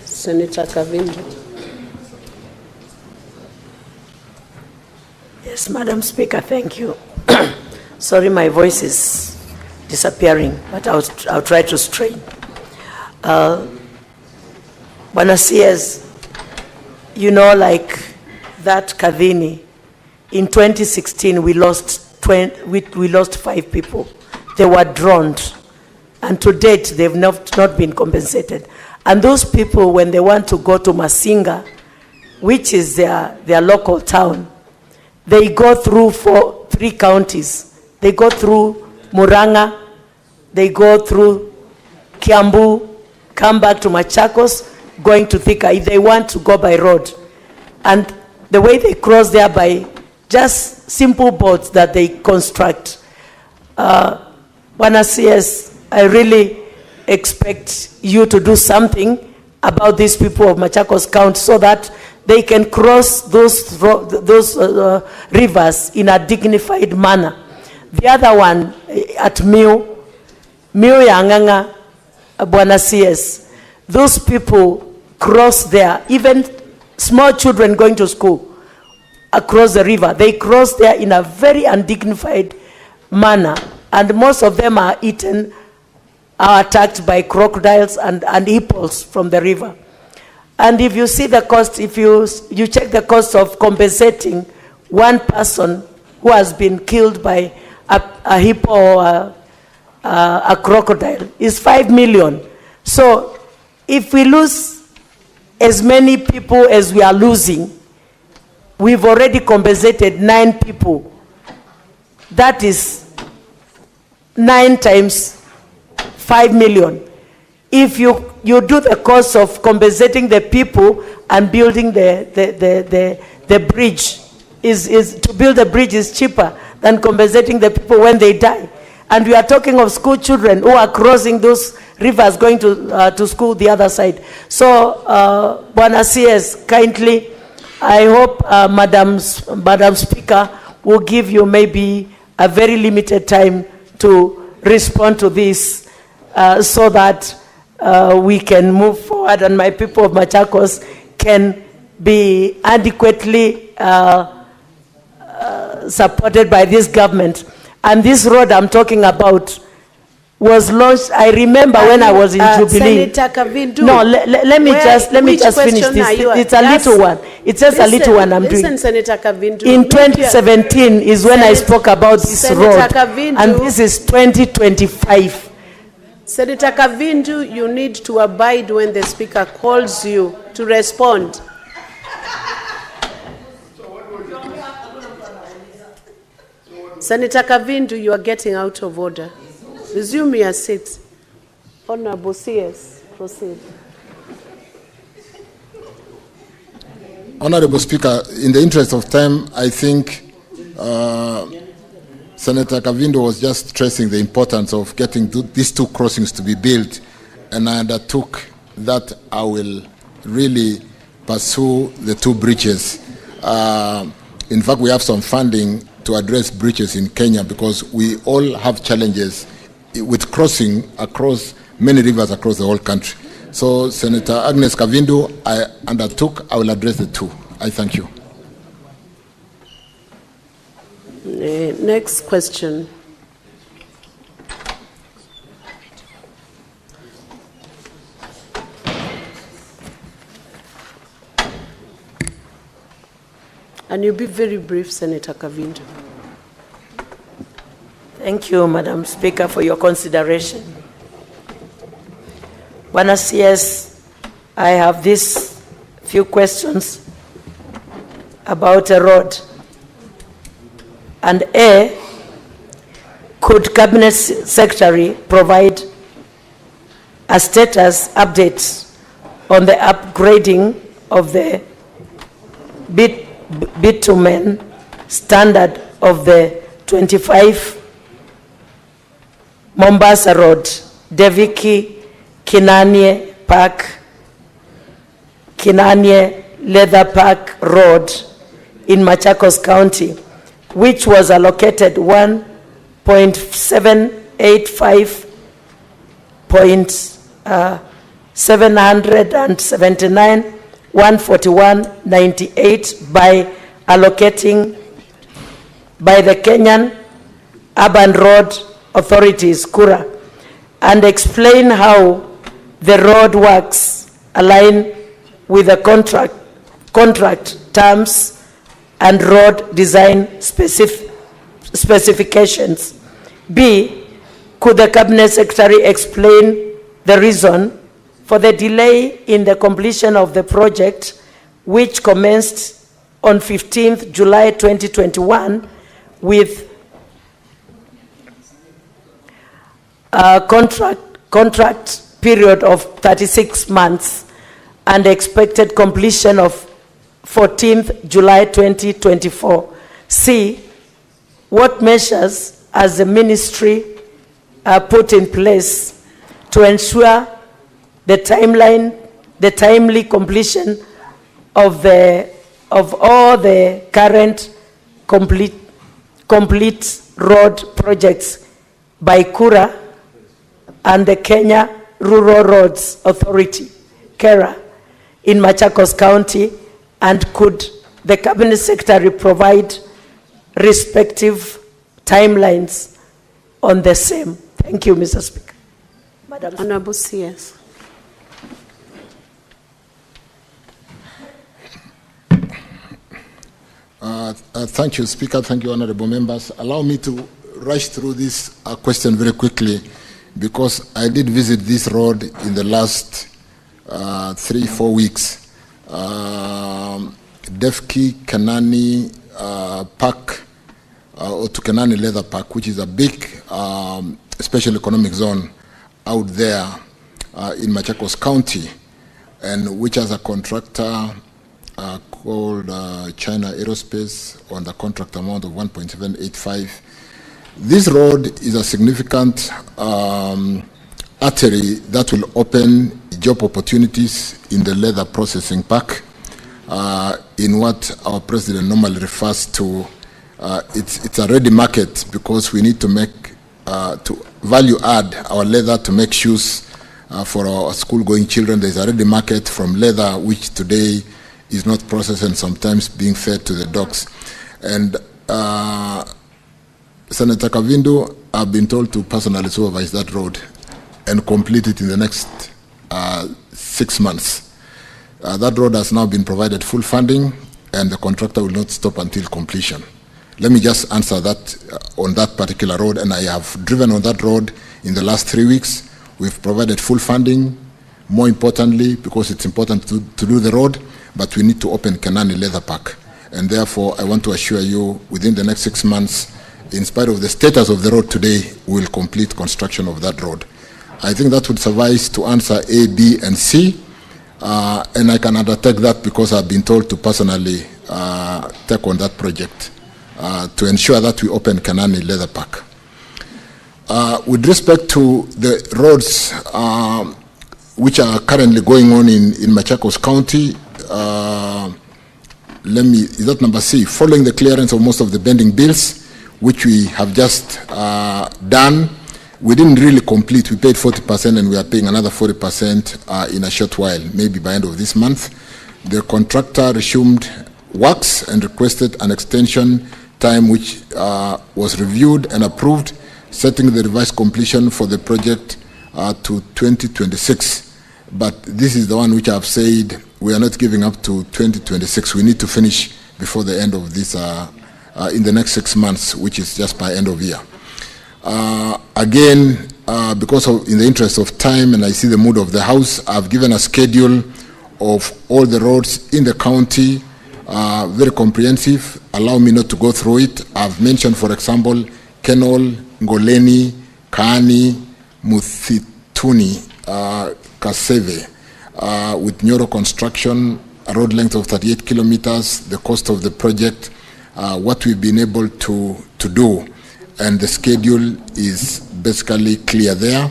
Senator Kavindu. Yes, Madam Speaker, thank you. Sorry, my voice is disappearing, but I'll try to strain. Bwana CS, you know, like that Kadhini, in 2016 we lost 5 people. They were drowned, and to date they've not been compensated. And those people, when they want to go to Masinga, which is their local town, they go through 3 counties. They go through Muranga, they go through Kiambu, come back to Machakos, going to Thika, if they want to go by road. And the way they cross there by just simple boats that they construct. Bwana CS, I really expect you to do something about these people of Machakos County so that they can cross those rivers in a dignified manner. The other one at Miu Yanganga, Bwana CS, those people cross there, even small children going to school across the river, they cross there in a very undignified manner, and most of them are attacked by crocodiles and hippos from the river. And if you see the cost, if you check the cost of compensating one person who has been killed by a hippo or a crocodile, is 5 million. So if we lose as many people as we are losing, we've already compensated 9 people. That is 9 times 5 million. If you do the cost of compensating the people and building the bridge, is to build a bridge is cheaper than compensating the people when they die. And we are talking of school children who are crossing those rivers going to school the other side. So, Bwana CS, kindly, I hope Madam Speaker will give you maybe a very limited time to respond to this so that we can move forward and my people of Machakos can be adequately supported by this government. And this road I'm talking about was launched, I remember when I was in Jubilee. Senator Kavindu. No, let me just finish this. It's a little one. It's just a little one I'm doing. Listen, Senator Kavindu. In 2017 is when I spoke about this Senator road. Kavindu, and this is 2025. Senator Kavindu, you need to abide when the Speaker calls you to respond. Senator Kavindu, you are getting out of order. Resume your seat. Honorable CS, proceed. Honorable Speaker, in the interest of time, I think Senator Kavindu was just stressing the importance of getting these 2 crossings to be built, and I undertook that I will really pursue the 2 bridges. In fact, we have some funding to address bridges in Kenya because we all have challenges with crossing across many rivers across the whole country. So, Senator Agnes Kavindu, I undertook, I will address the 2. I thank you. Next question. And you'll be very brief, Senator Kavindu. Thank you, Madam Speaker, for your consideration. Bwana CS, I have these few questions about a road. And A, could Cabinet Secretary provide a status update on the upgrading of the bitumen standard of the 25 Mombasa Road, Deviki, Kinanie Park, Kinanie Leather Park Road in Machakos County, which was allocated 1.785.779,141.98 by allocating by the Kenyan Urban Road Authorities, KURA, and explain how the road works align with the contract terms and road design specifications. B, could the Cabinet Secretary explain the reason for the delay in the completion of the project, which commenced on 15th July 2021 with a contract period of 36 months and expected completion of 14th July 2024. C, what measures has the ministry put in place to ensure the timely completion of all the current complete road projects by KURA and the Kenya Rural Roads Authority, KERA, in Machakos County, and could the Cabinet Secretary provide respective timelines on the same? Thank you, Mr. Speaker. Madam Honorable CS. Thank you, Speaker. Thank you, honorable members. Allow me to rush through this question very quickly, because I did visit this road in the last 3-4 weeks. Defki Kenani Park, or to Kenani Leather Park, which is a big special economic zone out there in Machakos County, and which has a contractor called China Aerospace on the contract amount of 1.785. This road is a significant artery that will open job opportunities in the leather processing park, in what our president normally refers to. It's a ready market, because we need to make to value add our leather to make shoes for our school-going children. There's a ready market from leather, which today is not processed and sometimes being fed to the dogs. And Senator Kavindu, I've been told to personally supervise that road and complete it in the next 6 months. That road has now been provided full funding, and the contractor will not stop until completion. Let me just answer that on that particular road, and I have driven on that road in the last 3 weeks. We've provided full funding, more importantly, because it's important to do the road, but we need to open Kenani Leather Park. And therefore, I want to assure you, within the next 6 months, in spite of the status of the road today, we will complete construction of that road. I think that would suffice to answer A, B, and C, and I can undertake that because I've been told to personally take on that project to ensure that we open Kenani Leather Park. With respect to the roads which are currently going on in Machakos County, is that number C? Following the clearance of most of the pending bills, which we have just done, we didn't really complete. We paid 40%, and we are paying another 40% in a short while, maybe by end of this month. The contractor resumed works and requested an extension time, which was reviewed and approved, setting the revised completion for the project to 2026. But this is the one which I've said we are not giving up to 2026. We need to finish before the end of this, in the next 6 months, which is just by end of year. Again, because of, in the interest of time, and I see the mood of the House, I've given a schedule of all the roads in the county, very comprehensive. Allow me not to go through it. I've mentioned, for example, Kenol, Ngoleni, Kaani, Muthituni, Kaseve, with Nyoro construction, a road length of 38 kilometers, the cost of the project, what we've been able to do, and the schedule is basically clear there.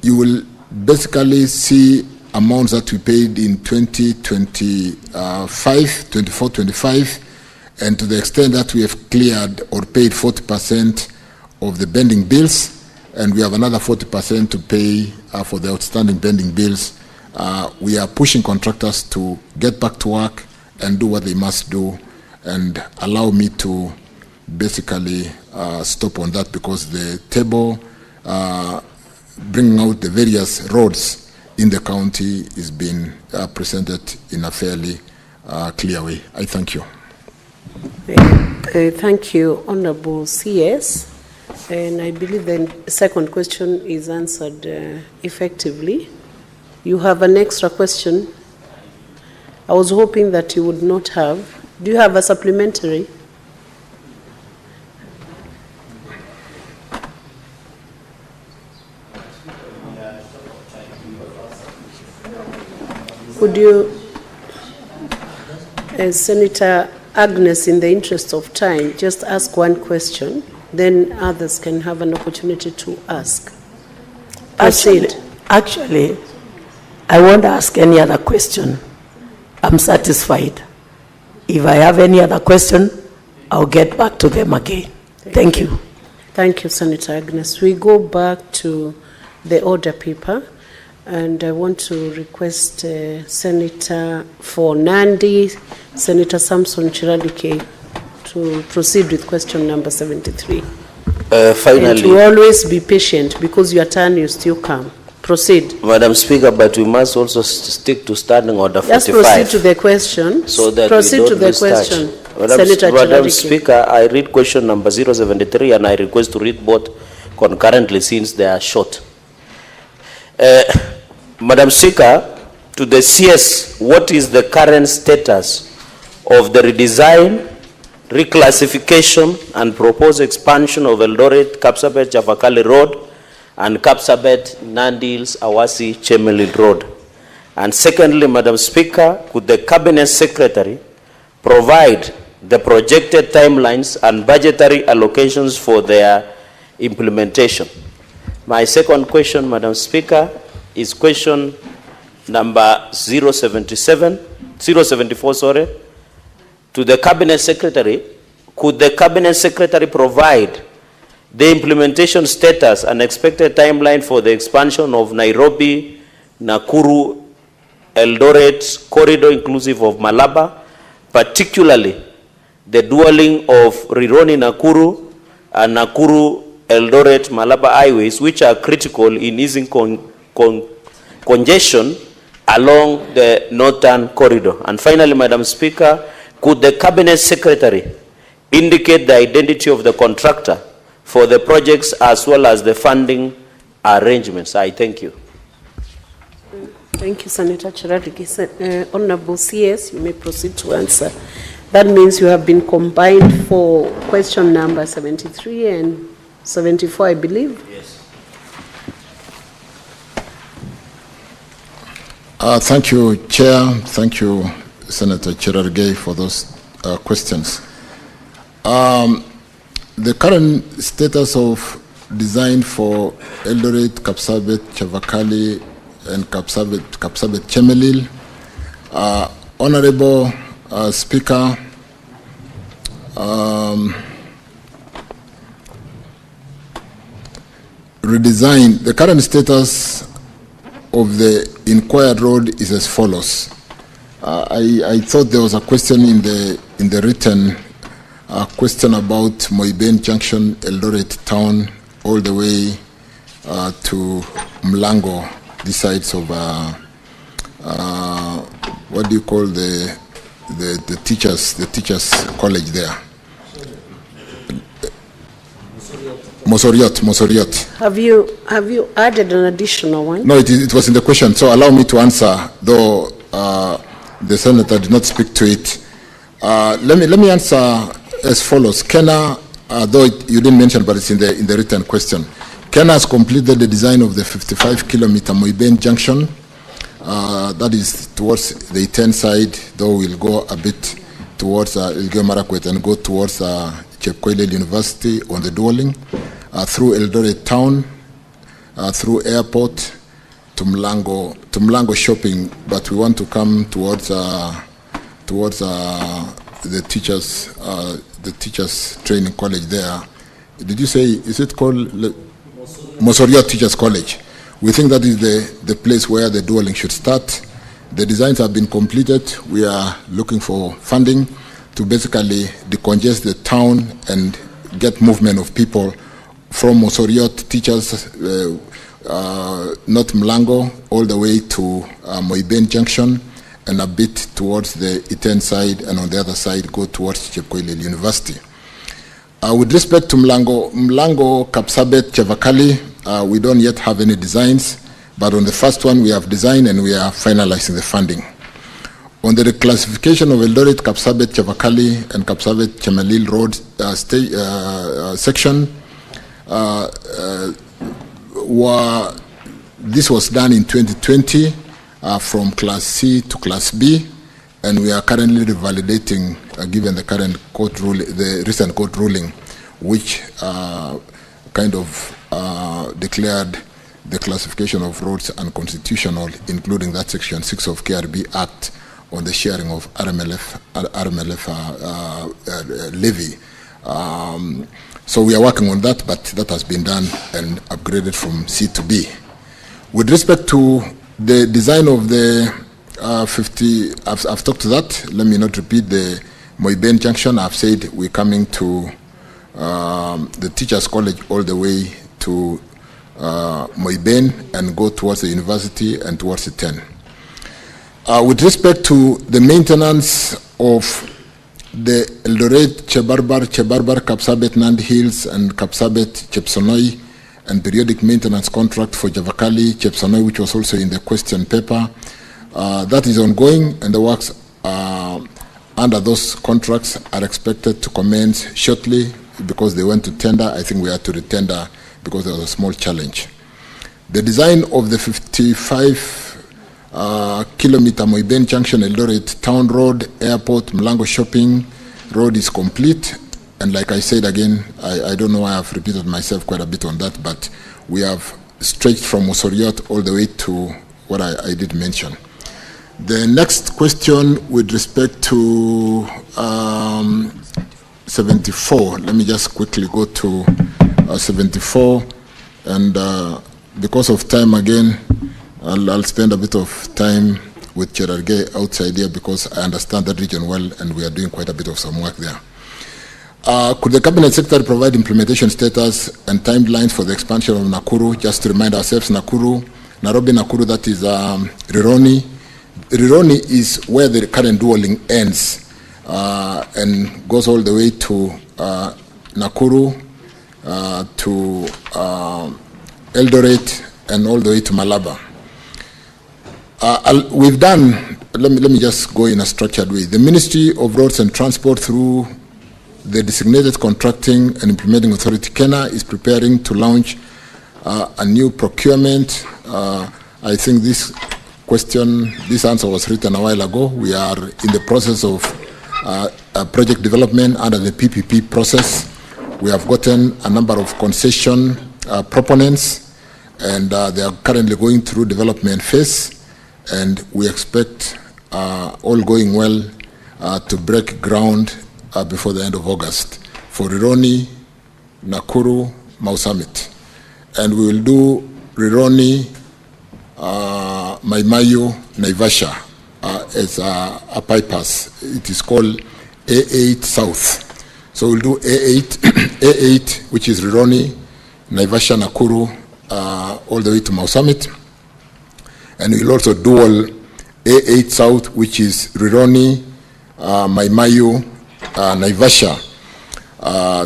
You will basically see amounts that we paid in 24-25, and to the extent that we have cleared or paid 40% of the pending bills, and we have another 40% to pay for the outstanding pending bills. We are pushing contractors to get back to work and do what they must do, and allow me to basically stop on that, because the table bringing out the various roads in the county is being presented in a fairly clear way. I thank you. Thank you, Honorable CS. And I believe the second question is answered effectively. You have an extra question. I was hoping that you would not have. Do you have a supplementary? Would you, Senator Agnes, in the interest of time, just ask one question, then others can have an opportunity to ask. Actually, I won't ask any other question. I'm satisfied. If I have any other question, I'll get back to them again. Thank you. Thank you, Senator Agnes. We go back to the order paper, and I want to request Senator for Nandi, Senator Samson Chiralike, to proceed with question number 73. Finally, and to always be patient, because your turn will still come. Proceed. Madam Speaker, but we must also stick to standing order 45. Just proceed to the question. So that proceed we to don't the question. Madam Speaker, I read question number 073, and I request to read both concurrently since they are short. Madam Speaker, to the CS what is the current status of the redesign, reclassification, and proposed expansion of Eldoret, Kapsabet, Chavakali Road, and Kapsabet, Nandi, Awasi, Chemelil Road. And secondly, Madam Speaker, could the Cabinet Secretary provide the projected timelines and budgetary allocations for their implementation? My second question, Madam Speaker, is question number 074, to the Cabinet Secretary. Could the Cabinet Secretary provide the implementation status and expected timeline for the expansion of Nairobi, Nakuru, Eldoret corridor inclusive of Malaba, particularly the dualling of Rironi Nakuru and Nakuru Eldoret Malaba highways, which are critical in easing congestion along the northern corridor? And finally, Madam Speaker, could the Cabinet Secretary indicate the identity of the contractor for the projects as well as the funding arrangements? I thank you. Thank you, Senator Cherargei. Honorable CS, you may proceed to answer. That means you have been combined for question number 73 and 74, I believe. Yes. Thank you, Chair. Thank you, Senator Cherargei, for those questions. The current status of design for Eldoret, Kapsabet, Chavakali, and Kapsabet Chemelil. Honorable Speaker, redesign, the current status of the inquired road is as follows. I thought there was a question in the written question about Moiben Junction, Eldoret Town, all the way to Mlango, the sides of what do you call the teachers college there? Mosoriot. Have you added an additional one? No, it was in the question, so allow me to answer, though the senator did not speak to it. Let me answer as follows. Kenya, though you didn't mention, but it's in the written question. Kenya has completed the design of the 55-kilometer Moiben Junction. That is towards the Iten side, though we'll go a bit towards Elgeyo Marakwet and go towards Chepkoilel University on the Duoling, through Eldoret Town, through airport to Mlango shopping, but we want to come towards the teachers training college there. Did you say, is it called Mosoriot Teachers College? We think that is the place where the dualing should start. The designs have been completed. We are looking for funding to basically decongest the town and get movement of people from Mosoriot Teachers, not Mlango, all the way to Moiben Junction, and a bit towards the Iten side, and on the other side go towards Chepkoilel University. With respect to Mlango, Kapsabet, Chavakali, we don't yet have any designs, but on the first one we have design and we are finalizing the funding. On the reclassification of Eldoret, Kapsabet, Chavakali, and Kapsabet Chemelil Road section, this was done in 2020 from Class C to Class B, and we are currently revalidating, given the current court ruling, the recent court ruling, which kind of declared the classification of roads unconstitutional, including that Section 6 of KRB Act on the sharing of RMLF levy. So we are working on that, but that has been done and upgraded from C to B. With respect to the design of the 50, I've talked to that. Let me not repeat the Moiben Junction. I've said we're coming to the Teachers College all the way to Moiben and go towards the university and towards the 10. With respect to the maintenance of the Eldoret, Chebarbar, Kapsabet, Nandi Hills, and Kapsabet, Chepsonoi, and periodic maintenance contract for Javakali, Chepsonoi, which was also in the question paper, That is ongoing, and the works under those contracts are expected to commence shortly because they went to tender. I think we had to retender because there was a small challenge. The design of the 55-kilometer Moiben Junction Eldoret Town Road, Airport, Mlango Shopping Road is complete. And like I said again, I don't know why I've repeated myself quite a bit on that, but we have stretched from Osoriot all the way to what I did mention. The next question with respect to 74, let me just quickly go to 74, and because of time again, I'll spend a bit of time with Cherargei outside here because I understand that region well and we are doing quite a bit of some work there. Could the Cabinet Secretary provide implementation status and timelines for the expansion of Nakuru? Just to remind ourselves, Nairobi, Nakuru, that is Rironi. Rironi is where the current dualing ends and goes all the way to Nakuru, to Eldoret, and all the way to Malaba. We've done, let me just go in a structured way. The Ministry of Roads and Transport, through the designated contracting and implementing authority, Kenya, is preparing to launch a new procurement. I think this answer was written a while ago. We are in the process of project development under the PPP process. We have gotten a number of concession proponents, and they are currently going through development phase, and we expect, all going well, to break ground before the end of August for Rironi, Nakuru, Mau Summit. And we will do Rironi, Maimayu, Naivasha as a bypass. It is called A8 South. So we'll do A8, which is Rironi, Naivasha, Nakuru, all the way to Mau Summit. And we'll also dual A8 South, which is Rironi, Maimayu, Naivasha,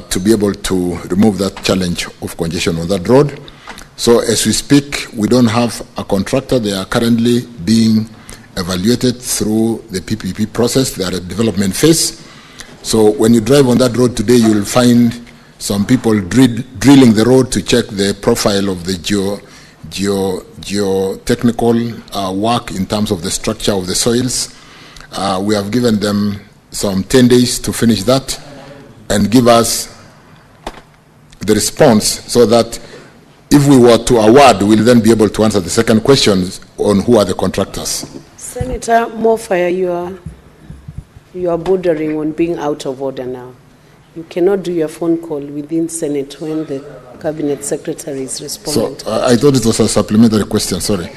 to be able to remove that challenge of congestion on that road. So as we speak, we don't have a contractor. They are currently being evaluated through the PPP process. They are at development phase. So when you drive on that road today, you will find some people drilling the road to check the profile of the geotechnical work in terms of the structure of the soils. We have given them some 10 days to finish that and give us the response, so that if we were to award, we'll then be able to answer the second question on who are the contractors. Senator Mofaya, you are bordering on being out of order now. You cannot do your phone call within Senate when the Cabinet Secretary is responding. So I thought it was a supplementary question, sorry.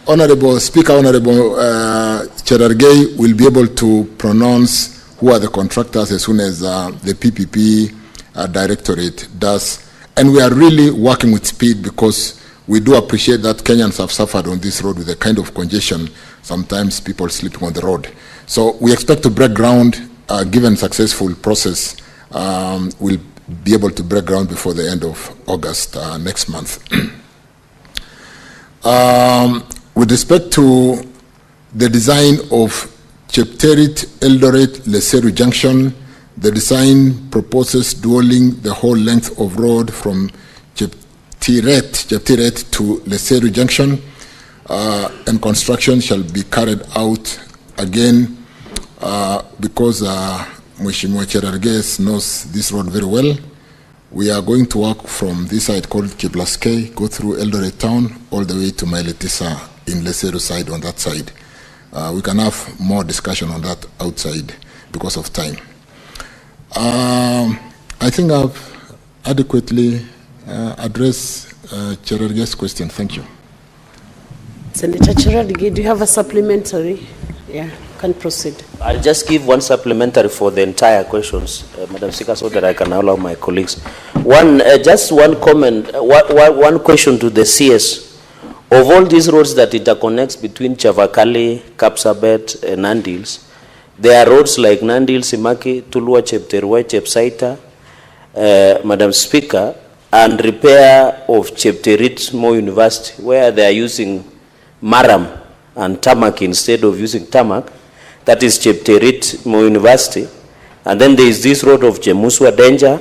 Honorable Speaker, Honorable Cherargei will be able to pronounce who are the contractors as soon as the PPP Directorate does. And we are really working with speed because we do appreciate that Kenyans have suffered on this road with the kind of congestion, sometimes people sleeping on the road. So we expect to break ground, given successful process, we'll be able to break ground before the end of August next month. With respect to the design of Chepterit, Eldoret, Leseru Junction, the design proposes dualing the whole length of road from Cheptiret to Leseru Junction, and construction shall be carried out again because Mheshimiwa Cherargei knows this road very well. We are going to work from this side called Kiblaskei, go through Eldoret town, all the way to Mailetisa in Leseru side on that side. We can have more discussion on that outside because of time. I think I've adequately addressed Cherargei's question. Thank you. Senator Cherargei, do you have a supplementary? Yeah, can proceed. I'll just give one supplementary for the entire questions, Madam Speaker, so that I can allow my colleagues. Just one comment, one question to the CS. Of all these roads that interconnects between Chavakali, Kapsabet, and Nandils, there are roads like Nandil, Simaki, Tulua, Chepterwai, Chepsaita. Madam Speaker, and repair of Chepterit Mo University, where they are using maram and tarmac instead of using tarmac. That is Chepterit Mo University. And then there is this road of Jemuswa Danger.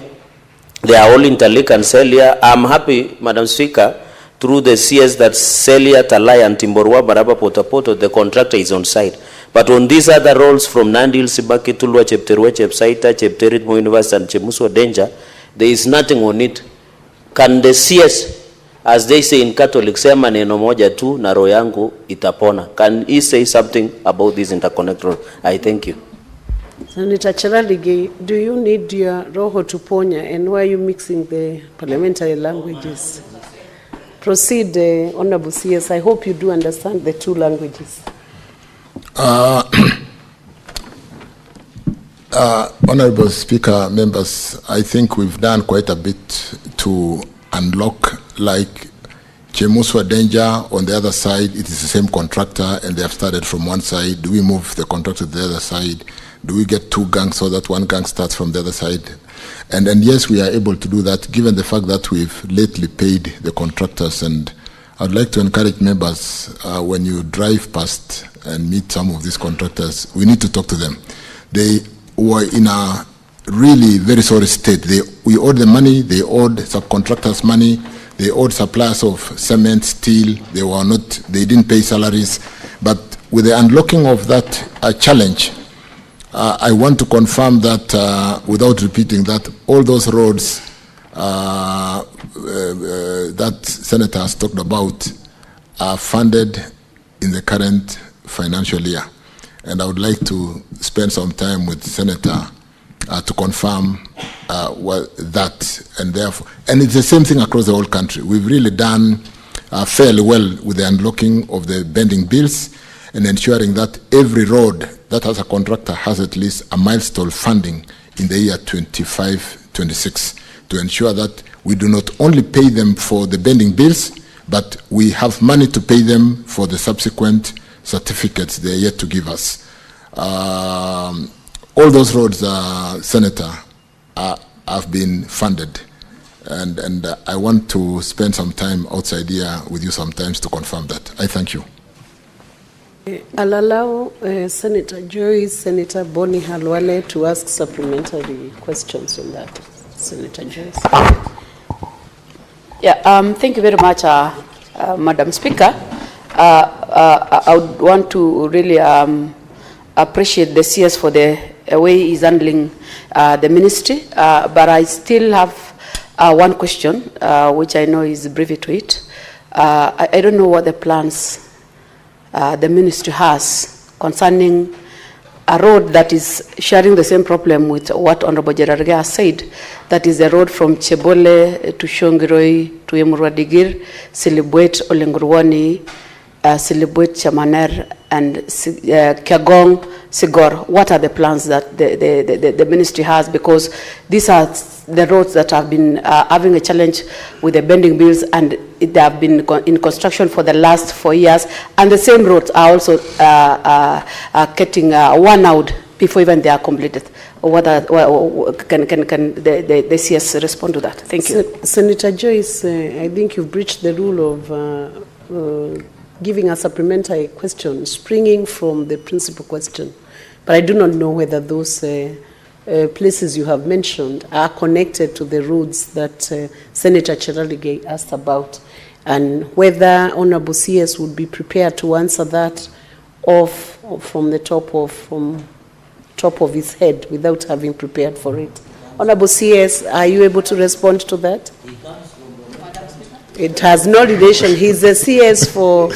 They are all interlinked and Celia. I'm happy, Madam Speaker, through the CS that Celia, Talai, and Timborwa, Baraba, Potapoto, the contractor is on site. But on these other roads from Nandi, Sibaki, Tulwa, Chepterwe, Chepsaita, Chepterit Mo University, and Chemuswa Danger, there is nothing on it. Can the CS, as they say in Catholic, sema neno moja tu na roho yangu itapona? Can he say something about this interconnect road? I thank you. Senator Cheraligei, do you need your roho tuponya, and why are you mixing the parliamentary languages? Proceed, Honorable CS. I hope you do understand the two languages. Honorable Speaker, members, I think we've done quite a bit to unlock, like Chemuswa Danger on the other side, it is the same contractor and they have started from one side. Do we move the contractor to the other side? Do we get two gangs so that one gang starts from the other side? And yes, we are able to do that given the fact that we've lately paid the contractors. And I'd like to encourage members, when you drive past and meet some of these contractors, we need to talk to them. They were in a really very sorry state. We owed them money, they owed subcontractors money, they owed suppliers of cement, steel, they didn't pay salaries. But with the unlocking of that challenge, I want to confirm that, without repeating that, all those roads that Senator has talked about are funded in the current financial year. And I would like to spend some time with Senator to confirm that, and therefore, and it's the same thing across the whole country. We've really done fairly well with the unlocking of the bending bills and ensuring that every road that has a contractor has at least a milestone funding in the year 25-26 to ensure that we do not only pay them for the bending bills, but we have money to pay them for the subsequent certificates they are yet to give us. All those roads, Senator, have been funded, and I want to spend some time outside here with you sometimes to confirm that. I thank you. I'll allow Senator Joyce, Senator Boni Halwale to ask supplementary questions on that. Senator Joyce. Yeah, thank you very much, Madam Speaker. I would want to really appreciate the CS for the way he's handling the ministry, but I still have one question, which I know is brief to it. I don't know what the plans the ministry has concerning a road that is sharing the same problem with what Honorable Gerarga has said, that is the road from Chebole to Shongiroi to Emurwadigir, Silibwet, Olengurwani, Silibwet, Chamaner, and Kiagong, Sigor. What are the plans that the ministry has? Because these are the roads that have been having a challenge with the bending bills, and they have been in construction for the last 4 years, and the same roads are also getting worn out before even they are completed. Can the CS respond to that? Thank you. Senator Joyce, I think you've breached the rule of giving a supplementary question springing from the principal question. But I do not know whether those places you have mentioned are connected to the roads that Senator Cheraligei asked about, and whether Honorable CS would be prepared to answer that from top of his head without having prepared for it. Honorable CS, are you able to respond to that? It has no relation. He's the CS for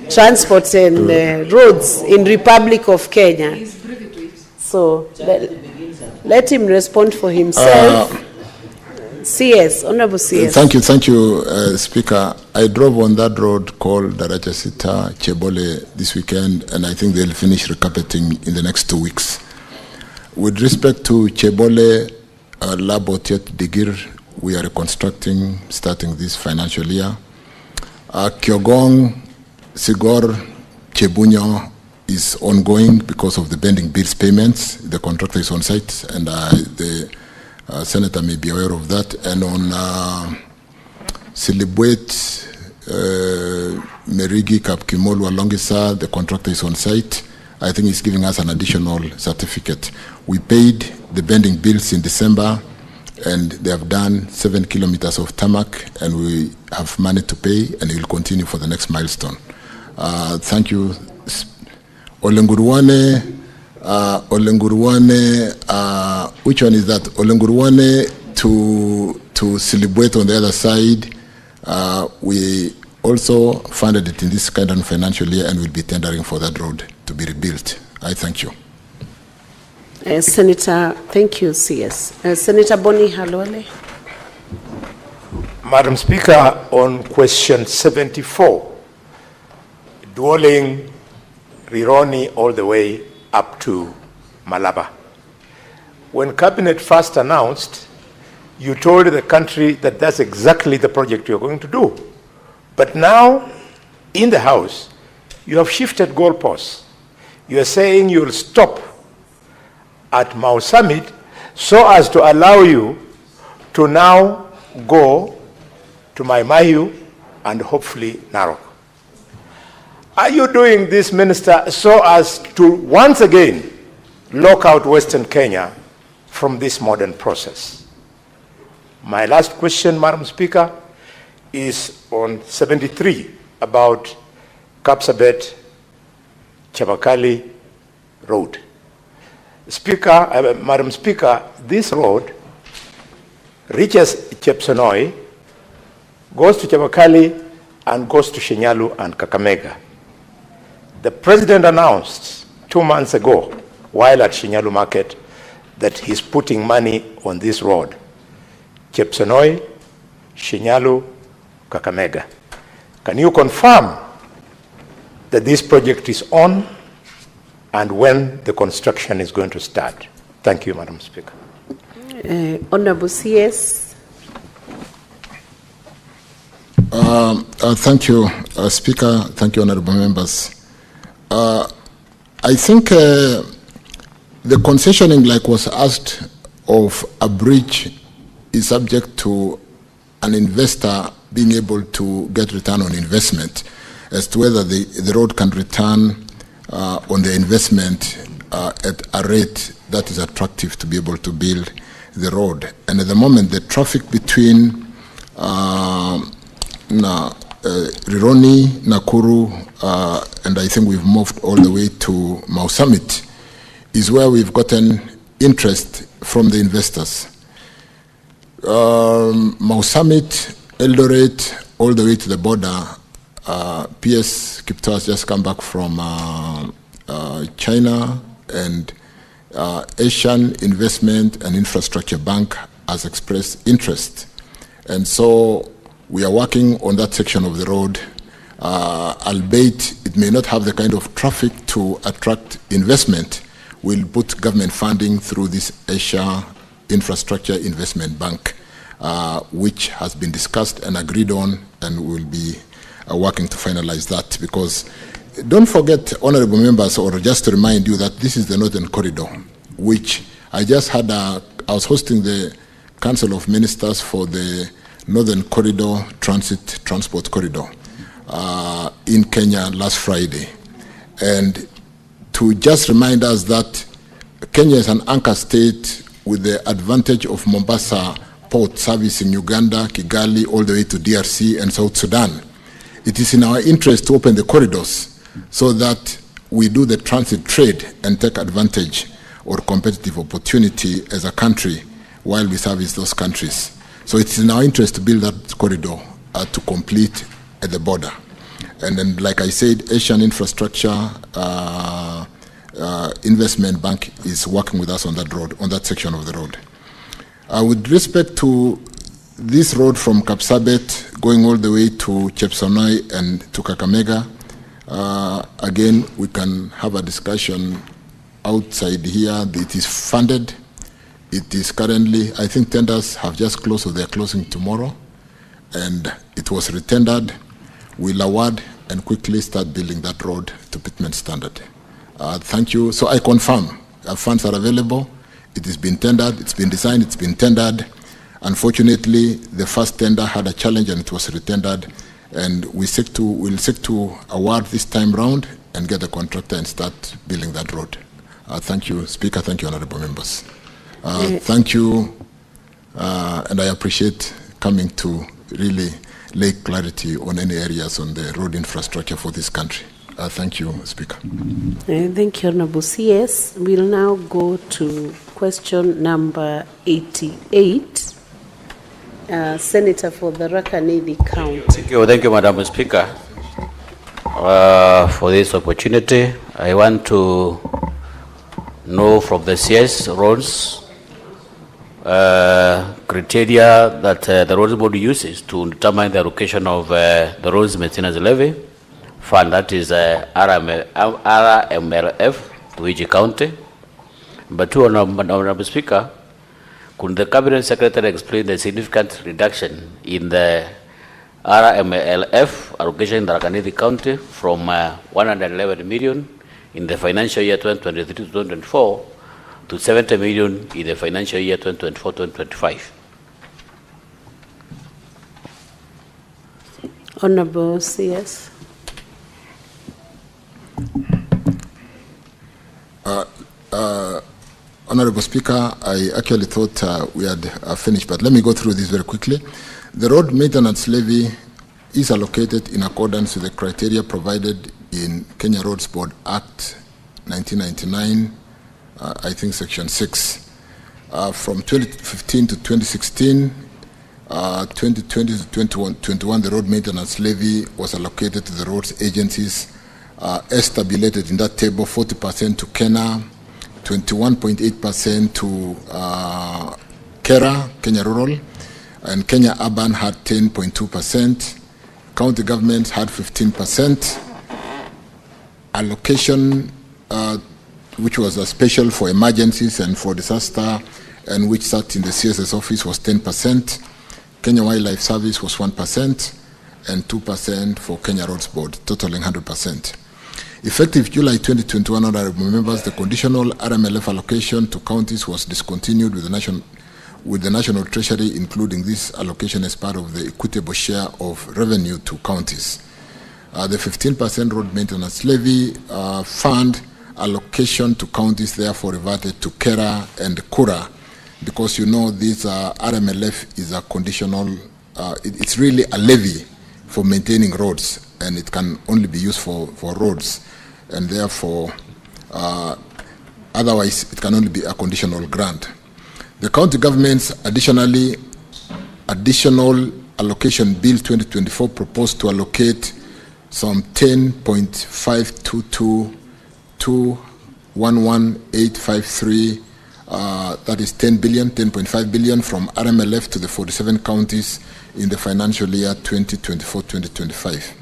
transport and roads in Republic of Kenya. So let him respond for himself. CS, Honorable CS. Thank you, Speaker. I drove on that road called Daraja Sita, Chebole this weekend, and I think they'll finish recarpeting in the next 2 weeks. With respect to Chebole, Labotiet Digir, we are reconstructing starting this financial year. Kiogong, Sigor, Chebunyo is ongoing because of the bending bills payments. The contractor is on site, and the Senator may be aware of that. And on Silibwet, Merigi, Kapkimolu, Alongisa, the contractor is on site. I think he's giving us an additional certificate. We paid the bending bills in December, and they have done 7 kilometers of tarmac, and we have money to pay, and it will continue for the next milestone. Thank you. Olenguruwane, which one is that? Olenguruwane to Silibwet on the other side. We also funded it in this kind of financial year, and will be tendering for that road to be rebuilt. I thank you. Senator, thank you, CS. Senator Boni Halole. Madam Speaker, on question 74, dwelling Rironi all the way up to Malaba. When Cabinet first announced, you told the country that that's exactly the project you're going to do. But now, in the House, you have shifted goalposts. You are saying you'll stop at Mau Summit so as to allow you to now go to Mai Mahiu and hopefully Narok. Are you doing this, Minister, so as to once again lock out Western Kenya from this modern process? My last question, Madam Speaker, is on 73 about Kapsabet Chabakali Road. Madam Speaker, this road reaches Chepsonoi, goes to Chabakali, and goes to Shinyalu and Kakamega. The President announced 2 months ago, while at Shinyalu Market, that he's putting money on this road. Chepsonoi, Shinyalu, Kakamega. Can you confirm that this project is on and when the construction is going to start? Thank you, Madam Speaker. Honorable CS. Thank you, Speaker. Thank you, honorable members. I think the concessioning, like was asked, of a bridge is subject to an investor being able to get return on investment as to whether the road can return on the investment at a rate that is attractive to be able to build the road. And at the moment, the traffic between Rironi, Nakuru, and I think we've moved all the way to Mau Summit, is where we've gotten interest from the investors. Mau Summit, Eldoret, all the way to the border. PS Kipto has just come back from China, and Asian Investment and Infrastructure Bank has expressed interest. And so we are working on that section of the road, albeit it may not have the kind of traffic to attract investment. We'll put government funding through this Asia Infrastructure Investment Bank, which has been discussed and agreed on, and we'll be working to finalize that. Because don't forget, honorable members, or just to remind you that this is the Northern Corridor, which I just had I was hosting the Council of Ministers for the Northern Corridor Transport Corridor in Kenya last Friday. And to just remind us that Kenya is an anchor state with the advantage of Mombasa port service in Uganda, Kigali, all the way to DRC and South Sudan. It is in our interest to open the corridors so that we do the transit trade and take advantage or competitive opportunity as a country while we service those countries. So it's in our interest to build that corridor to complete at the border. And then, like I said, Asian Infrastructure Investment Bank is working with us on that road, on that section of the road. With respect to this road from Kapsabet going all the way to Chepsonoi and to Kakamega, again, we can have a discussion outside here. It is funded. It is currently, I think tenders have just closed, so they're closing tomorrow. And it was retendered. We'll award and quickly start building that road to pitment standard. Thank you. So I confirm funds are available. It has been tendered, it's been designed, it's been tendered. Unfortunately, the first tender had a challenge and it was retendered, and we'll seek to award this time round and get the contractor and start building that road. Thank you, Speaker. Thank you, honorable members. Thank you, and I appreciate coming to really lay clarity on any areas on the road infrastructure for this country. Thank you, Speaker. Thank you, Honorable CS. We'll now go to question number 88. Senator for the Rakanidi County. Thank you, Madam Speaker, for this opportunity. I want to know from the CS roads criteria that the roads board uses to determine the allocation of the roads maintenance levy fund, that is RMLF to each county. But two, Honorable Speaker, could the Cabinet Secretary explain the significant reduction in the RMLF allocation in the Rakanidi County from 111 million in the financial year 2023 to 2024 to 70 million in the financial year 2024-2025? Honorable CS. Honorable Speaker, I actually thought we had finished, but let me go through this very quickly. The road maintenance levy is allocated in accordance with the criteria provided in Kenya Roads Board Act 1999, I think Section 6. From 2015 to 2016, 2020 to 2021, the road maintenance levy was allocated to the roads agencies as tabulated in that table: 40% to Kenya, 21.8% to Kenya Rural, and Kenya Urban had 10.2%. County governments had 15%. Allocation, which was a special for emergencies and for disaster, and which sat in the CSS office, was 10%. Kenya Wildlife Service was 1%, and 2% for Kenya Roads Board, totaling 100%. Effective July 2021, honorable members, the conditional RMLF allocation to counties was discontinued with the National Treasury, including this allocation as part of the equitable share of revenue to counties. The 15% road maintenance levy fund allocation to counties therefore reverted to Kera and Kura, because you know this RMLF is a conditional, it's really a levy for maintaining roads, and it can only be used for roads, and therefore otherwise it can only be a conditional grant. The county governments additional allocation bill 2024 proposed to allocate some 10.522211,853, that is 10.5 billion from RMLF to the 47 counties in the financial year 2024-2025.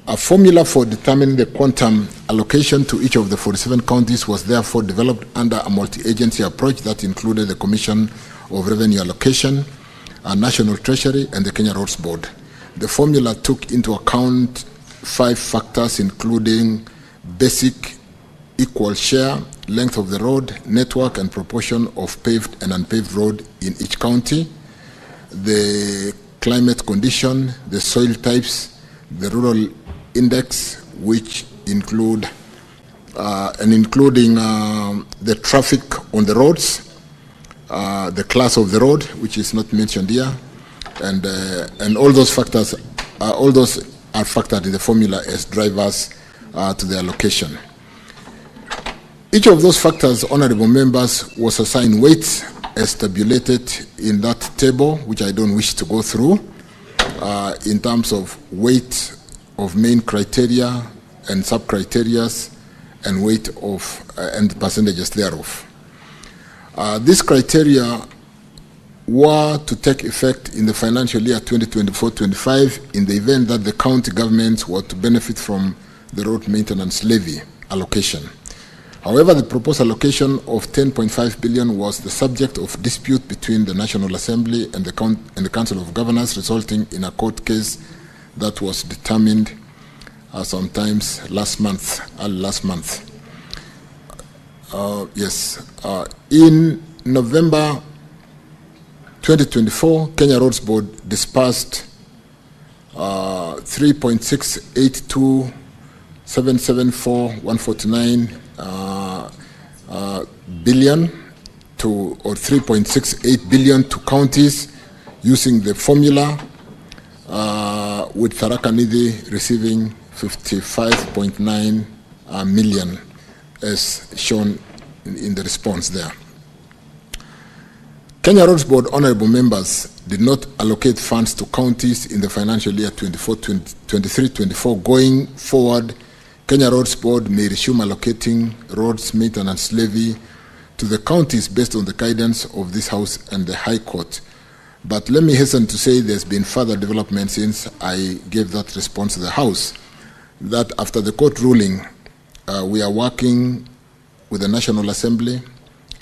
A formula for determining the quantum allocation to each of the 47 counties was therefore developed under a multi-agency approach that included the Commission of Revenue Allocation, a National Treasury, and the Kenya Roads Board. The formula took into account 5 factors, including basic equal share, length of the road, network and proportion of paved and unpaved road in each county, the climate condition, the soil types, the rural index, which include including the traffic on the roads, the class of the road, which is not mentioned here, and all those factors, all those are factored in the formula as drivers to the allocation. Each of those factors, honorable members, was assigned weights as tabulated in that table, which I don't wish to go through, in terms of weight of main criteria and sub-criterias and weight of and percentages thereof. These criteria were to take effect in the financial year 2024-25 in the event that the county governments were to benefit from the road maintenance levy allocation. However, the proposed allocation of 10.5 billion was the subject of dispute between the National Assembly and the Council of Governors, resulting in a court case that was determined sometimes last month. In November 2024, Kenya Roads Board disbursed 3.682,774,149 billion to, or 3.68 billion to counties using the formula, with Tharaka Nithi receiving 55.9 million as shown in the response there. Kenya Roads Board honorable members did not allocate funds to counties in the financial year 23-24. Going forward, Kenya Roads Board may resume allocating roads maintenance levy to the counties based on the guidance of this House and the High Court. But let me hasten to say there's been further development since I gave that response to the House, that after the court ruling, we are working with the National Assembly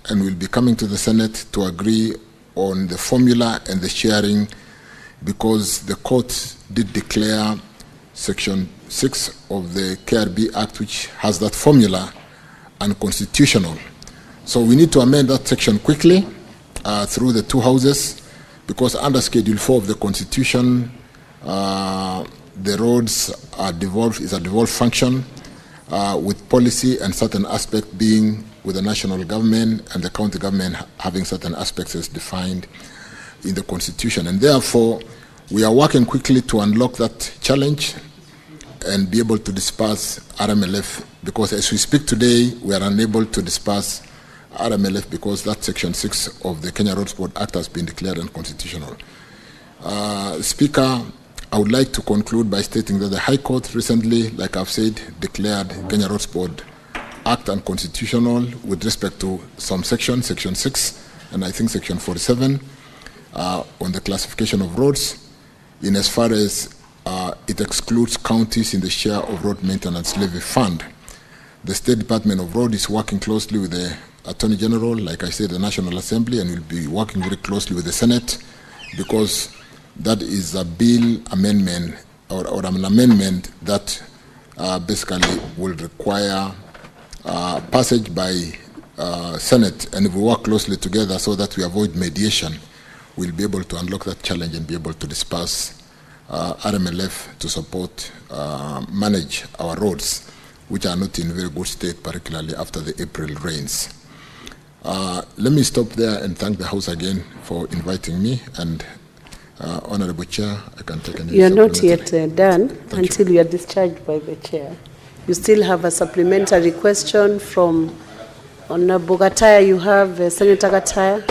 and will be coming to the Senate to agree on the formula and the sharing, because the court did declare Section 6 of the KRB Act, which has that formula, unconstitutional. So we need to amend that section quickly through the two houses, because under Schedule 4 of the Constitution, the roads are devolved, is a devolved function, with policy and certain aspect being with the national government and the county government having certain aspects as defined in the Constitution. And therefore, we are working quickly to unlock that challenge and be able to disperse RMLF, because as we speak today, we are unable to disperse RMLF because that Section 6 of the Kenya Roads Board Act has been declared unconstitutional. Speaker, I would like to conclude by stating that the High Court recently, like I've said, declared Kenya Roads Board Act unconstitutional with respect to some sections, Section 6 and I think Section 47, on the classification of roads, in as far as it excludes counties in the share of road maintenance levy fund. The State Department of Road is working closely with the Attorney General, like I said, the National Assembly, and will be working very closely with the Senate, because that is a bill amendment or an amendment that basically will require passage by Senate, and if we work closely together so that we avoid mediation, we'll be able to unlock that challenge and be able to disperse RMLF to support, manage our roads, which are not in very good state, particularly after the April rains. Let me stop there and thank the House again for inviting me, and Honorable Chair, I can take any. You are not yet done until you are discharged by the Chair. You still have a supplementary question from Honorable Gataya. You have Senator Gataya.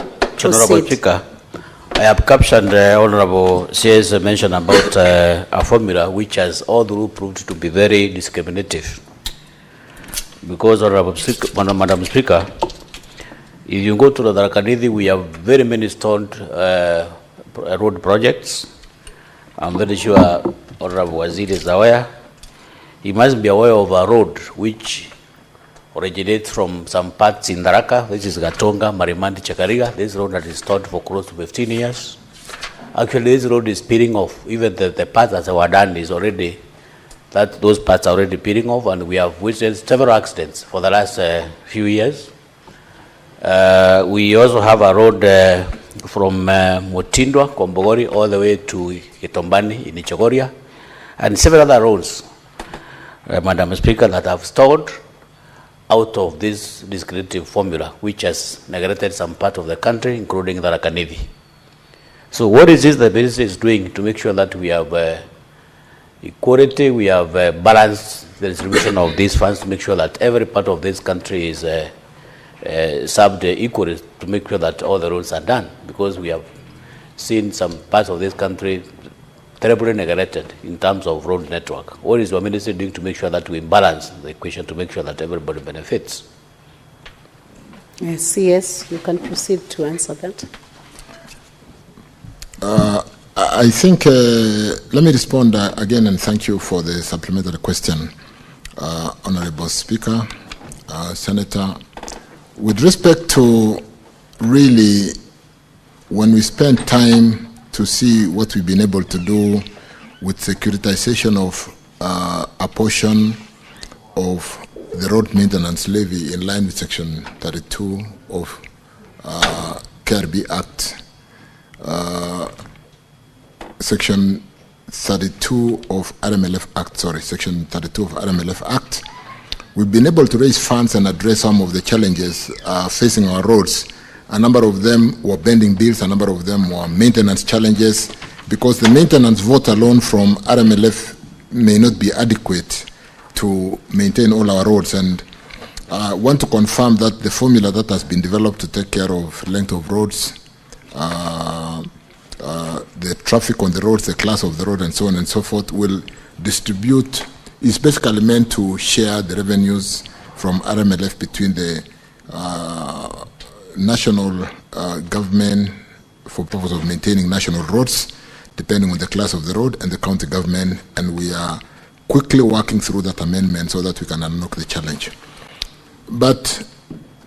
Honorable Speaker, I have captioned Honorable CS mention about a formula which has all the rule proved to be very discriminative. Because, Madam Speaker, if you go to the Tharaka Nithi, we have very many stoned road projects. I'm very sure Honorable Waziri is aware. He must be aware of a road which originates from some parts in Tharaka. This is Gatonga, Marimandi, Chakariga. This road that is stored for close to 15 years. Actually, this road is peeling off. Even the parts that were done is already, those parts are already peeling off, and we have witnessed several accidents for the last few years. We also have a road from Mutindwa, Kombogori, all the way to Itombani in Ichogoria, and several other roads, Madam Speaker, that have stalled out of this discriminative formula, which has neglected some part of the country, including the Tharaka Nithi. So what is this the ministry is doing to make sure that we have equality, we have balanced the distribution of these funds, to make sure that every part of this country is served equally, to make sure that all the roads are done? Because we have seen some parts of this country terribly neglected in terms of road network. What is your ministry doing to make sure that we balance the equation, to make sure that everybody benefits? Yes, CS, you can proceed to answer that. I think, let me respond again, and thank you for the supplementary question, Honorable Speaker, Senator. With respect to really, when we spend time to see what we've been able to do with securitization of a portion of the road maintenance levy in line with Section 32 of KRB Act, Section 32 of RMLF Act, Section 32 of RMLF Act, we've been able to raise funds and address some of the challenges facing our roads. A number of them were bending bills, a number of them were maintenance challenges, because the maintenance vote alone from RMLF may not be adequate to maintain all our roads. And I want to confirm that the formula that has been developed to take care of length of roads, the traffic on the roads, the class of the road, and so on and so forth, will distribute, is basically meant to share the revenues from RMLF between the national government for purpose of maintaining national roads, depending on the class of the road, and the county government, and we are quickly working through that amendment so that we can unlock the challenge. But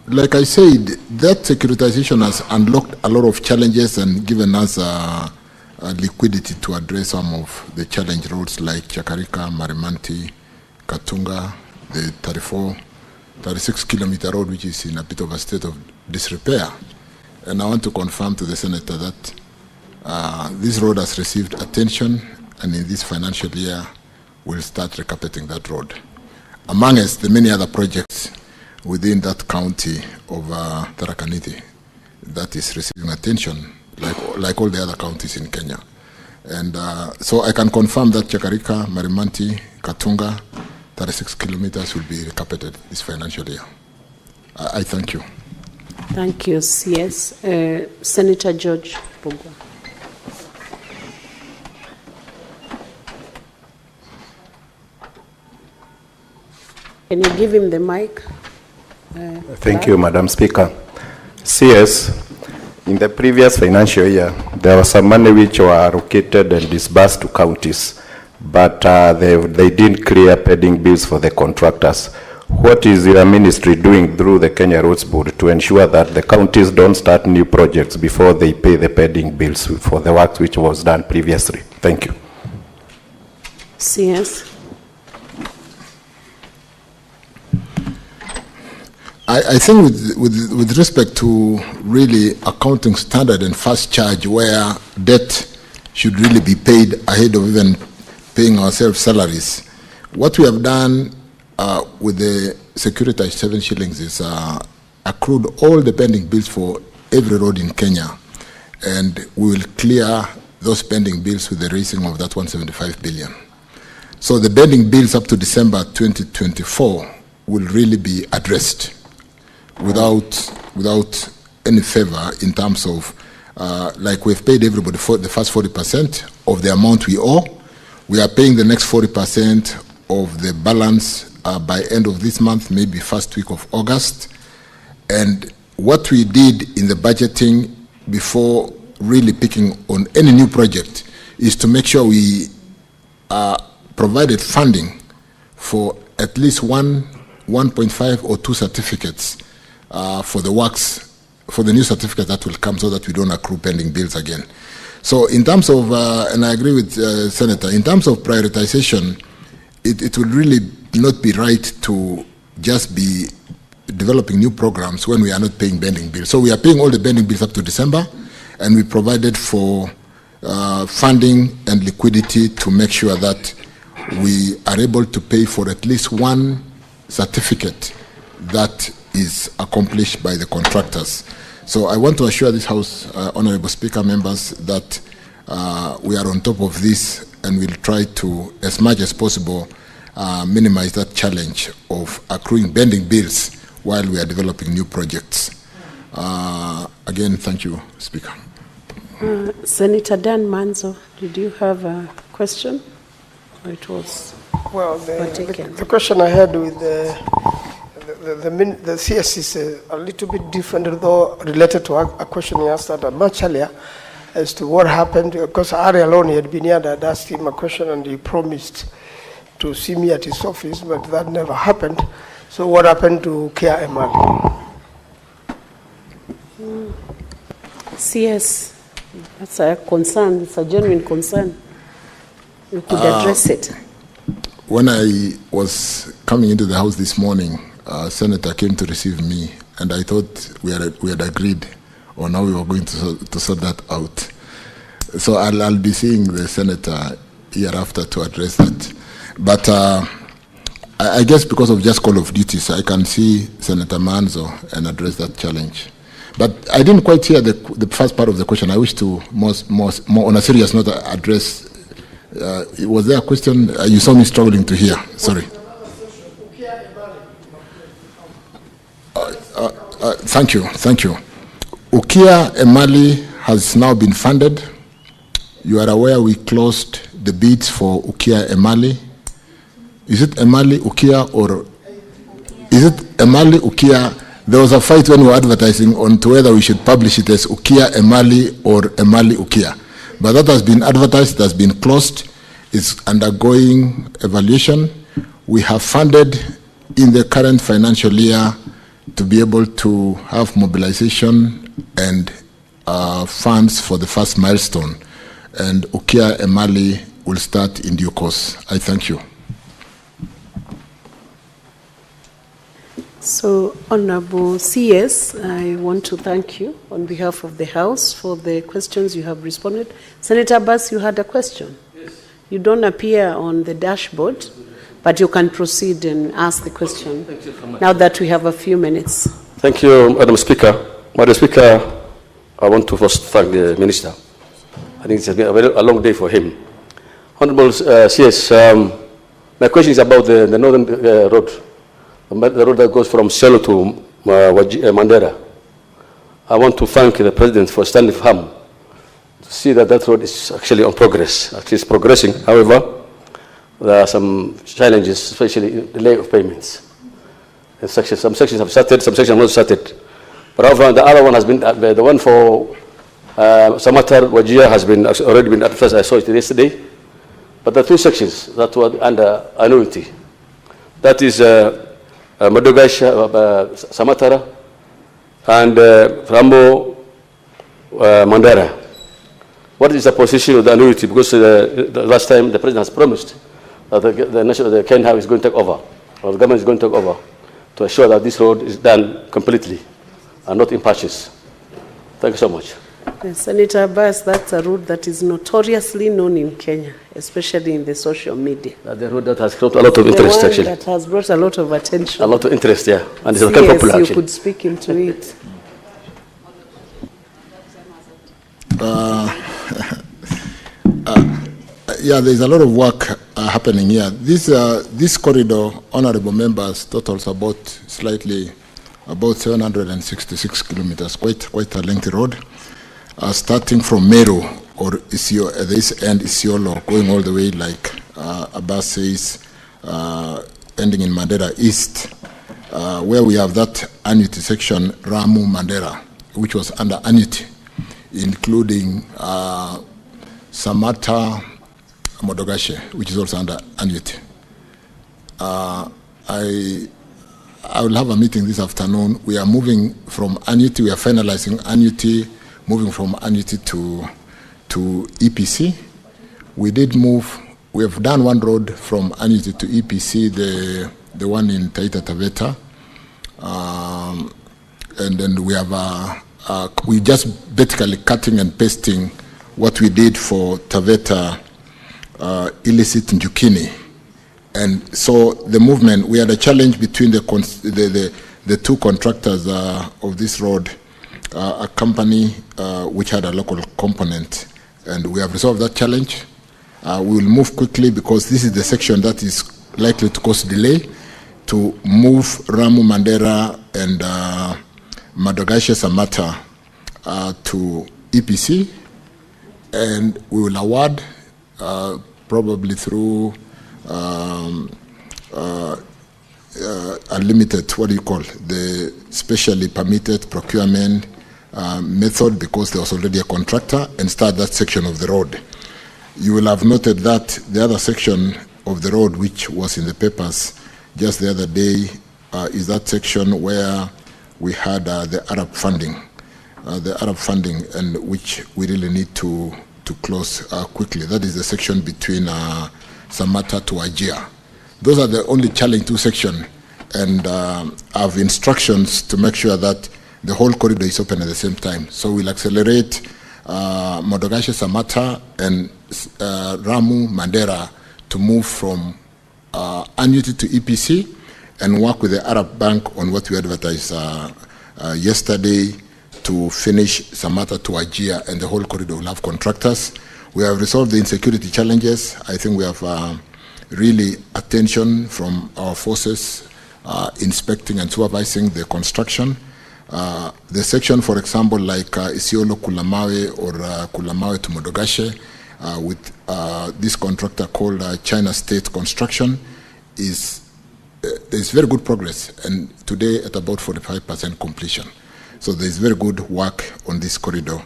like I said, that securitization has unlocked a lot of challenges and given us liquidity to address some of the challenge roads like Chakarika, Marimanti, Katunga, the 36-kilometer road, which is in a bit of a state of disrepair. And I want to confirm to the Senator that this road has received attention, and in this financial year, we'll start recarpeting that road. Among us, the many other projects within that county of Tharaka Nithi that is receiving attention, like all the other counties in Kenya. And so I can confirm that Chakarika, Marimanti, Katunga, 36 kilometers will be recarpeted this financial year. I thank you. Thank you, CS. Senator George Pogwa. Can you give him the mic? Thank you, Madam Speaker. CS, in the previous financial year, there was some money which were allocated and disbursed to counties, but they didn't clear pending bills for the contractors. What is your ministry doing through the Kenya Roads Board to ensure that the counties don't start new projects before they pay the pending bills for the work which was done previously? Thank you. CS. I think with respect to really accounting standard and fast charge, where debt should really be paid ahead of even paying ourselves salaries, what we have done with the securitized 7 shillings is accrued all the pending bills for every road in Kenya, and we will clear those pending bills with the raising of that 175 billion. So the pending bills up to December 2024 will really be addressed without any favor in terms of, like we've paid everybody for the first 40% of the amount we owe. We are paying the next 40% of the balance by end of this month, maybe first week of August. And what we did in the budgeting before really picking on any new project is to make sure we provided funding for at least 1.5 or 2 certificates for the works, for the new certificate that will come, so that we don't accrue pending bills again. So in terms of, and I agree with Senator, in terms of prioritization, it would really not be right to just be developing new programs when we are not paying pending bills. So we are paying all the pending bills up to December, and we provided for funding and liquidity to make sure that we are able to pay for at least 1 certificate that is accomplished by the contractors. So I want to assure this House, Honorable Speaker, members, that we are on top of this, and we'll try to, as much as possible, minimize that challenge of accruing pending bills while we are developing new projects. Again, thank you, Speaker. Senator Dan Manzo, did you have a question? Or it was the question I had with the CS is a little bit different, although related to a question he asked at much earlier as to what happened, because Ari alone had been here and I'd asked him a question and he promised to see me at his office, but that never happened. So what happened to KML? CS, that's a concern, it's a genuine concern. You could address it. When I was coming into the House this morning, Senator came to receive me, and I thought we had agreed on how we were going to sort that out. So I'll be seeing the senator hereafter to address that. But I guess because of just call of duties, I can see Senator Manzo and address that challenge. But I didn't quite hear the first part of the question. I wish to more on a serious note address. Was there a question? You saw me struggling to hear. Sorry. Thank you. Ukia Emali has now been funded. You are aware we closed the bids for Ukia Emali. Is it Emali Ukia or is it Emali Ukia? There was a fight when we were advertising on to whether we should publish it as Ukia Emali or Emali Ukia. But that has been advertised, has been closed, it's undergoing evaluation. We have funded in the current financial year to be able to have mobilization and funds for the first milestone. And Ukia Emali will start in due course. I thank you. So, Honorable CS, I want to thank you on behalf of the House for the questions you have responded. Senator Bass, you had a question? Yes. You don't appear on the dashboard, but you can proceed and ask the question. Thank you so much. Now that we have a few minutes. Thank you, Madam Speaker. Madam Speaker, I want to first thank the Minister. I think it has been a long day for him. Honorable CS, my question is about the northern road. The road that goes from Selo to Mandera. I want to thank the President for standing firm to see that that road is actually on progress. It is progressing. However, there are some challenges, especially delay of payments. Some sections have started, some sections have not started. But however, the other one has been, the one for Samatar Wajir has been already been advertised. I saw it yesterday. But the two sections that were under annuity, that is Madogasha, Samatara, and Rambo Mandera. What is the position of the annuity? Because the last time the President has promised that the Kenya is going to take over, or the government is going to take over, to assure that this road is done completely and not in patches. Thank you so much. Senator Abbas, that's a road that is notoriously known in Kenya, especially in the social media. The road that has brought a lot of interest, actually. That has brought a lot of attention. A lot of interest, yeah. And it's become popular, actually. You could speak into it. Yeah, there's a lot of work happening here. This corridor, honorable members, totals about 766 kilometers, quite a lengthy road. Starting from Meru or this end Isiolo, going all the way like Abbas says, ending in Mandera East, where we have that annuity section, Ramu Mandera, which was under annuity, including Samata Modogashe, which is also under annuity. I will have a meeting this afternoon. We are moving from annuity, we are finalizing annuity, moving from annuity to EPC. We have done one road from annuity to EPC, the one in Taita Taveta. And then we have, we just basically cutting and pasting what we did for Taveta, illicit Njukini. And so the movement, we had a challenge between the two contractors of this road, a company which had a local component, and we have resolved that challenge. We will move quickly because this is the section that is likely to cause delay to move Ramu Mandera and Madogashe Samata to EPC, and we will award probably through unlimited, what do you call, the specially permitted procurement method, because there was already a contractor, and start that section of the road. You will have noted that the other section of the road, which was in the papers just the other day, is that section where we had the Arab funding, and which we really need to close quickly. That is the section between Samata to Ajia. Those are the only challenge two sections, and I have instructions to make sure that the whole corridor is open at the same time. So we'll accelerate Modogashe Samata and Ramu Mandera to move from annuity to EPC and work with the Arab Bank on what we advertised yesterday to finish Samata to Ajia, and the whole corridor will have contractors. We have resolved the insecurity challenges. I think we have really attention from our forces inspecting and supervising the construction. The section, for example, like Isiolo Kulamawe or Kulamawe to Modogashe, with this contractor called China State Construction, there's very good progress, and today at about 45% completion. So there's very good work on this corridor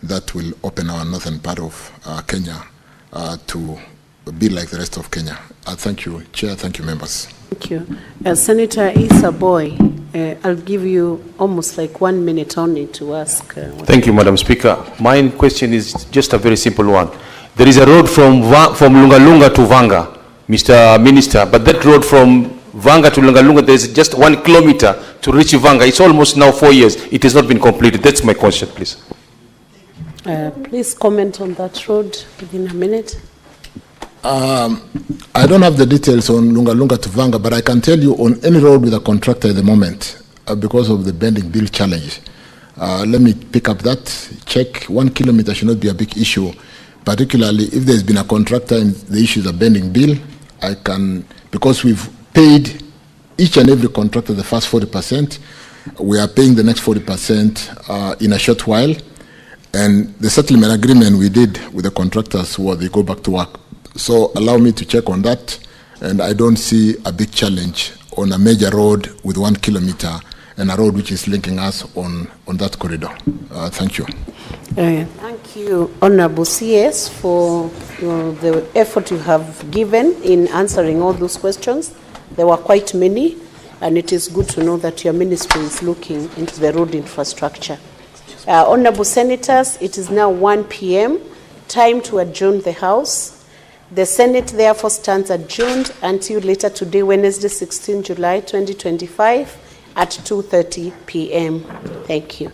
that will open our northern part of Kenya to be like the rest of Kenya. Thank you, Chair. Thank you, members. Thank you. Senator Issa Boy, I'll give you almost like 1 minute only to ask. Thank you, Madam Speaker. My question is just a very simple one. There is a road from Lungalunga to Vanga, Mr. Minister, but that road from Vanga to Lungalunga, there's just 1 kilometer to reach Vanga. It's almost now 4 years. It has not been completed. That's my question, please. Please comment on that road within a minute. I don't have the details on Lungalunga to Vanga, but I can tell you on any road with a contractor at the moment, because of the bending bill challenge. Let me pick up that. Check 1 kilometer should not be a big issue, particularly if there's been a contractor and the issue is a bending bill. I can, because we've paid each and every contractor the first 40%, we are paying the next 40% in a short while. And the settlement agreement we did with the contractors was they go back to work. So allow me to check on that, and I don't see a big challenge on a major road with 1 kilometer and a road which is linking us on that corridor. Thank you. Thank you, Honorable CS, for the effort you have given in answering all those questions. There were quite many, and it is good to know that your ministry is looking into the road infrastructure. Honorable Senators, it is now 1 p.m., time to adjourn the House. The Senate therefore stands adjourned until later today, Wednesday, 16 July 2025 at 2:30 p.m. Thank you.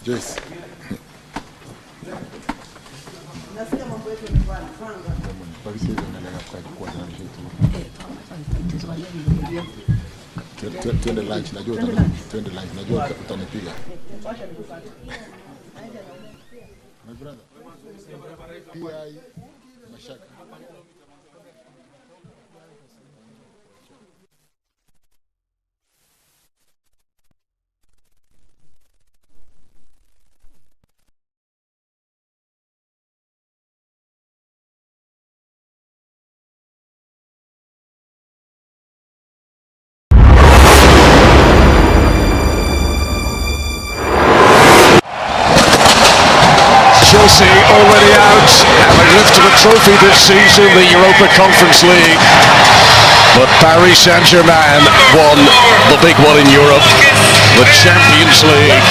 Joyce. Twende lunch, najua utanipiga. My brother. PI Machakos. Chelsea already out, having lifted a trophy this season, the Europa Conference League. But Paris Saint-Germain won the big one in Europe, the Champions League,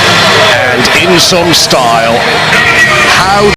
and in some style. How